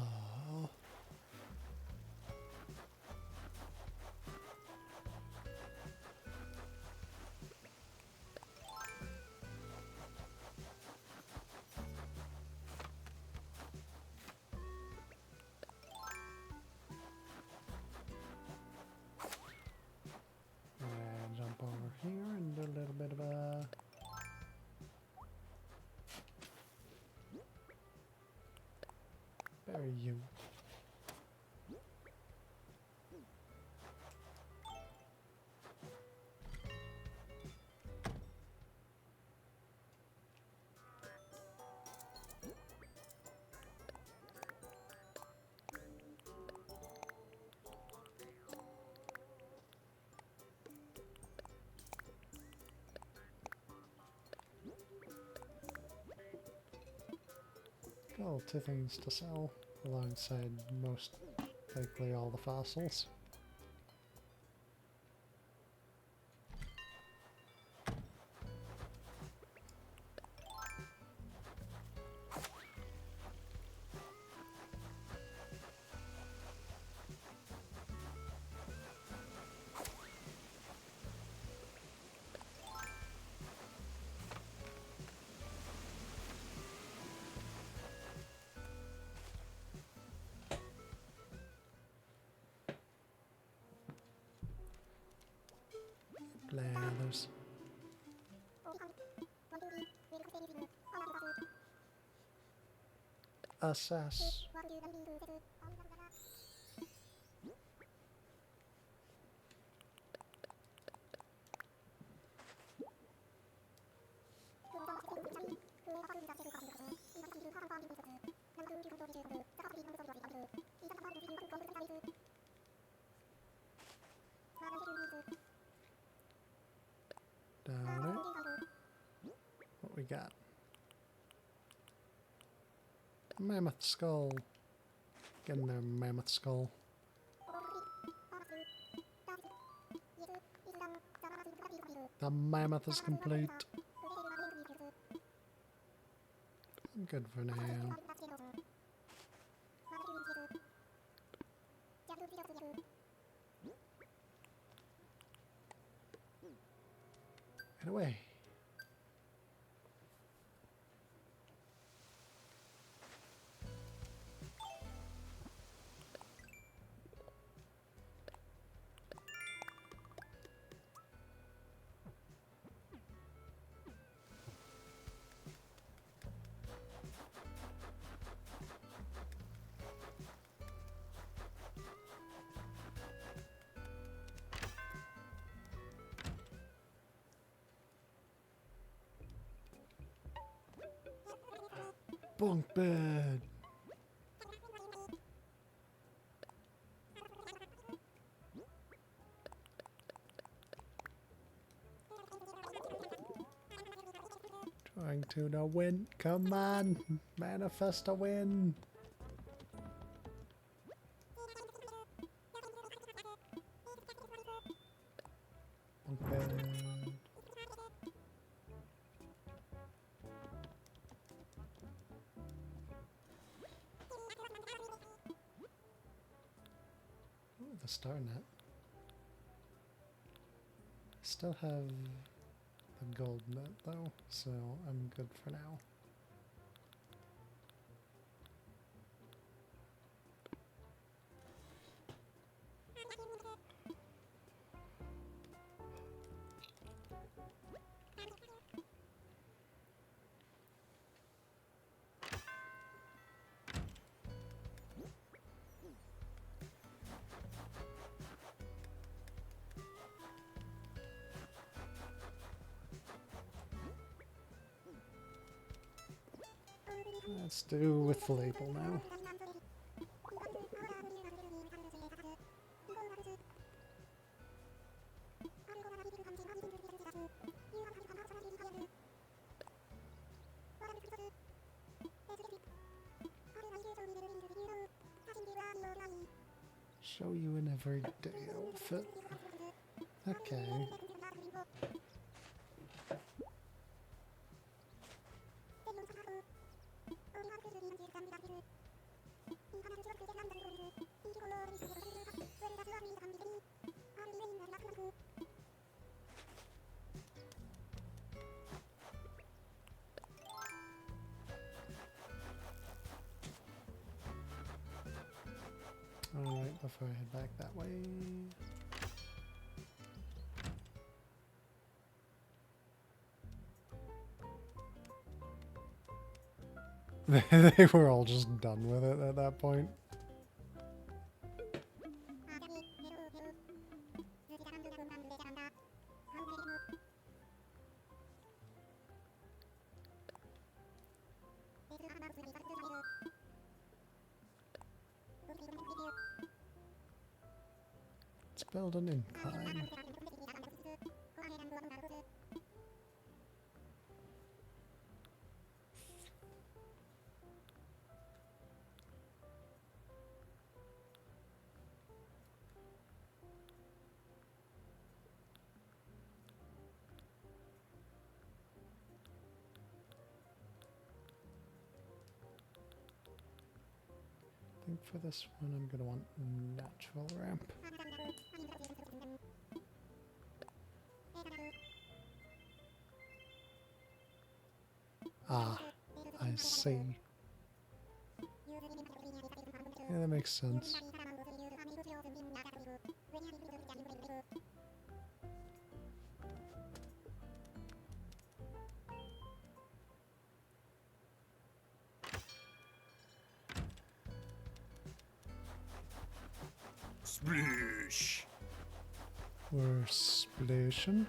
And jump over here and do a little bit of a bury you. Well, 2 things to sell alongside most likely all the fossils. Blathers. Assess. Down it. What we got? Mammoth skull. Get in there, mammoth skull. The mammoth is complete. I'm good for now. Get away. Bunk bed. Trying to the win. Come on. Manifest a win. Bunk bed. Ooh, the star net. Still have the gold net though, so I'm good for now. Let's do with the label now. Show you an everyday outfit. Okay. Alright, before I head back that way. They were all just done with it at that point. Let's build an incline. I think for this one I'm going to want natural ramp. Ah, I see. Yeah, that makes sense. Splish. We're splashing.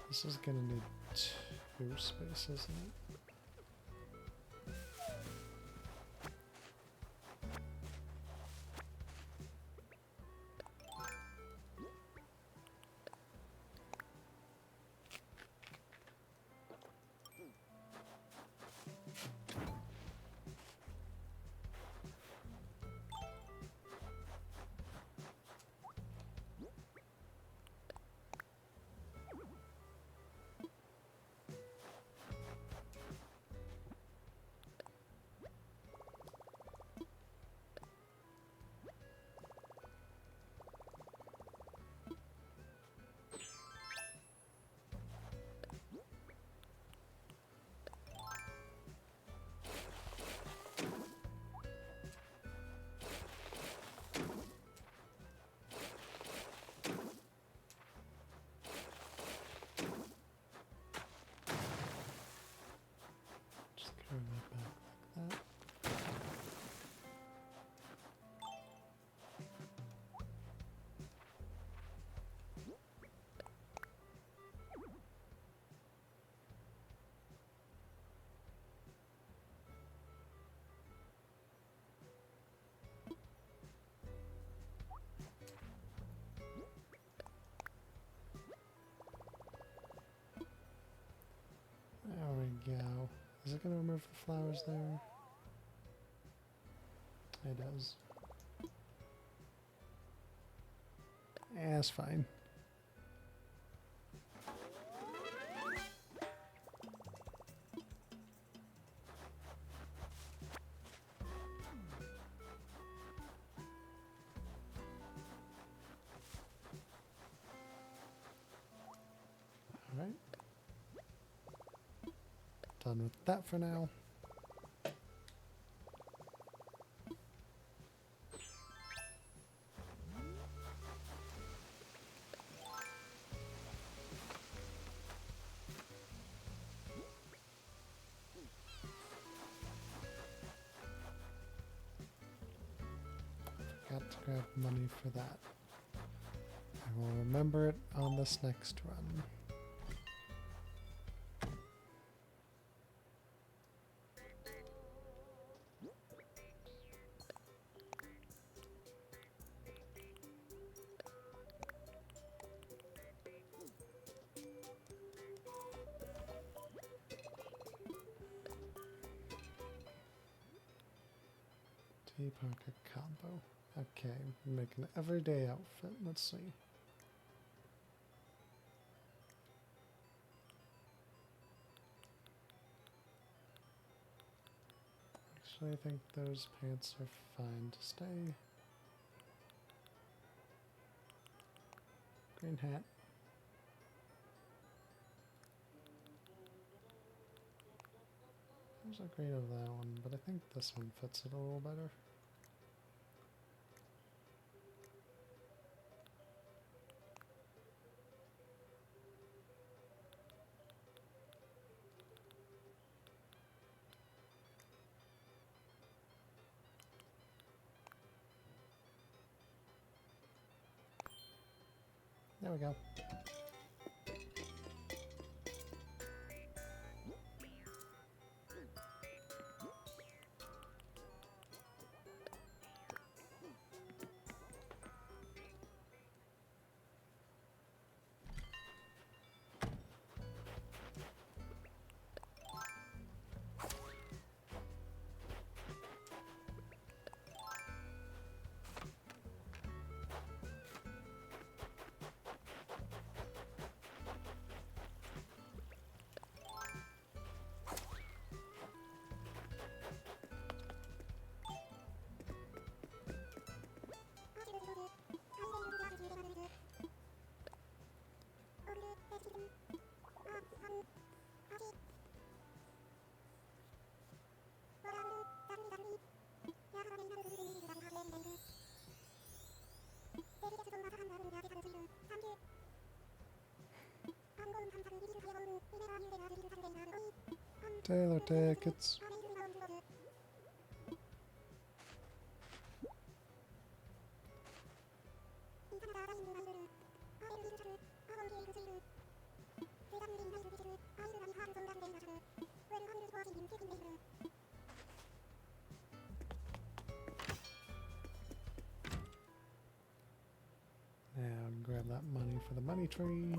This is gonna need 2 spaces, isn't it? Just carry that back like that. There we go. Is it going to remove the flowers there? It does. Yeah, it's fine. Alright. Done with that for now. Forgot to grab money for that. I will remember it on this next run. Tea Parker combo. Okay, make an everyday outfit. Let's see. Actually, I think those pants are fine to stay. Green hat. There's a green of that one, but I think this one fits it a little better. There we go. Taylor tickets. And grab that money for the money tree.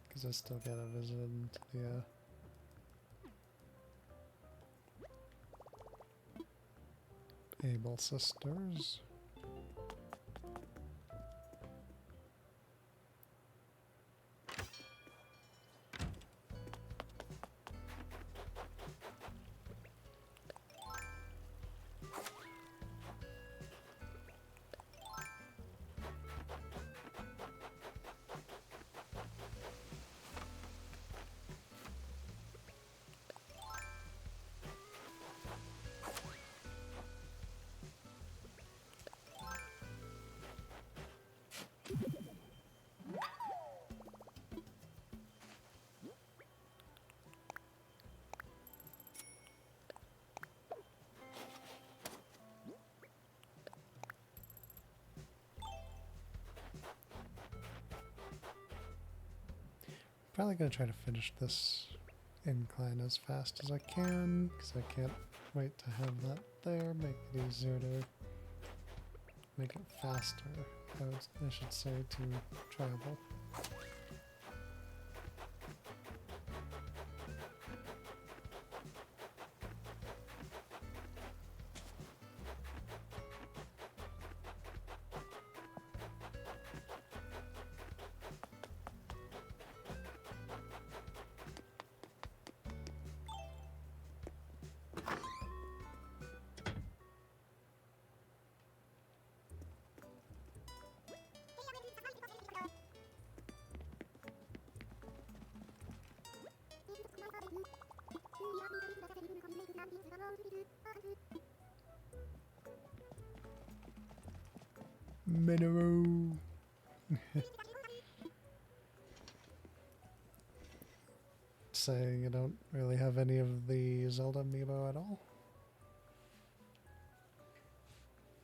Because I still gotta visit into the Able Sisters. Probably gonna try to finish this incline as fast as I can, because I can't wait to have that there. Make it easier to make it faster. I should say to travel. Mineral. Saying you don't really have any of the Zelda amiibo at all.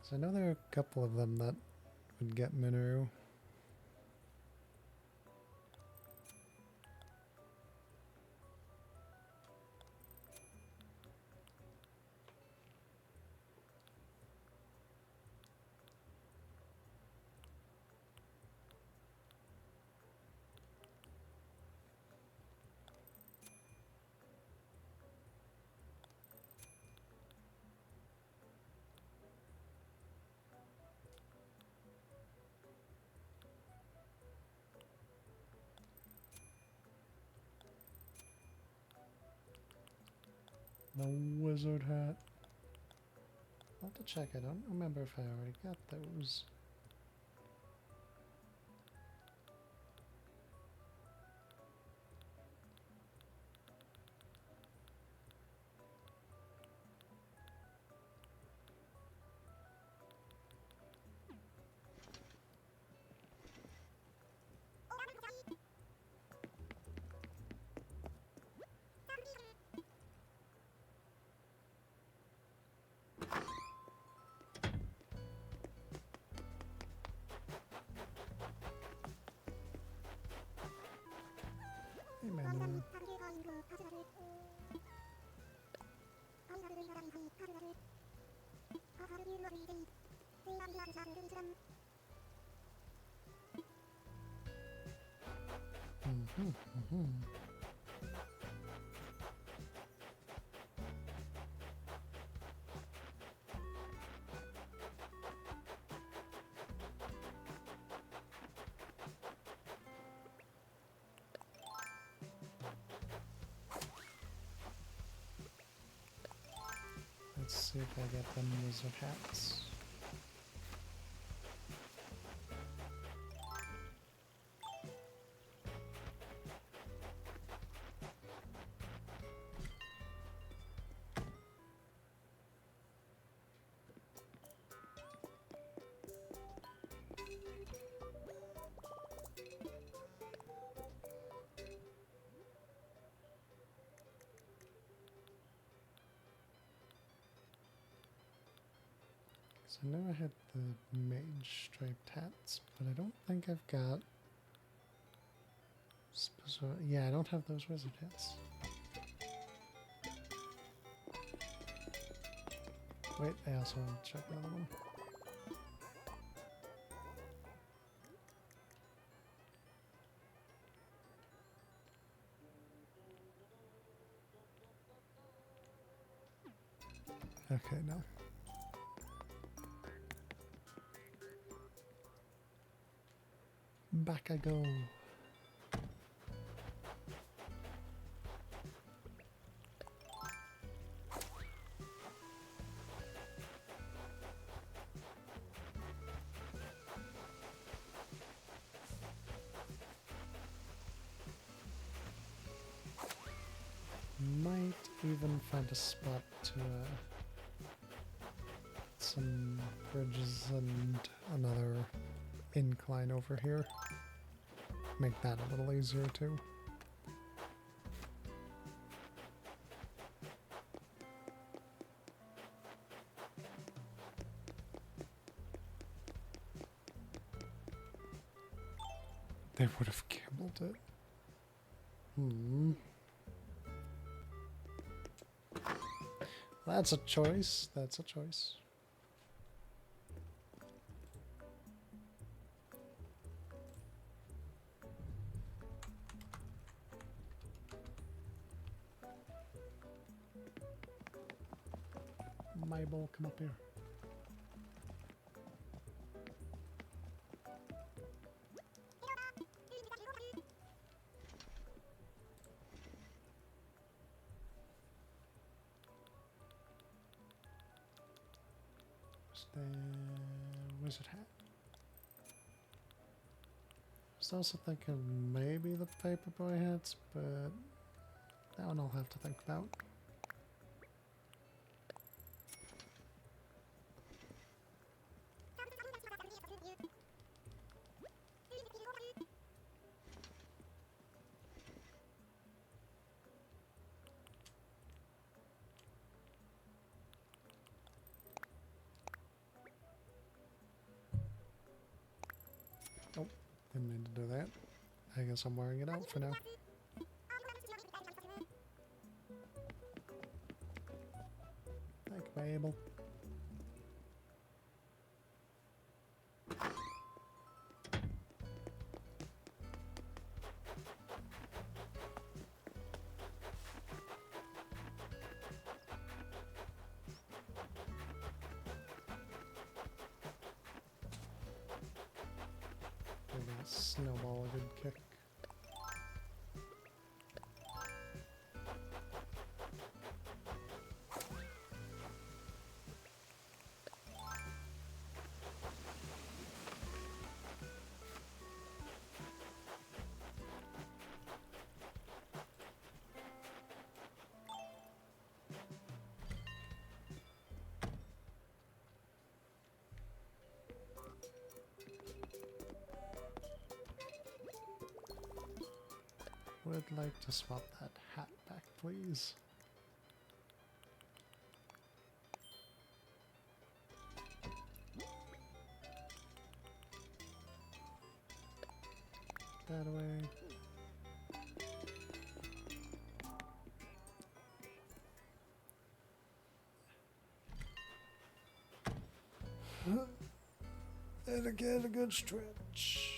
So I know there are a couple of them that would get Minoru. The wizard hat. I'll have to check. I don't remember if I already got those. Hey, man. Let's see if I get them wizard hats. So I know I had the mage striped hats, but I don't think I've got... Yeah, I don't have those wizard hats. Wait, I also want to check another one. Okay, no. Back I go. Might even find a spot to some bridges and another incline over here. Make that a little easier too. They would have gambled it. That's a choice. That's a choice. My ball, come up here. The wizard hat. I was also thinking maybe the paperboy hats, but that one I'll have to think about. Didn't mean to do that. I guess I'm wearing it out for now. Thank you, Mabel. Give that snowball a good kick. Would like to swap that hat back, please. That away. And again, a good stretch.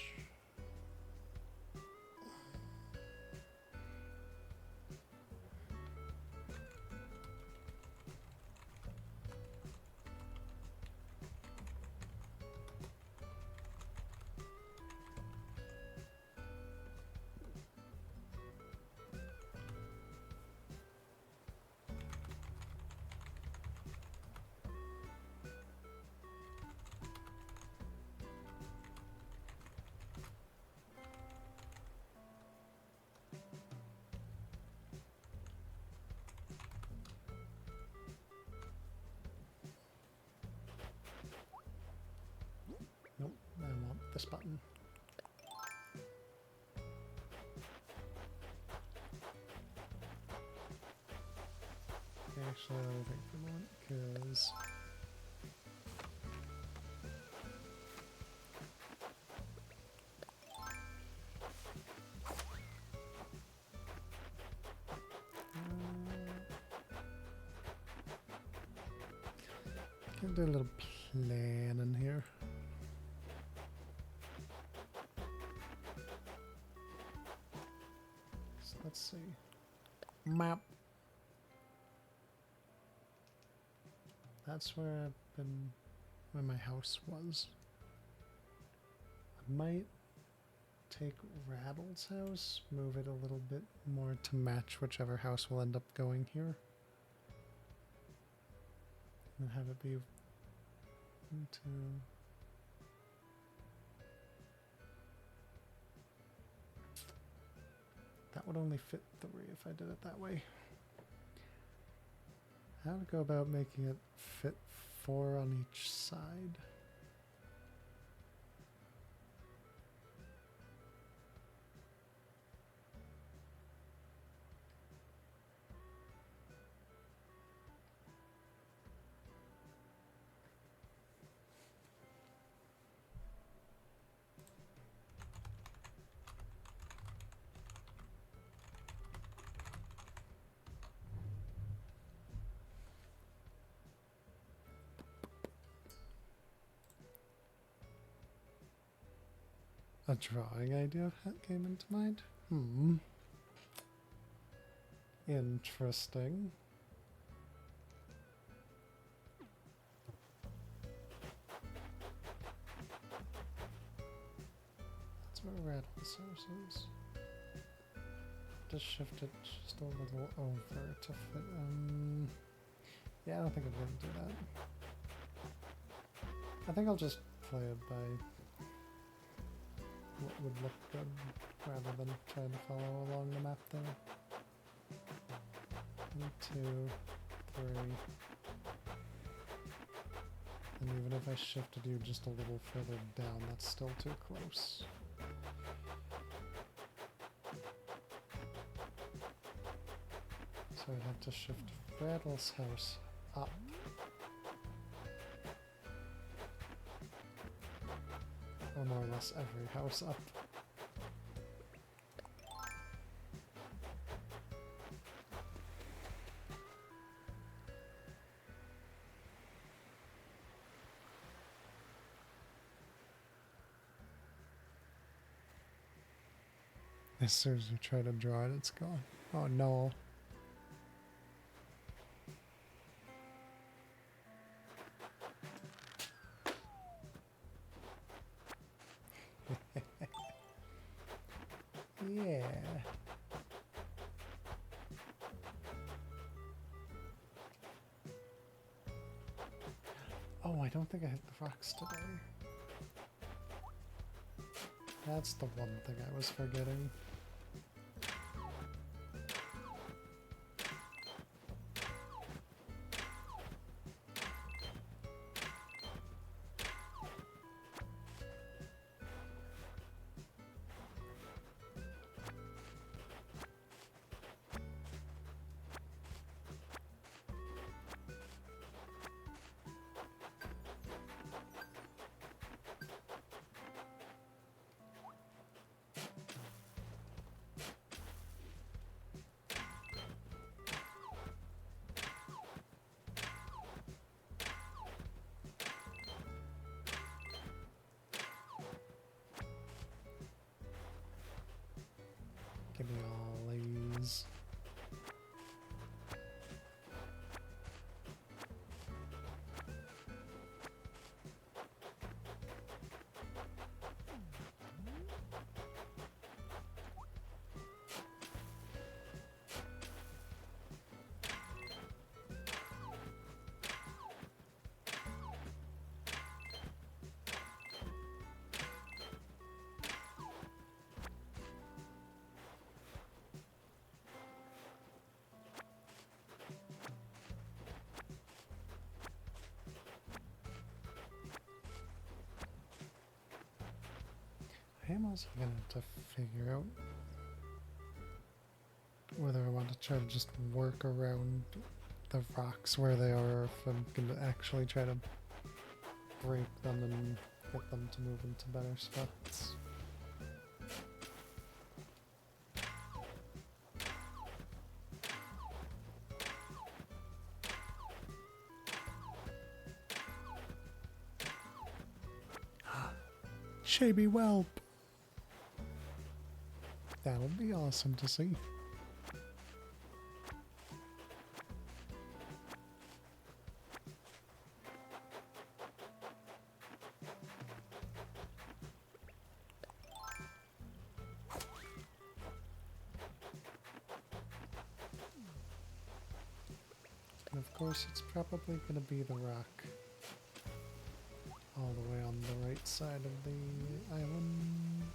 Nope, I want this button. Actually, I don't think I want, because can do a little planning here. So let's see. Map. That's where I've been, where my house was. I might take Rattle's house, move it a little bit more to match whichever house will end up going here. And have it be into... That would only fit 3 if I did it that way. How to go about making it fit 4 on each side? A drawing idea came into mind? Interesting. That's where Rattle's house is. Just shift it just a little over to fit. Yeah, I don't think I'm going to do that. I think I'll just play it by what would look good rather than trying to follow along the map there. 1, 2, 3. And even if I shifted you just a little further down, that's still too close. So I'd have to shift Rattle's house up. Or more or less every house up. As soon as you try to draw it, it's gone. Oh no. Yeah. Oh, I don't think I hit the rocks today. That's the one thing I was forgetting. Give me all these. I am also gonna have to figure out whether I want to try to just work around the rocks where they are, or if I'm gonna actually try to break them and get them to move into better spots. Shabby whelp! That'll be awesome to see. And of course it's probably going to be the rock all the way on the right side of the island.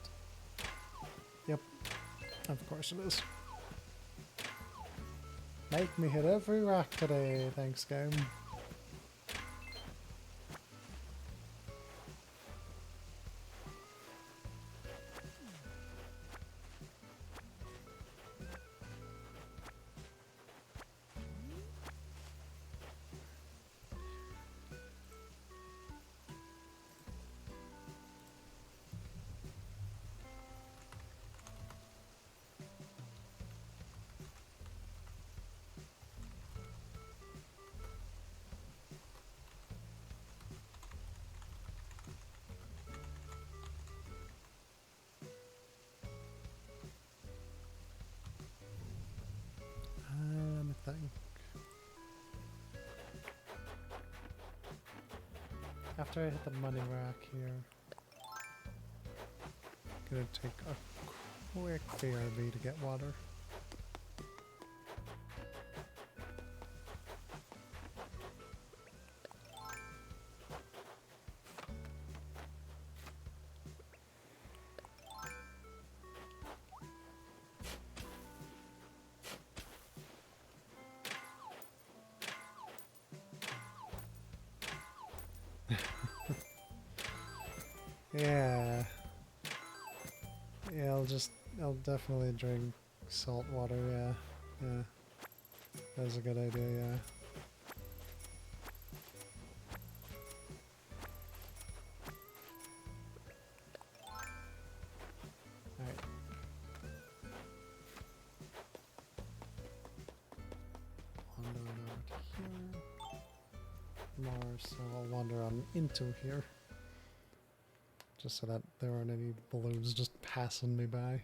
Yep, of course it is. Make me hit every rock today, thanks game. I think. After I hit the money rack here, I'm gonna take a quick BRB to get water. Yeah. Yeah, I'll definitely drink salt water, yeah. Yeah. That's a good idea, yeah. Alright. Wander on over to here. More, so I'll wander on into here. Just so that there aren't any balloons just passing me by.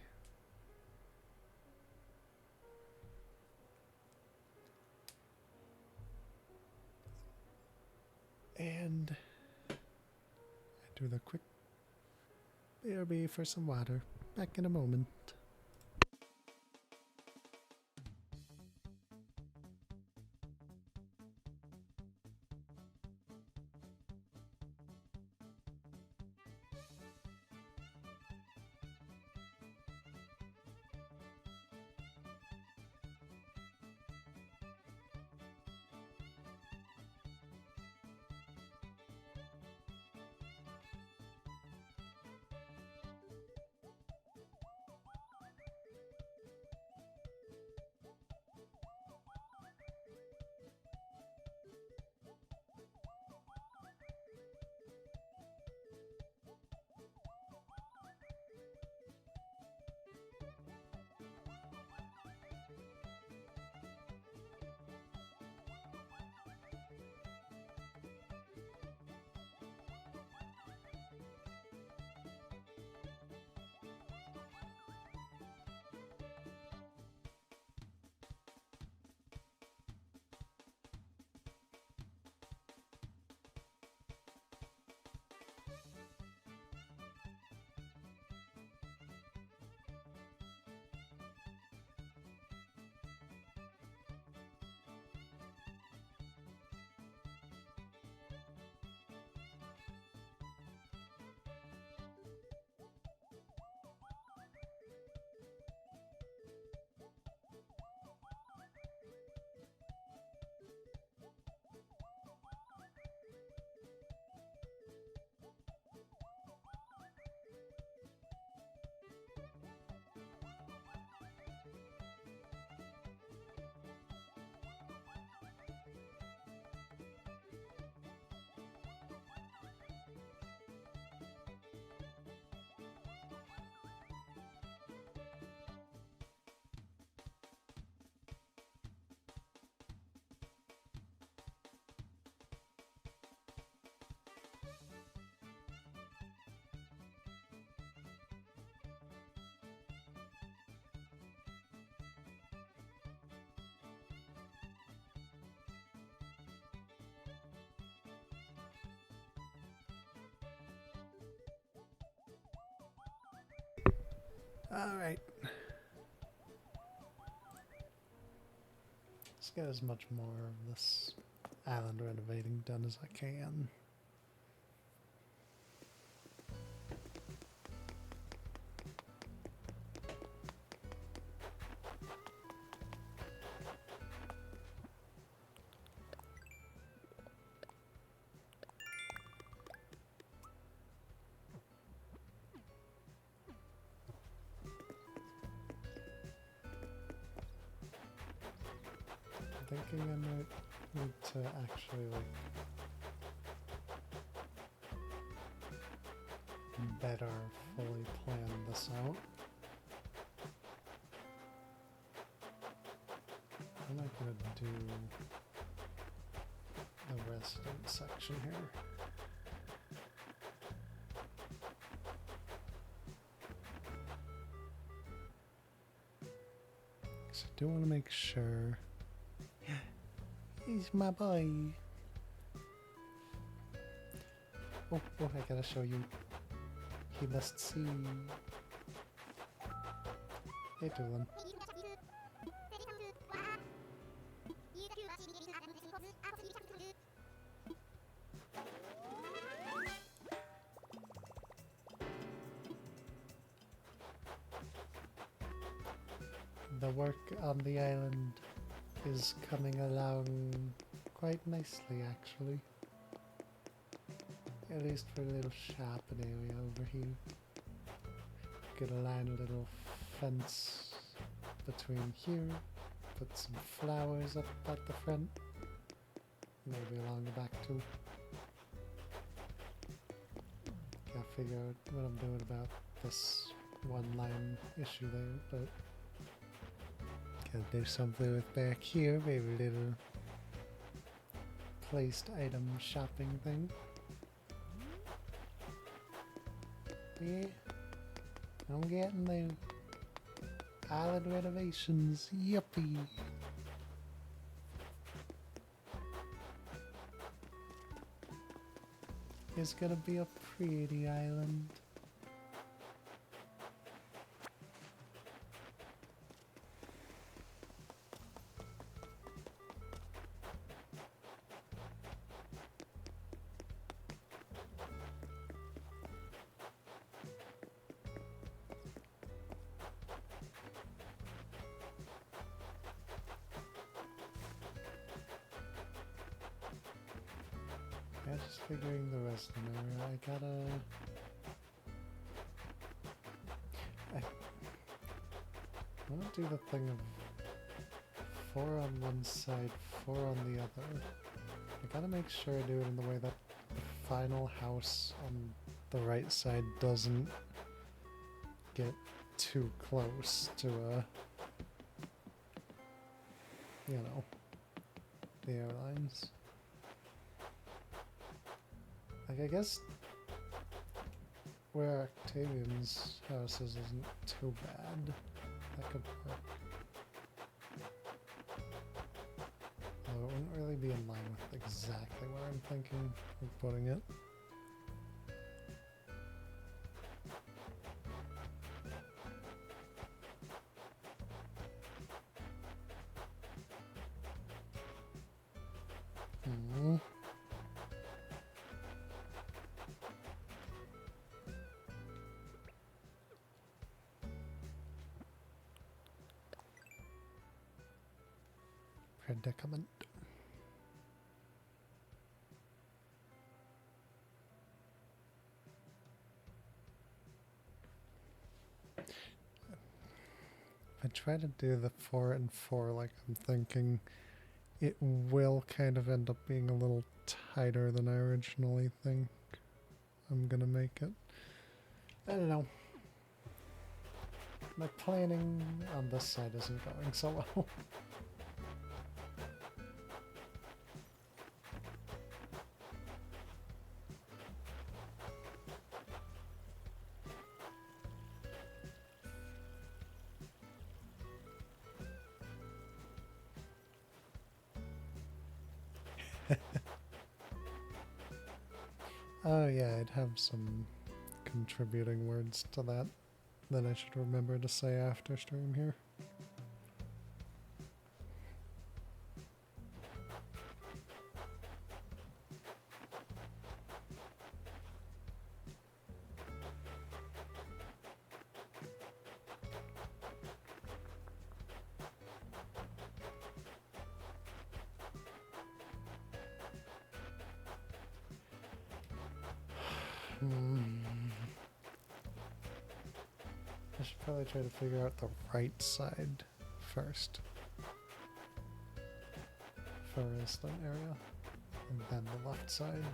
do the quick BRB for some water. Back in a moment. Alright. Let's get as much more of this island renovating done as I can. Thinking I might need to actually better fully plan this out. I'm not gonna do the resident section here. So I do want to make sure. He's my boy. Oh, I gotta show you. He must see. Hey, Dylan. The work on the island is coming along quite nicely, actually. At least for a little shopping area over here. Gonna line a little fence between here. Put some flowers up at the front. Maybe along the back too. Gotta figure out what I'm doing about this one line issue there, but gotta do something with back here, maybe a little placed item shopping thing. Yeah, I'm getting there. Island renovations, yippee! is gonna be a pretty island. Yeah, just figuring the resident area. I want to do the thing of 4 on one side, 4 on the other. I gotta make sure I do it in the way that the final house on the right side doesn't get too close to you know, the airlines. Like, I guess where Octavian's house isn't too bad. That could work. Although it wouldn't really be in line with exactly where I'm thinking of putting it. Predicament. If I try to do the 4 and 4 like I'm thinking, it will kind of end up being a little tighter than I originally think I'm gonna make it. I don't know. My planning on this side isn't going so well. Oh yeah, I'd have some contributing words to that I should remember to say after stream here. I should probably try to figure out the right side first for resident area, and then the left side.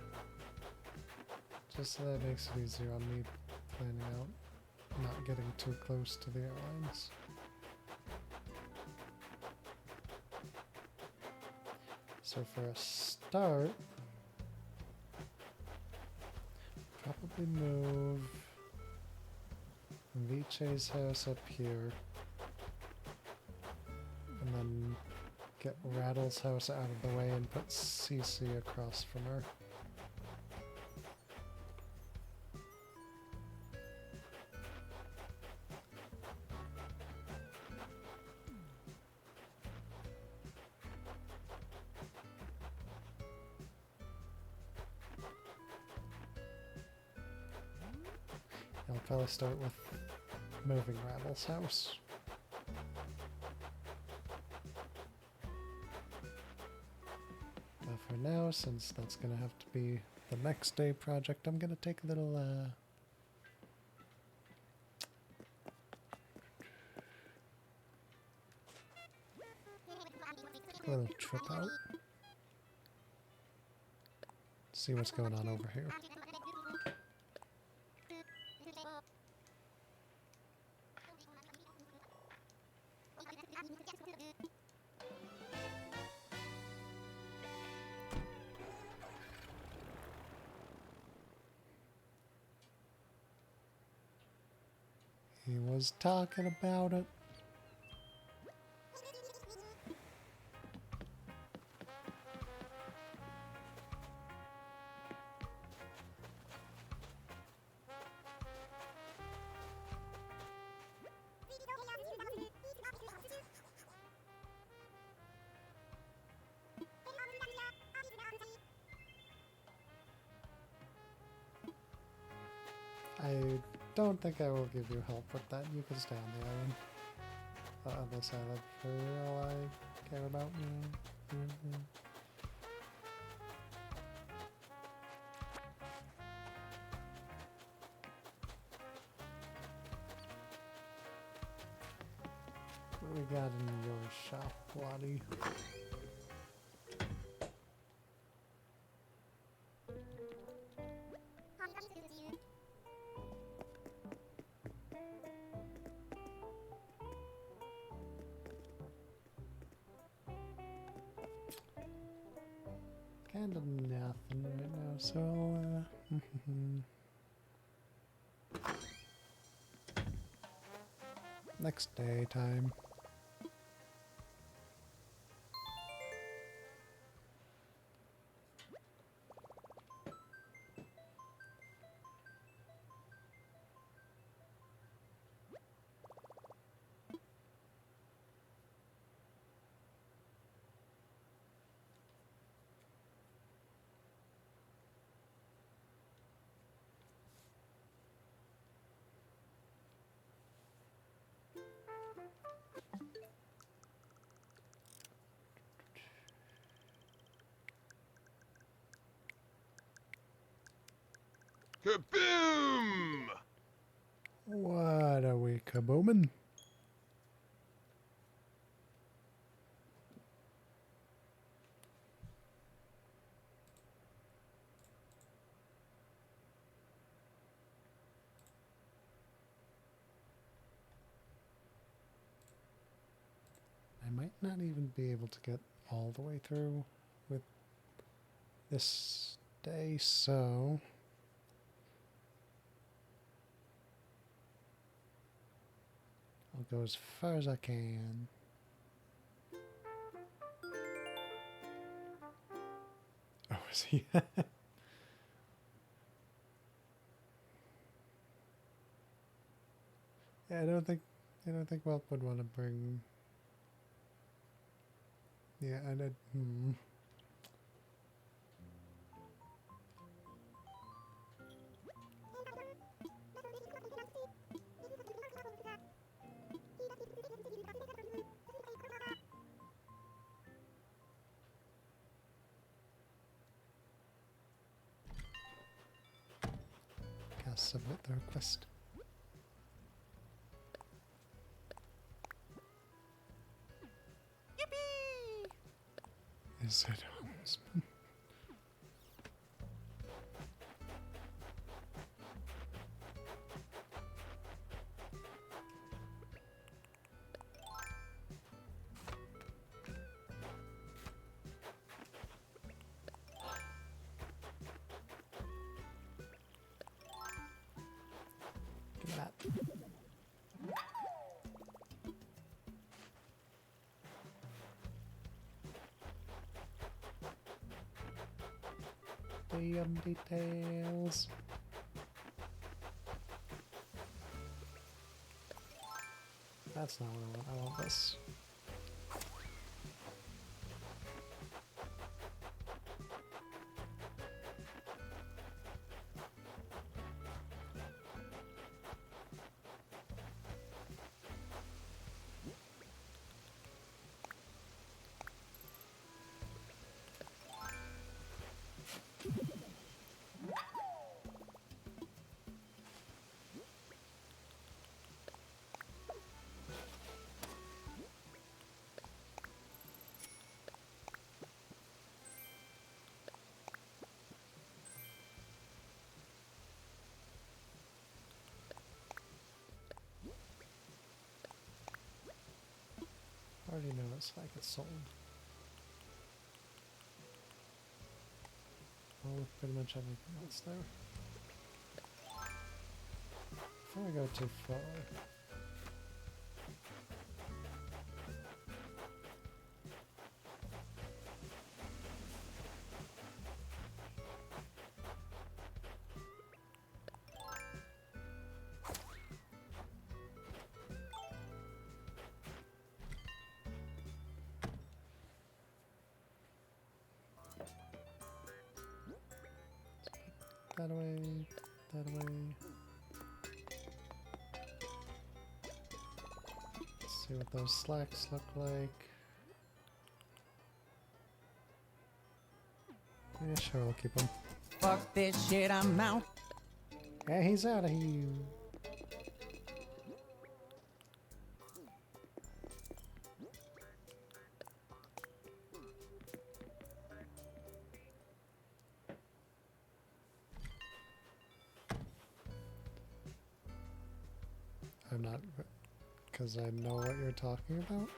Just so that makes it easier on me planning out, not getting too close to the airlines. So for a start, probably move Viche's house up here, and then get Rattle's house out of the way and put Cece across from her. I'll probably start with moving Rattle's house. But for now, since that's going to have to be the next day project, I'm going to take a little trip out. See what's going on over here. He was talking about it. don't think I will give you help with that. You can stay on the island. The other side of for all I care about, you know. What we got in your shop, Lottie? Kind of nothing right now, so next day time. Kaboom! What are we kabooming? I might not even be able to get all the way through with this day, so I'll go as far as I can. Oh, is he? Yeah, I don't think Welt would want to bring. Yeah, I did. Can't submit the request. Is it Holmes? Give me that. Damn details. That's not what I want. I want this. I already know it's like it's sold. Well, with pretty much everything else there. Before I go too far. That away, that away. See what those slacks look like. Yeah, sure, I'll keep them. Fuck this shit, I'm out. Yeah, he's out of here. I'm not, because I know what you're talking about.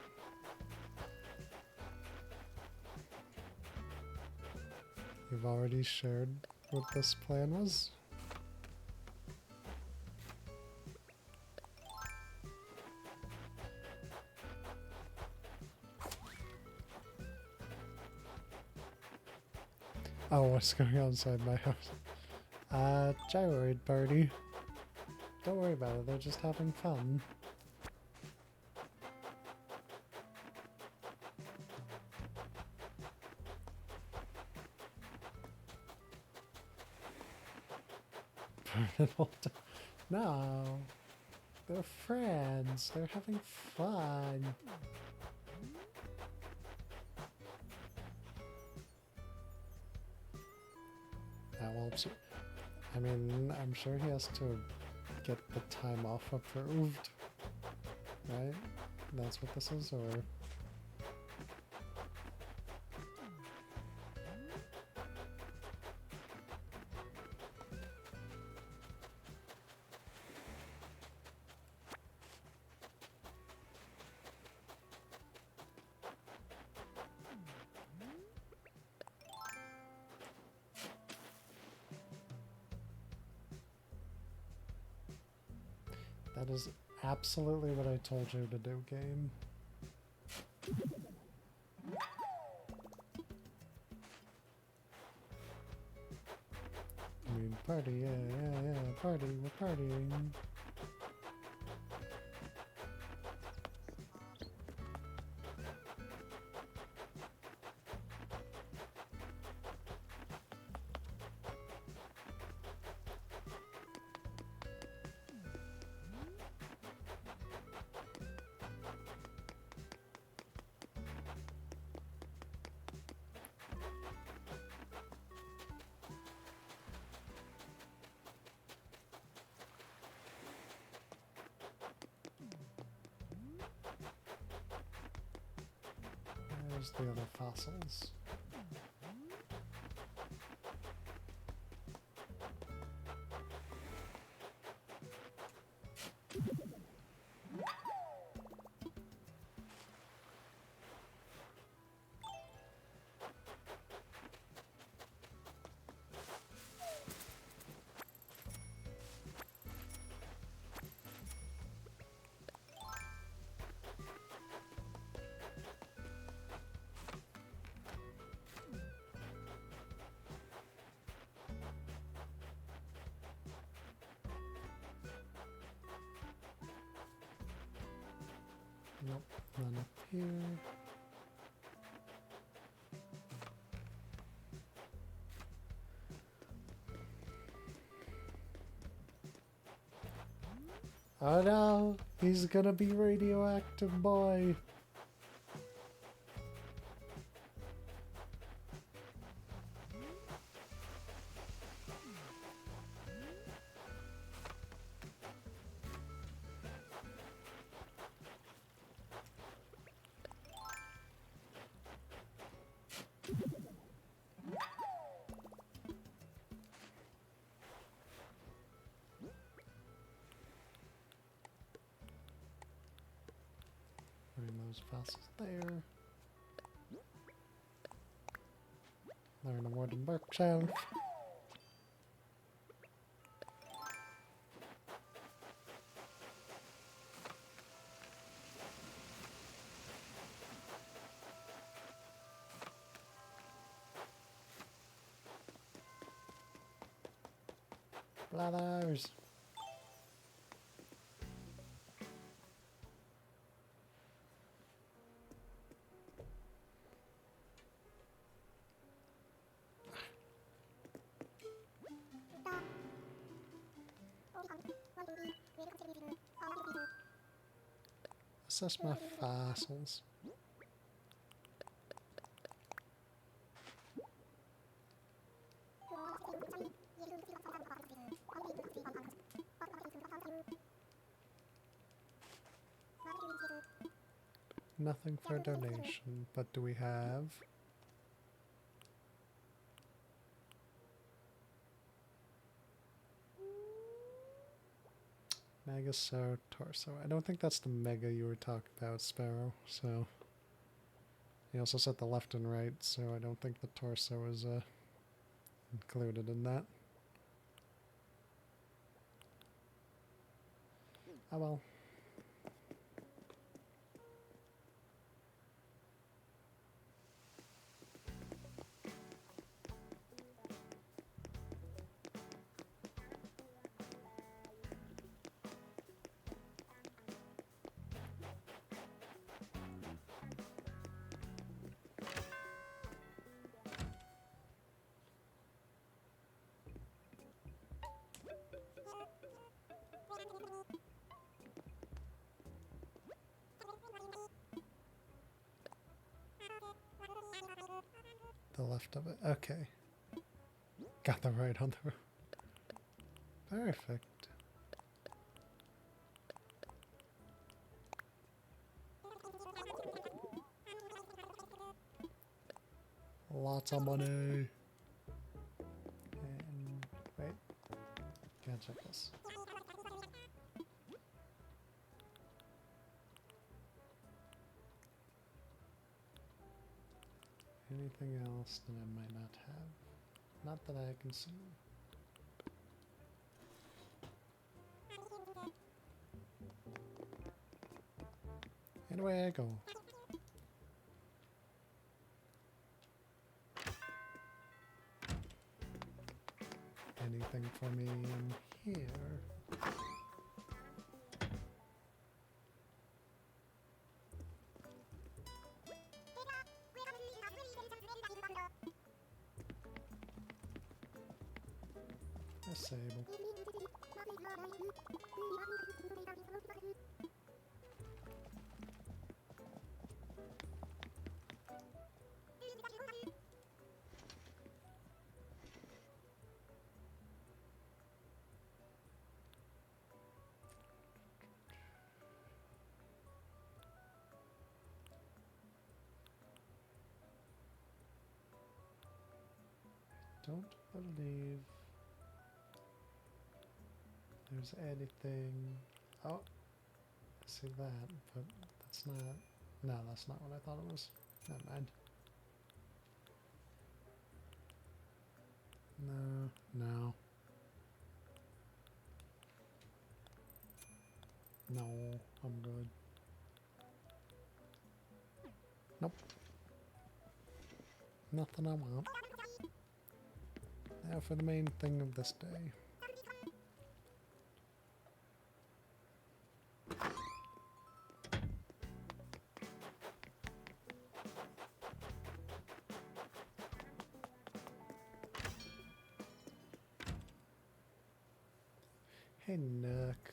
You've already shared what this plan was. Oh, what's going on inside my house? Gyroid party. Don't worry about it, they're just having fun. No, they're friends. They're having fun. Well, I mean, I'm sure he has to get the time off approved, right? That's what this is, or? That is absolutely what I told you to do, game. I mean, party, yeah, party, we're partying. There's the other fossils. Nope, none up here. Oh no, he's gonna be radioactive, boy. Putting those fossils there. They're in a wooden bookshelf. Blathers. Assess my fossils. Nothing for donation, but do we have? Megasaur torso. I don't think that's the mega you were talking about, Sparrow, so... You also said the left and right, so I don't think the torso is included in that. Oh well. The left of it. Okay. Got the right on the... Perfect. Lots of money. And wait. Can't check this. Anything else that I might not have? Not that I can see. And away I go. Anything for me in here? Disable. Don't believe there's anything. Oh, I see that, but that's not. No, that's not what I thought it was. Never mind. No, no. No, I'm good. Nope. Nothing I want. Now for the main thing of this day. Hey Nook,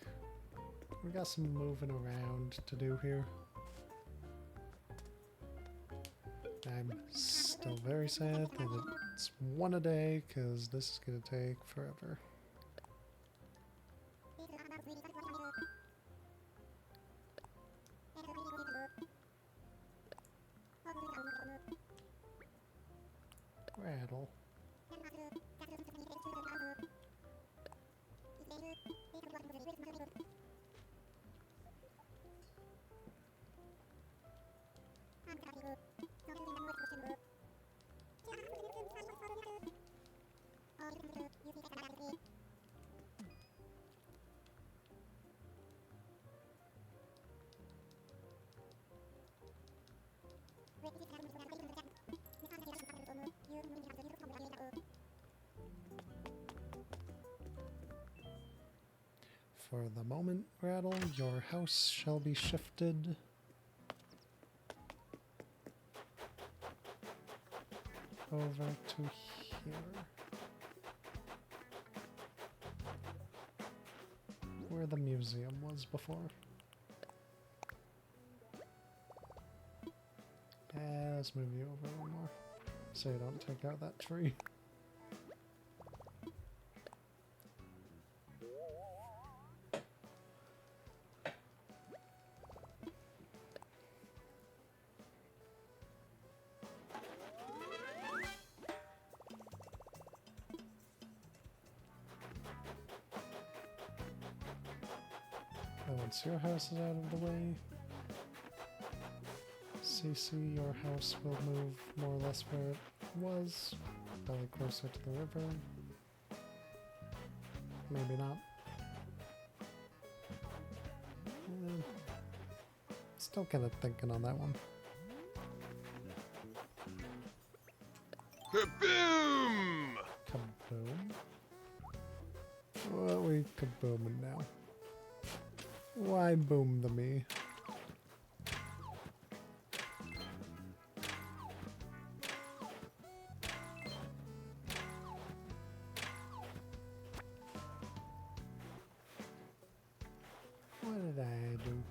we got some moving around to do here. I'm still very sad that it's one a day, because this is going to take forever. Rattle. For the moment, Rattle, your house shall be shifted over to here. Where the museum was before. Let's move you over one more so you don't take out that tree. And once your house is out of the way, CC, your house will move more or less where it was, probably closer to the river. Maybe not. Still kind of thinking on that one. Kaboom! Kaboom. What are we kabooming now? Why boom the me? What did I do?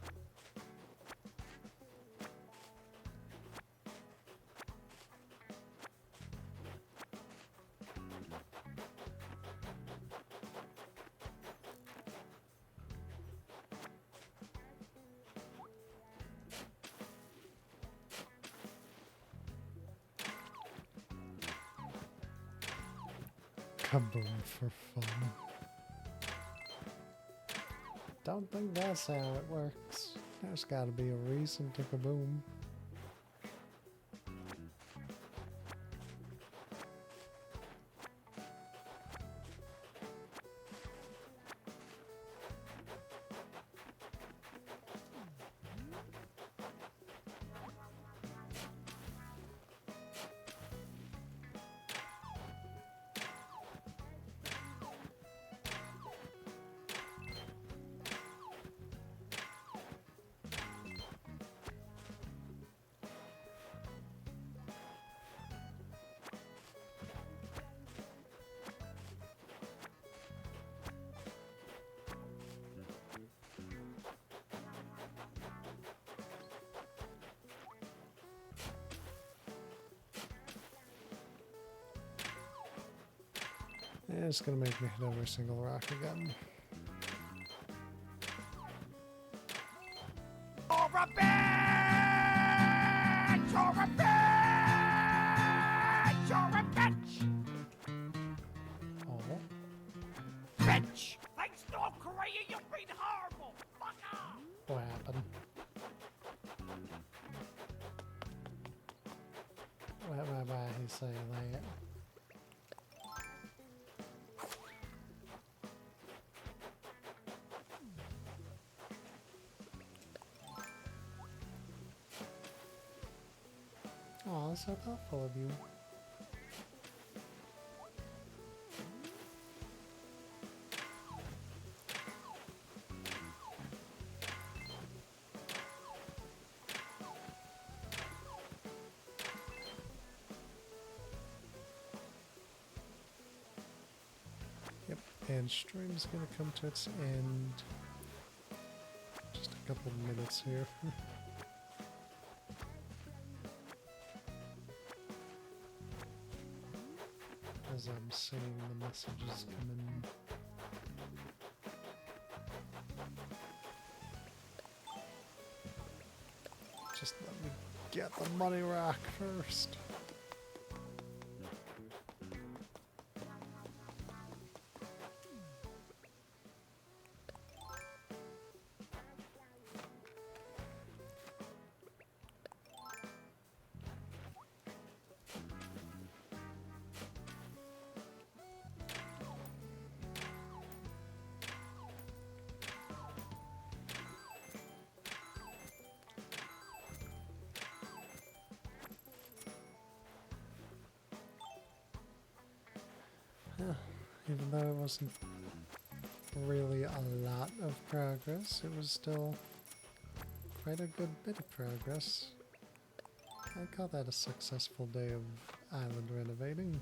Kaboom for fun. Don't think that's how it works. There's gotta be a reason to kaboom. Yeah, it's gonna make me hit every single rock again. You're a bitch! You're a bitch! You're a bitch! Oh, Bitch! Thanks, North Korea, you've been horrible! Fuck off! what happened? Why he's saying that? Oh, that's so thoughtful of you. Yep, and stream's gonna come to its end. Just a couple of minutes here. As I'm seeing the messages come in. Just let me get the money rock first. Yeah, even though it wasn't really a lot of progress, it was still quite a good bit of progress. I call that a successful day of island renovating.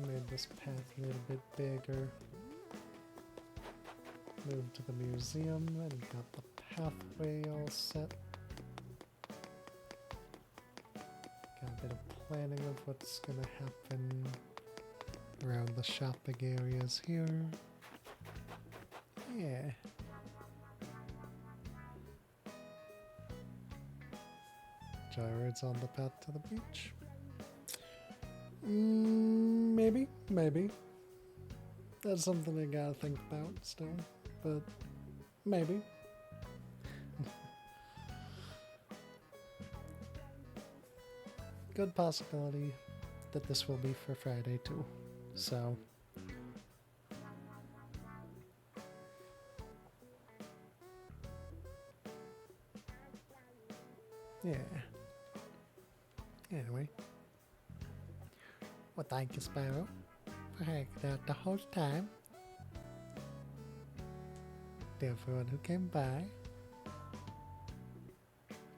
Made this path a little bit bigger. moved to the museum and got the pathway all set. Got a bit of planning of what's gonna happen around the shopping areas here. Yeah. Gyroids on the path to the beach. Maybe. That's something I gotta think about still, but maybe. Good possibility that this will be for Friday too, so. Yeah. Anyway. Well, thank you, Sparrow, for hanging out the whole time. To everyone who came by.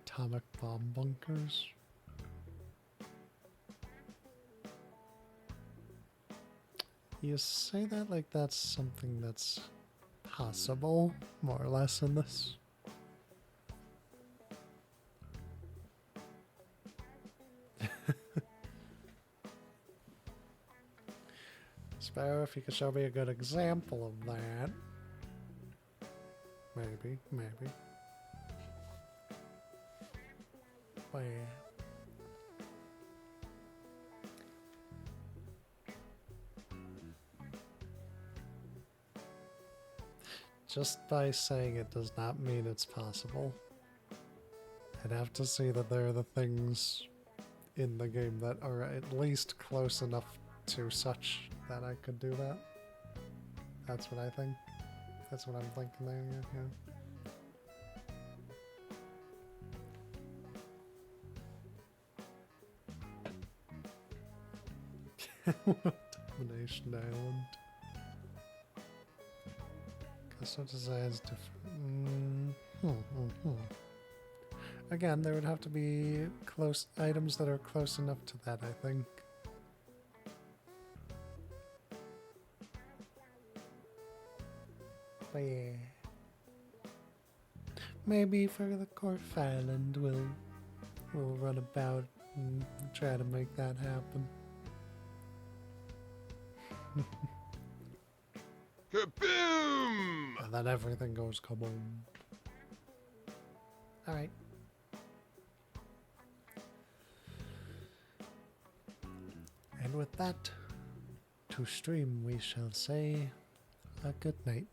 Atomic bomb bunkers. You say that like that's something that's possible, more or less, in this. Sparrow, if you could show me a good example of that. Maybe. Wait. Just by saying it does not mean it's possible. I'd have to see that there are the things in the game that are at least close enough to such that I could do that. That's what I think. That's what I'm thinking there, yeah. Domination Island. Custom design is different. Again, there would have to be close items that are close enough to that, I think. But yeah. Maybe for the Corf Island we'll run about and try to make that happen. Kaboom! And then everything goes kaboom. Alright. And with that, to stream we shall say a good night.